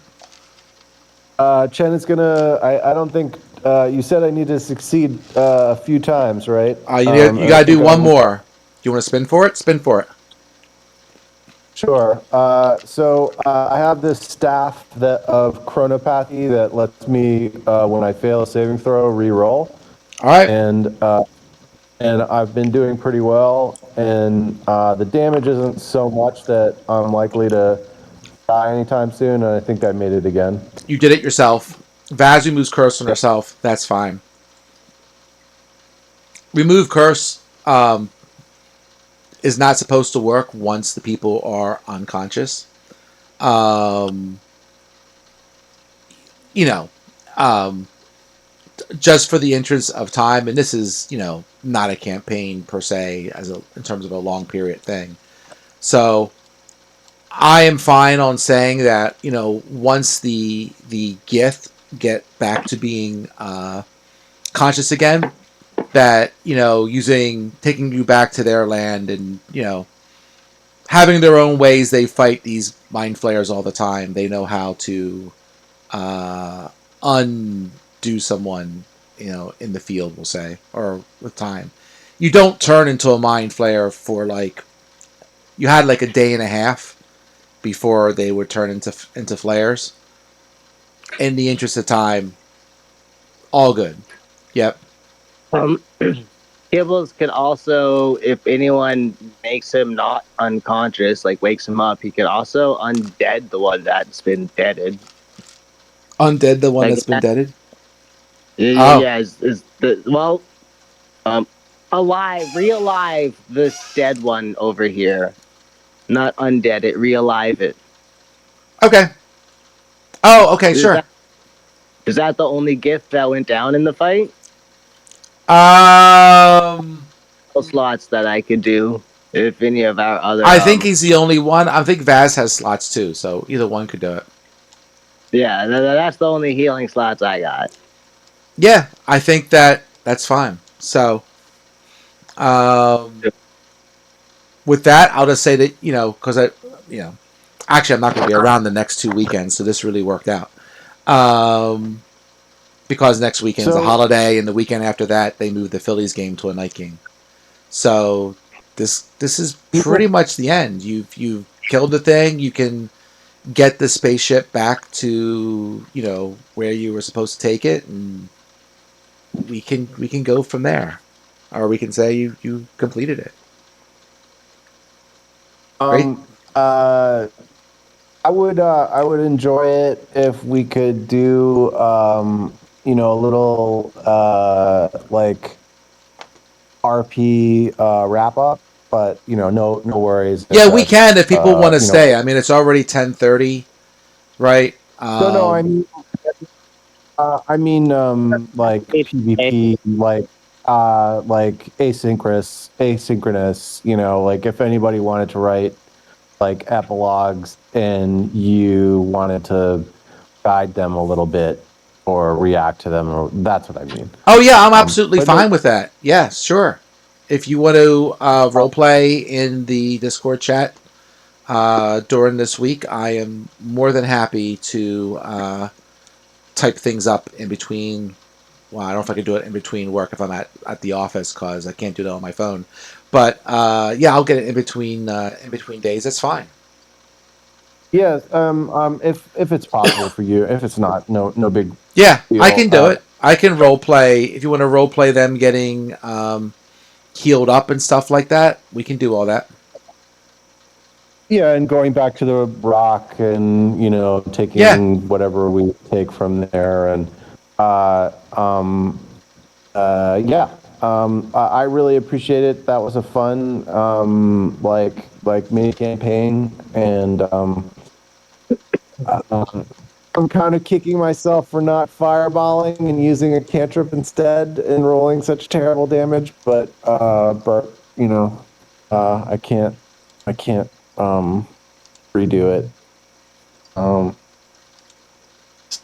Chen is going to... I don't think... you said I need to succeed a few times, right? You got to do one more. Do you want to spin for it? Spin for it. Sure. So I have this staff of chronopathy that lets me, when I fail a saving throw, re-roll. All right. And I've been doing pretty well. And the damage isn't so much that I'm likely to die anytime soon. And I think I made it again. You did it yourself. Vaz removes curse on herself. That's fine. remove curse is not supposed to work once the people are unconscious. Um, you know, um, just for the interest of time, and this is not a campaign per se in terms of a long period thing. So I am fine on saying that once the Gith get back to being conscious again, that taking you back to their land and having their own ways. They fight these mind flayers all the time. They know how to undo someone in the field, we'll say, or with time. You don't turn into a mind flayer for you had a day and a half before they would turn into flares. In the interest of time, all good. Yep. Um, Kibbles could also, if anyone makes him not unconscious, like wakes him up, he could also undead the one that's been deaded. Undead the one Like, that's been deaded? Oh. yeah, alive, re-alive this dead one over here. Not undead it, re-alive it. Okay. Oh, okay, Is sure. that the only gift that went down in the fight? Slots that I could do if any of our other. I think he's the only one. I think Vaz has slots too, so either one could do it. Yeah, that's the only healing slots I got. Yeah, I think that's fine. So, with that, I'll just say that because actually I'm not going to be around the next 2 weekends, so this really worked out. Because next weekend's a holiday, and the weekend after that they moved the Phillies game to a night game. So this is pretty much the end. You've killed the thing. You can get the spaceship back to where you were supposed to take it, and we can go from there, or we can say you completed it. Great. I would enjoy it if we could do a little like RP wrap up, but no worries. Yeah, we can if people want to stay. I mean, it's already 10:30, right? No, I mean like PvP, like asynchronous. Like if anybody wanted to write like epilogues and you wanted to guide them a little bit or react to them, or that's what I mean. Oh yeah, I'm absolutely fine with that. Yeah, sure. If you want to role play in the Discord chat during this week, I am more than happy to type things up in between. Well, I don't know if I can do it in between work if I'm at the office because I can't do that on my phone. But yeah, I'll get it in between days. That's fine. Yeah, if it's possible for you. If it's not, no big. Yeah, deal. I can do it. I can role play if you want to role play them getting healed up and stuff like that. We can do all that. Yeah, and going back to the rock and taking whatever we take from there, and I really appreciate it. That was a fun like mini campaign, and I'm kind of kicking myself for not fireballing and using a cantrip instead and rolling such terrible damage, but I can't redo it.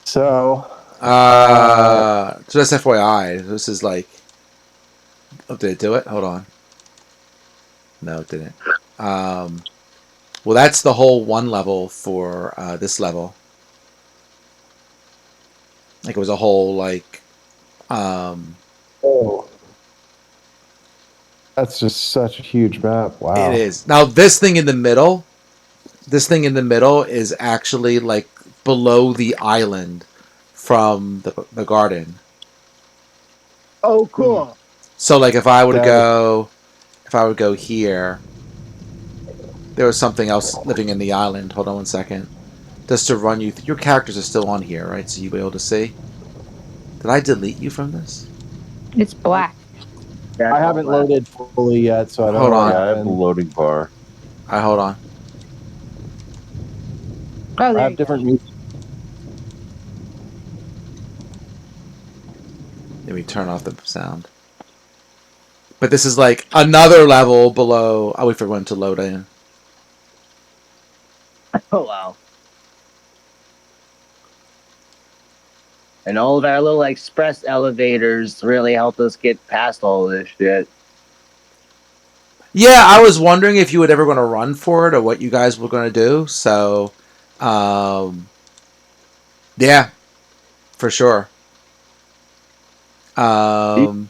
So just FYI, this is like, oh, did it do it? Hold on. No, it didn't. Well, that's the whole one level for this level. Like it was a whole oh, that's just such a huge map. Wow. It is. Now this thing in the middle is actually like below the island from the garden. Oh, cool. So like if I would go here, there was something else living in the island. Hold on one second. Just to run you, your characters are still on here, right? So you'll be able to see. Did I delete you from this? It's black. I haven't loaded fully yet, so I don't Hold know. on. what Yeah, I have the happened. loading bar. Hold on. Oh, I there have you go. different music. Let me turn off the sound. But this is like another level below. I'll wait for one to load in. Oh wow. And all of our little express elevators really helped us get past all of this shit. Yeah, I was wondering if you were ever going to run for it or what you guys were going to do. So, yeah, for sure. Um,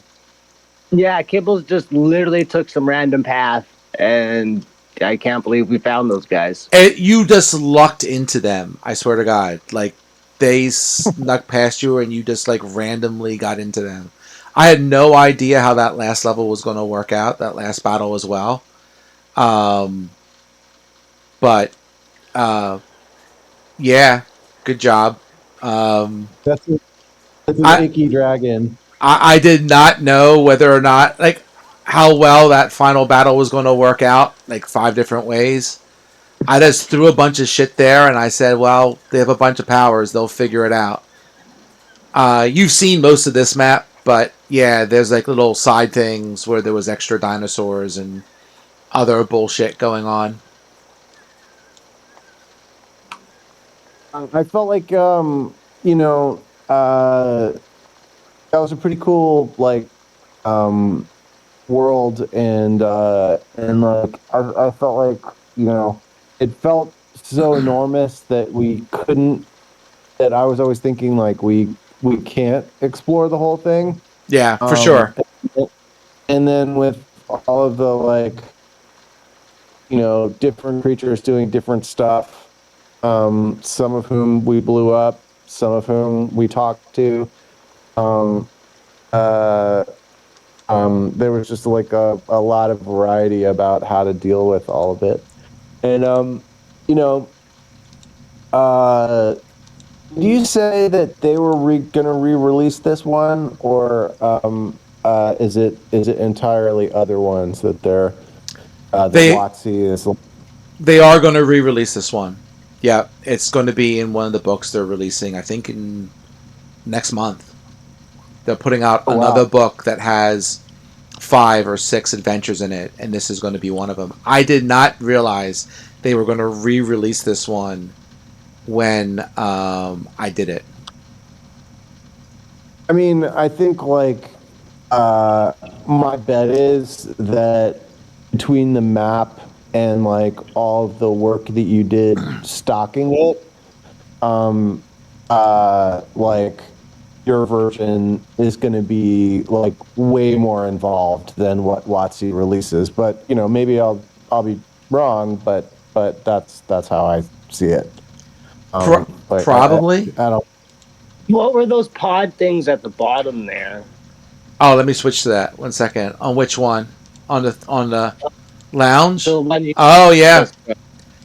Yeah, Kibbles just literally took some random path, and I can't believe we found those guys. you just lucked into them. I swear to God, like they snuck past you and you just like randomly got into them. I had no idea how that last level was going to work out. That last battle as well. Um, but yeah, good job. Um, That's an I icky dragon. I did not know whether or not like how well that final battle was going to work out. Like 5 different ways. I just threw a bunch of shit there, and I said, "Well, they have a bunch of powers; they'll figure it out." You've seen most of this map, but yeah, there's like little side things where there was extra dinosaurs and other bullshit going on. I felt like that was a pretty cool um world, and like I felt like it felt so enormous that we couldn't that I was always thinking like we can't explore the whole thing. Yeah, for um sure. and then with all of the different creatures doing different stuff, some of whom we blew up, some of whom we talked to. um uh there was just like a lot of variety about how to deal with all of it. And you know, uh, do you say that they were gonna re-release this one, or is it entirely other ones that they're that They WotC is? they are going to re-release this one. Yeah, it's going to be in one of the books they're releasing. I think in next month. They're putting out Oh another wow! book that has 5 or 6 adventures in it, and this is going to be one of them. I did not realize they were going to re-release this one when I did it. I mean, I think uh, my bet is that between the map and like all of the work that you did stocking it, um, like your version is going to be like way more involved than what WotC releases. But maybe I'll be wrong, but that's how I see it. Like Probably. I don't. What were those pod things at the bottom there? Oh, let me switch to that. 1 second. On which one? On the lounge? The one you Oh yeah. just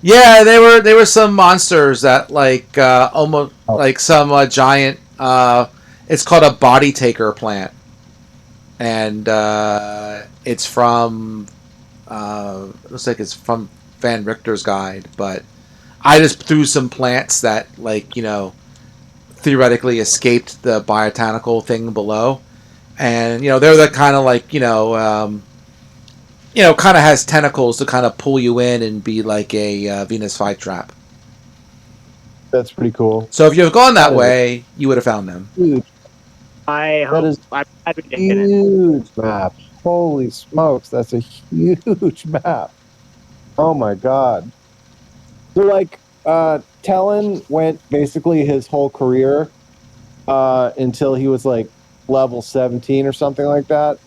Yeah, they were some monsters that like almost Oh, like some giant it's called a body taker plant. And it's from looks like it's from Van Richter's guide, but I just threw some plants that theoretically escaped the botanical thing below, and they're the kind of like kind of has tentacles to kind of pull you in and be like a Venus flytrap. that's pretty cool. So if you have gone that That is way, you would have found them. huge. I That hope is I'm glad we didn't. huge map. Holy smokes, that's a huge map. Oh my god. So Talon went basically his whole career until he was like level 17 or something like that.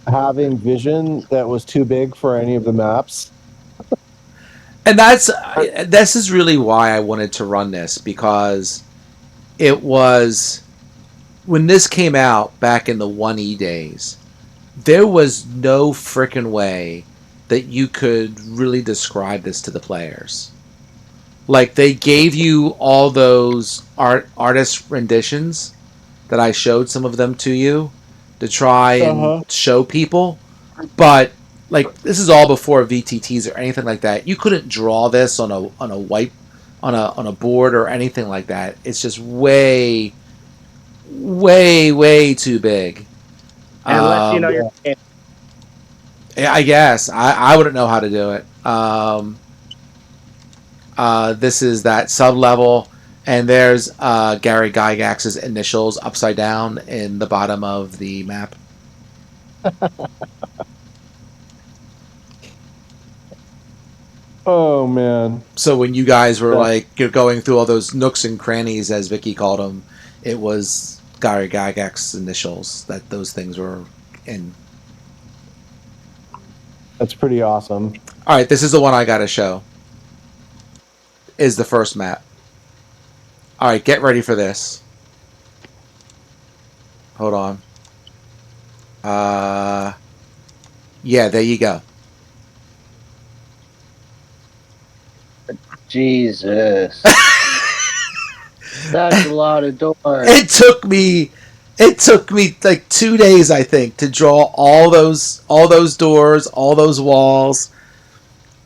Having vision that was too big for any of the maps. And this is really why I wanted to run this, because it was when this came out back in the 1E days, there was no freaking way that you could really describe this to the players. Like they gave you all those artist renditions that I showed some of them to you, to try and show people. But like this is all before VTTs or anything like that. You couldn't draw this on a white on a board or anything like that. It's just way too big. Unless you know your game. I guess I wouldn't know how to do it. This is that sub level, and there's Gary Gygax's initials upside down in the bottom of the map. Oh man. So when you guys were like you're going through all those nooks and crannies, as Vicky called them, it was Gary Gygax's initials that those things were in. That's pretty awesome. All right, this is the one I got to show. Is the first map. All right, get ready for this. Hold on. Yeah, there you go. Jesus. That's a lot of doors. It took me like 2 days, I think, to draw all those doors, all those walls.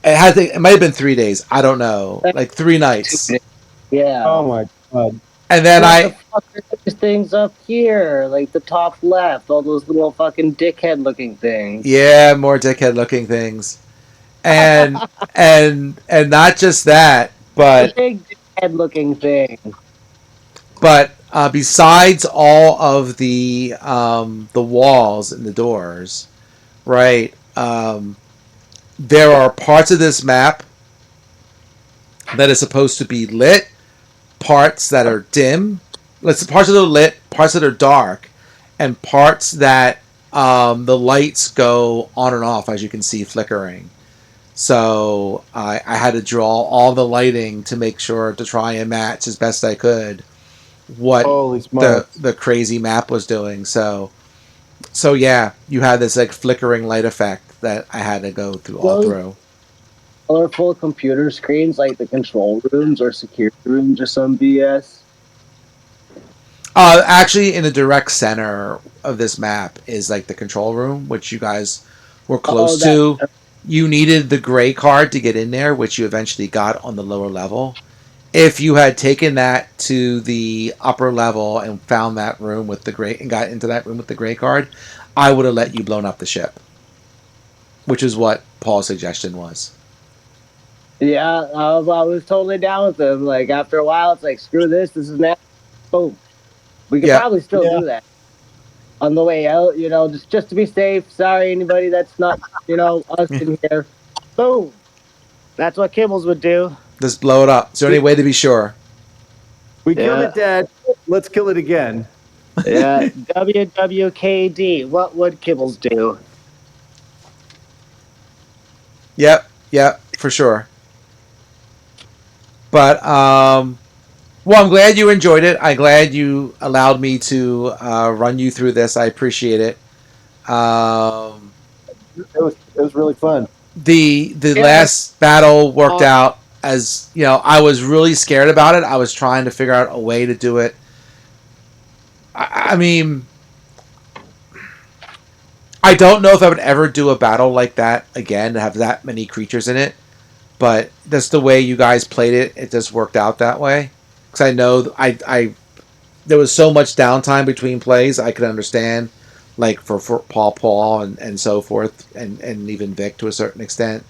It might have been 3 days. I don't know. Like 3 nights. Yeah. Oh my god. And then what the fuck are these things up here? Like the top left, all those little fucking dickhead looking things. Yeah, more dickhead looking things. And and not just that, but big dickhead looking thing. But besides all of the walls and the doors, right? There are parts of this map that is supposed to be lit, parts that are dim, parts that are lit, parts that are dark, and parts that the lights go on and off, as you can see, flickering. So I had to draw all the lighting to make sure to try and match as best I could what the crazy map was doing. So yeah, you had this like flickering light effect that I had to go through all through. Colorful computer screens like the control rooms or security rooms or some BS. Actually, in the direct center of this map is like the control room, which you guys were close to. You needed the gray card to get in there, which you eventually got on the lower level. If you had taken that to the upper level and found that room with the gray and got into that room with the gray card, I would have let you blown up the ship, which is what Paul's suggestion was. Yeah, I was totally down with him. Like after a while, it's like screw this. This is now. Boom. We could probably still do that on the way out. You know, just to be safe. Sorry, anybody that's not us in here. Boom. That's what Kibbles would do. Just blow it up. Is there any way to be sure? We killed it dead. Let's kill it again. Yeah. WWKD. What would Kibbles do? Yep, for sure. But well, I'm glad you enjoyed it. I'm glad you allowed me to run you through this. I appreciate it. It was really fun. The last battle worked out as I was really scared about it. I was trying to figure out a way to do it. I mean, I don't know if I would ever do a battle like that again to have that many creatures in it, but that's the way you guys played it. It just worked out that way. Because I know I there was so much downtime between plays. I could understand, like for Paul and so forth, and even Vic to a certain extent,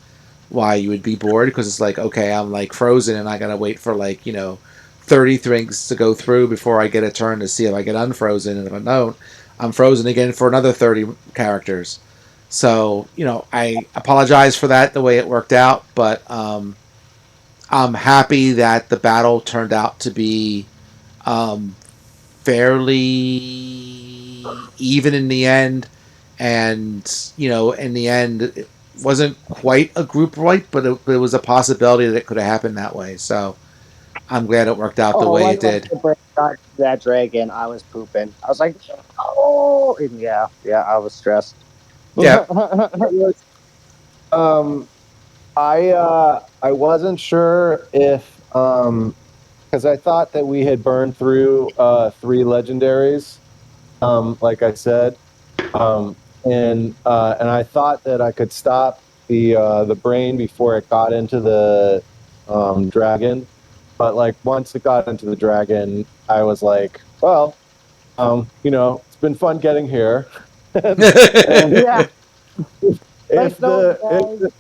why you would be bored, because it's like, okay, I'm like frozen and I gotta wait for 30 things to go through before I get a turn to see if I get unfrozen, and if I don't, I'm frozen again for another 30 characters. So I apologize for that, the way it worked out, but I'm happy that the battle turned out to be fairly even in the end, and in the end it wasn't quite a group wipe, but it was a possibility that it could have happened that way. So I'm glad it worked out the way it did. That dragon, I was pooping. I was like, oh, and yeah, I was stressed. Yeah. I wasn't sure if because I thought that we had burned through 3 legendaries, like I said, And I thought that I could stop the brain before it got into the dragon, but like once it got into the dragon, I was like, well, it's been fun getting here, and Yeah, if like those the if guys. the,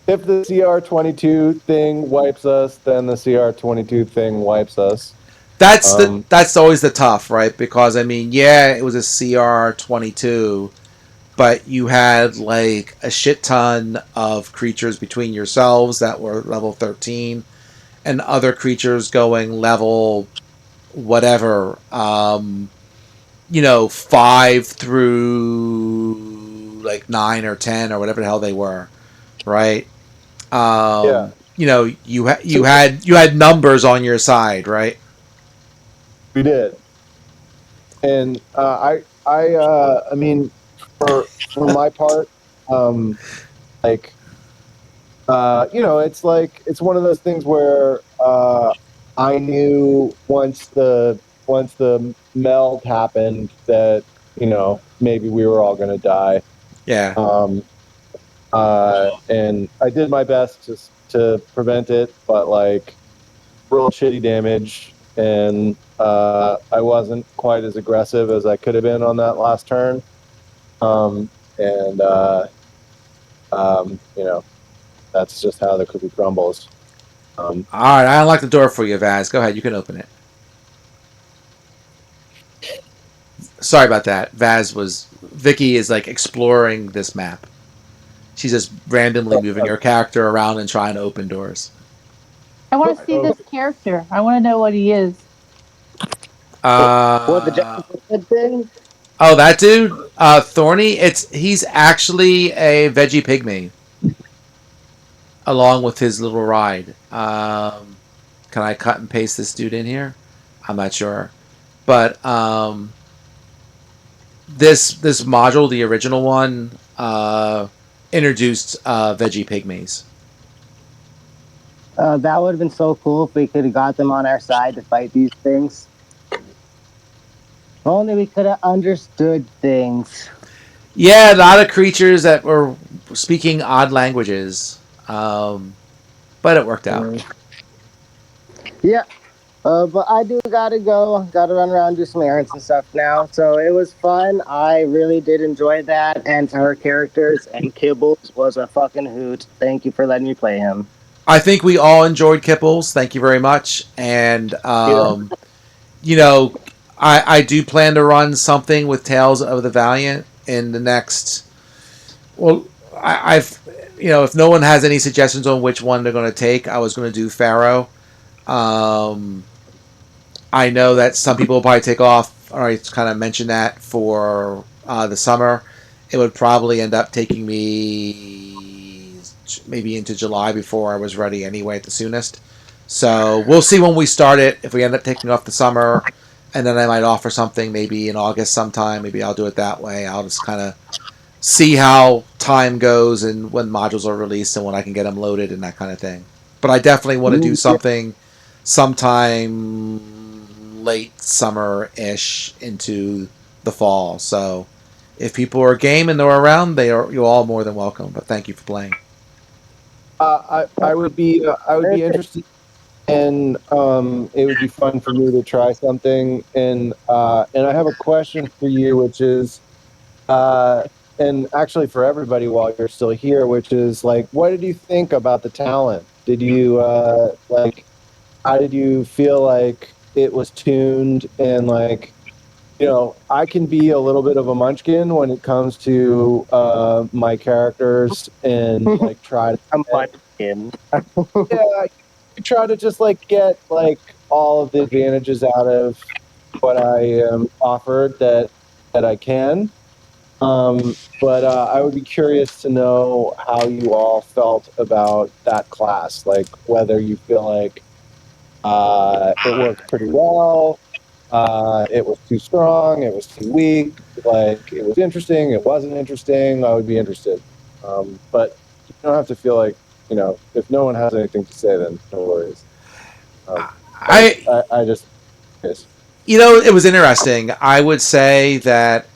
if the CR22 thing wipes us, then the CR22 thing wipes us. That's always the tough, right? Because I mean, yeah, it was a CR-22, but you had like a shit ton of creatures between yourselves that were level 13 and other creatures going level whatever, 5 through like 9 or 10 or whatever the hell they were, right? Yeah, You so had numbers on your side, right? we did, and I mean, for my part, um, like it's like it's one of those things where I knew once the meld happened that maybe we were all going to die. Yeah. Um, and I did my best to prevent it, but like real shitty damage, and I wasn't quite as aggressive as I could have been on that last turn. And that's just how the cookie crumbles. All right, I unlocked the door for you, Vaz. Go ahead, you can open it. Sorry about that. Vicky is like exploring this map. She's just randomly moving her character around and trying to open doors. I want to see this character. I want to know what he is. What the Uh, Jackson thing? oh, that dude, Thorny. He's actually a veggie pygmy, along with his little ride. Can I cut and paste this dude in here? I'm not sure, but this module, the original one, introduced veggie pygmies. That would have been so cool if we could have got them on our side to fight these things. If only we could have understood things. Yeah, a lot of creatures that were speaking odd languages, but it worked out. Yeah. But I do gotta go. Gotta run around, do some errands and stuff now. So it was fun. I really did enjoy that. And our characters and Kibbles was a fucking hoot. Thank you for letting me play him. I think we all enjoyed Kipples. Thank you very much. And Yeah. you know, I do plan to run something with Tales of the Valiant in the next. Well, I've if no one has any suggestions on which one they're going to take, I was going to do Pharaoh. Um, I know that some people will probably take off. All right, kind of mention that for the summer. It would probably end up taking me maybe into July before I was ready anyway at the soonest. So we'll see when we start it. If we end up taking off the summer, and then I might offer something maybe in August sometime. Maybe I'll do it that way. I'll just kind of see how time goes and when modules are released and when I can get them loaded and that kind of thing. But I definitely want to do something sometime late summer-ish into the fall. So if people are game and they're around, you're all more than welcome. But thank you for playing. I would be interested, and it would be fun for me to try something. And I have a question for you, which is, and actually for everybody while you're still here, which is like, what did you think about the talent? Did you like? How did you feel like it was tuned? And like, I can be a little bit of a munchkin when it comes to my characters, and like try to I'm munchkin. yeah, I try to just like get like all of the advantages out of what I am offered that I can. But I would be curious to know how you all felt about that class, like whether you feel like it worked pretty well, it was too strong, it was too weak, like it was interesting, it wasn't interesting. I would be interested. But you don't have to feel like, if no one has anything to say, then no worries. I I just, yes. It was interesting. I would say that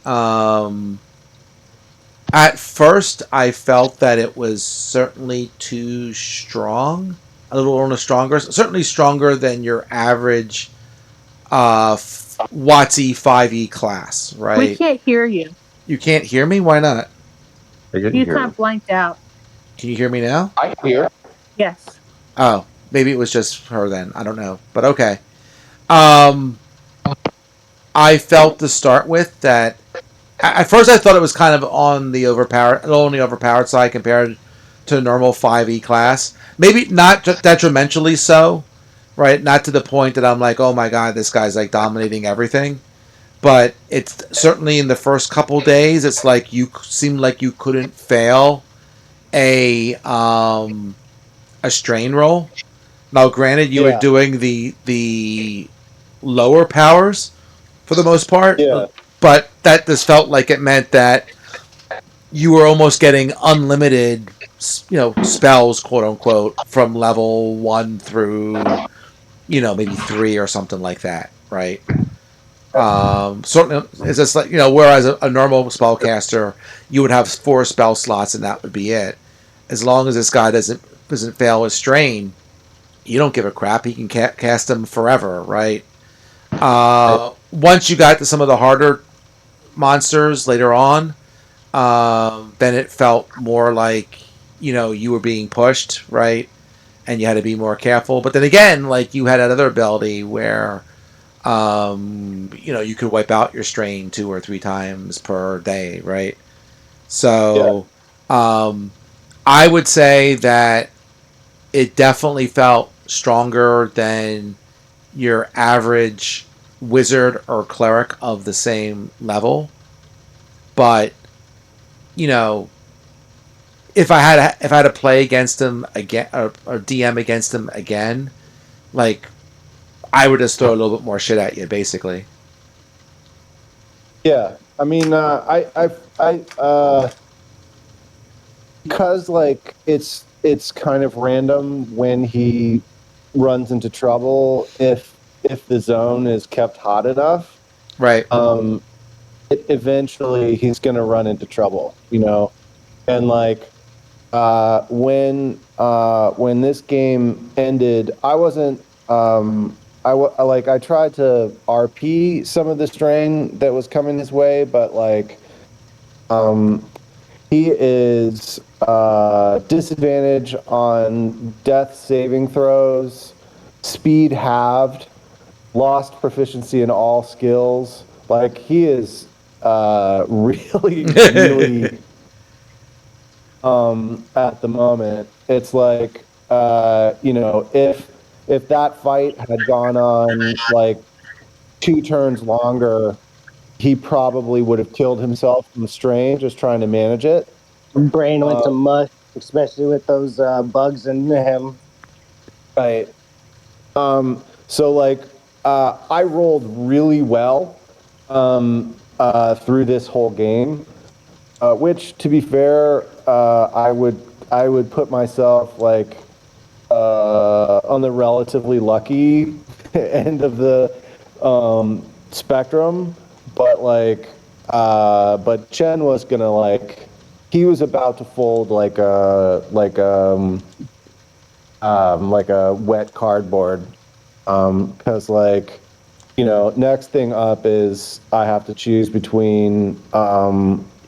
at first I felt that it was certainly too strong, a little on the stronger, certainly stronger than your average WotC 5e class, We right? can't hear you. You can't hear me? Why not? I can You hear kind him. of blanked out. Can you hear me now? I hear. Yes. Oh, maybe it was just her then. I don't know. But okay. Um, I felt to start with that at first I thought it was kind of on the overpowered side compared to a normal 5e class. Maybe not detrimentally so, right? Not to the point that I'm like, oh my god, this guy's like dominating everything. But it's certainly in the first couple days, it's like you seemed like you couldn't fail a strain roll. Now, granted, you were Yeah. doing the lower powers for the most part, Yeah. but that just felt like it meant that you were almost getting unlimited, spells, quote unquote, from level 1 through, maybe 3 or something like that, right? Certainly, it's just like, whereas a normal spellcaster, you would have 4 spell slots and that would be it. As long as this guy doesn't fail his strain, you don't give a crap. He can cast them forever, right? Once you got to some of the harder monsters later on, then it felt more like you were being pushed, right? And you had to be more careful. But then again, like you had that other ability where you could wipe out your strain 2 or 3 times per day, right? Yeah. So I would say that it definitely felt stronger than your average wizard or cleric of the same level. But you know, if I had to play against him again or DM against him again, like I would just throw a little bit more shit at you, basically. Yeah. I mean, because like it's kind of random when he runs into trouble if the zone is kept hot enough. Right. Eventually he's going to run into trouble, and like when this game ended, I wasn't I tried to RP some of the strain that was coming his way, but like he is disadvantage on death saving throws, speed halved, lost proficiency in all skills. Like he is really, really at the moment. It's like if that fight had gone on like 2 turns longer, he probably would have killed himself from strain just trying to manage it. Brain went to mush, especially with those bugs in him. Right. So like I rolled really well through this whole game, which to be fair, I would put myself like on the relatively lucky end of the spectrum, but like but Chen was gonna like he was about to fold like a wet cardboard because like next thing up is I have to choose between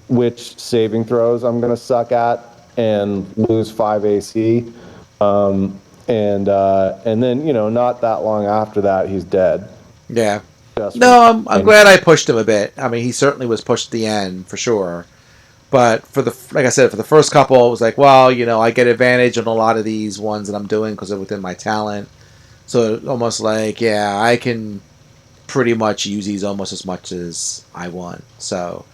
which saving throws I'm gonna suck at and lose 5 AC, and then not that long after that he's dead. Yeah. Just from No, I'm glad I pushed him a bit. I mean, he certainly was pushed at the end for sure. But like I said, for the first couple, it was like, well, I get advantage on a lot of these ones that I'm doing because they're within my talent. So almost like, yeah, I can pretty much use these almost as much as I want. So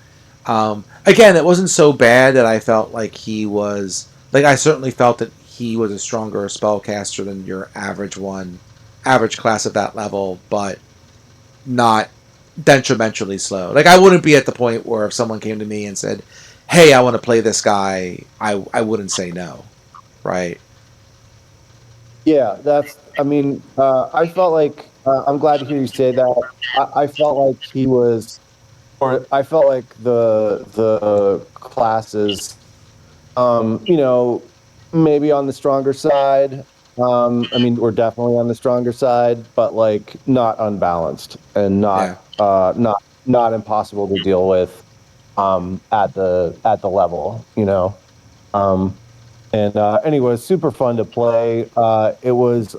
again, it wasn't so bad that I felt like he was like I certainly felt that he was a stronger spellcaster than your average class at that level, but not detrimentally slow. Like I wouldn't be at the point where if someone came to me and said, "Hey, I want to play this guy," I wouldn't say no, right? Yeah, I mean, I felt like I'm glad to hear you say that. I felt like he was, or I felt like the classes, you know, maybe on the stronger side. I mean, we're definitely on the stronger side, but like not unbalanced and Yeah. not impossible to deal with at the level, you know. Um, and anyway, it was super fun to play. It was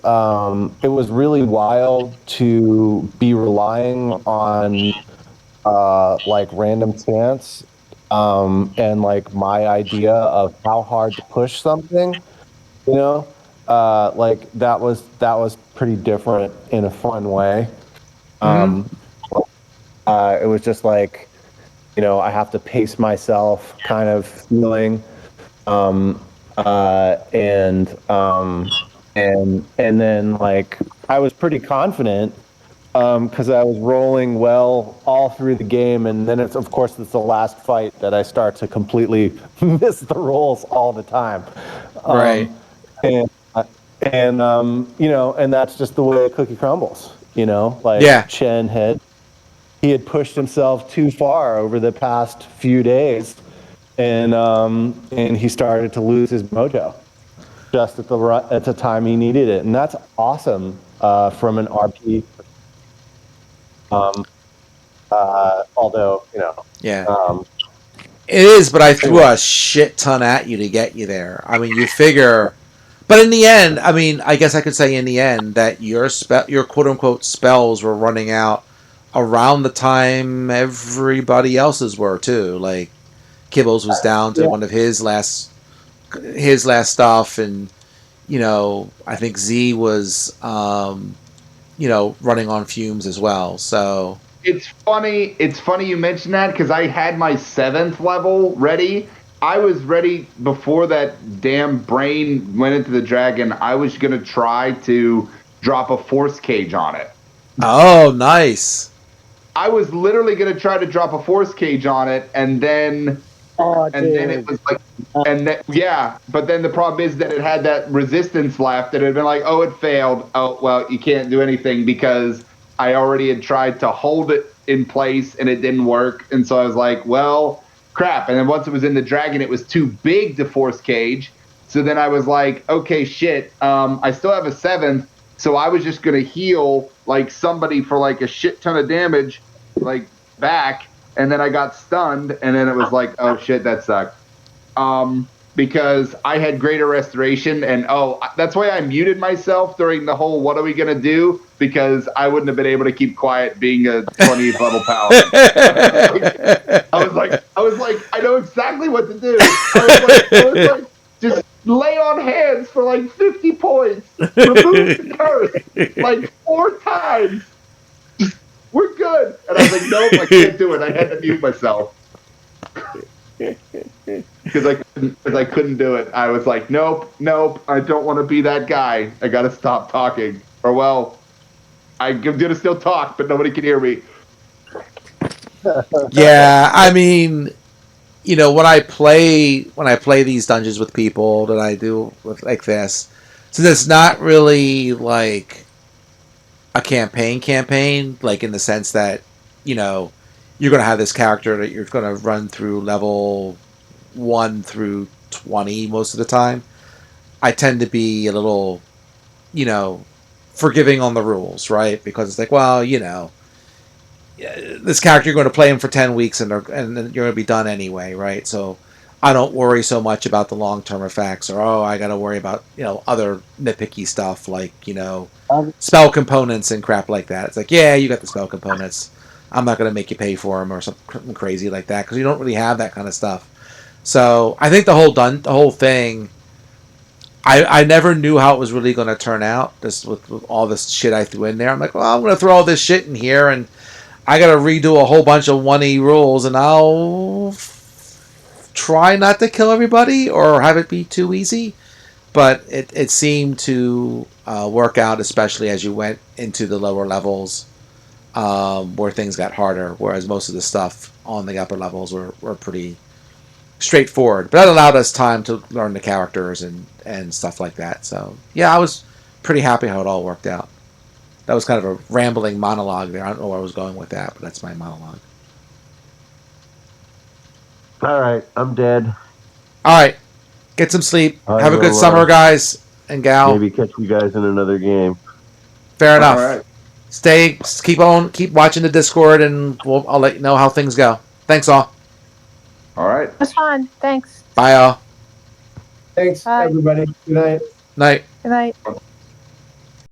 really wild to be relying on like random chance and like my idea of how hard to push something. You know, like that was pretty different in a fun way. Hmm. Um, it was just like, you know, I have to pace myself, kind of feeling. Um, uh, and and then like I was pretty confident because I was rolling well all through the game, and then it's of course it's the last fight that I start to completely miss the rolls all the time, Right. and you know, and that's just the way a cookie crumbles. You know, like Yeah. Chen had he had pushed himself too far over the past few days, and he started to lose his mojo just at the time he needed it, and that's awesome from an RP. Um, although you know, Yeah. um, It is, but I threw anyway, a shit ton at you to get you there. I mean, you figure, but in the end, I mean, I guess I could say in the end that your quote unquote spells were running out around the time everybody else's were too. Like Kibbles was down to yeah, one of his last stuff, and I think Z was running on fumes as well. So It's funny. It's funny you mentioned that because I had my 7th level ready. I was ready before that damn brain went into the dragon. I was gonna try to drop a force cage on it. oh, nice. I was literally gonna try to drop a force cage on it, Oh, and then it dude. was like, and then yeah. But then the problem is that it had that resistance left. It had been like, oh, it failed. Oh well, you can't do anything because I already had tried to hold it in place and it didn't work. And so I was like, well, crap. And then once it was in the dragon, it was too big to force cage. So then I was like, okay, shit. I still have a 7th, so I was just gonna heal like somebody for like a shit ton of damage, like back. And then I got stunned, and then it was like, oh shit, that sucked. Because I had greater restoration, and that's why I muted myself during the whole "what are we gonna do?" because I wouldn't have been able to keep quiet being a 20th level paladin. I was like, I know exactly what to do. I was like, just lay on hands for like 50 points, remove the curse like 4 times. We're good. And I was like, nope, I can't do it. I had to mute myself because I couldn't do it. I was like, nope, I don't want to be that guy. I got to stop talking. Or well, I'm gonna still talk, but nobody can hear me. Yeah, I mean, when I play these dungeons with people that I do with like this, so it's not really like a campaign, like in the sense that you're going to have this character that you're going to run through level 1 through 20 most of the time. I tend to be a little, you know, forgiving on the rules, right? Because it's like, well, this character you're going to play him for 10 weeks and then you're going to be done anyway, right? So I don't worry so much about the long-term effects or I got to worry about other nitpicky stuff like Um, spell components and crap like that. It's like, yeah, you got the spell components, I'm not going to make you pay for them or something crazy like that because you don't really have that kind of stuff. So I think the whole thing, I never knew how it was really going to turn out, just with all this shit I threw in there. I'm like, well, I'm going to throw all this shit in here and I got to redo a whole bunch of 1E rules, and I'll try not to kill everybody or have it be too easy. But it seemed to work out, especially as you went into the lower levels, where things got harder, whereas most of the stuff on the upper levels were pretty straightforward. But that allowed us time to learn the characters and stuff like that. So, yeah, I was pretty happy how it all worked out. That was kind of a rambling monologue there. I don't know where I was going with that, but that's my monologue. All right, I'm dead. All right, get some sleep. I Have a good will, summer, guys and gal. Maybe catch you guys in another game. Fair enough. All right. Keep watching the Discord, and I'll let you know how things go. Thanks, all. All right. It was fun. Thanks. Bye, all. Thanks, Bye. everybody. Good night. Night. Good night.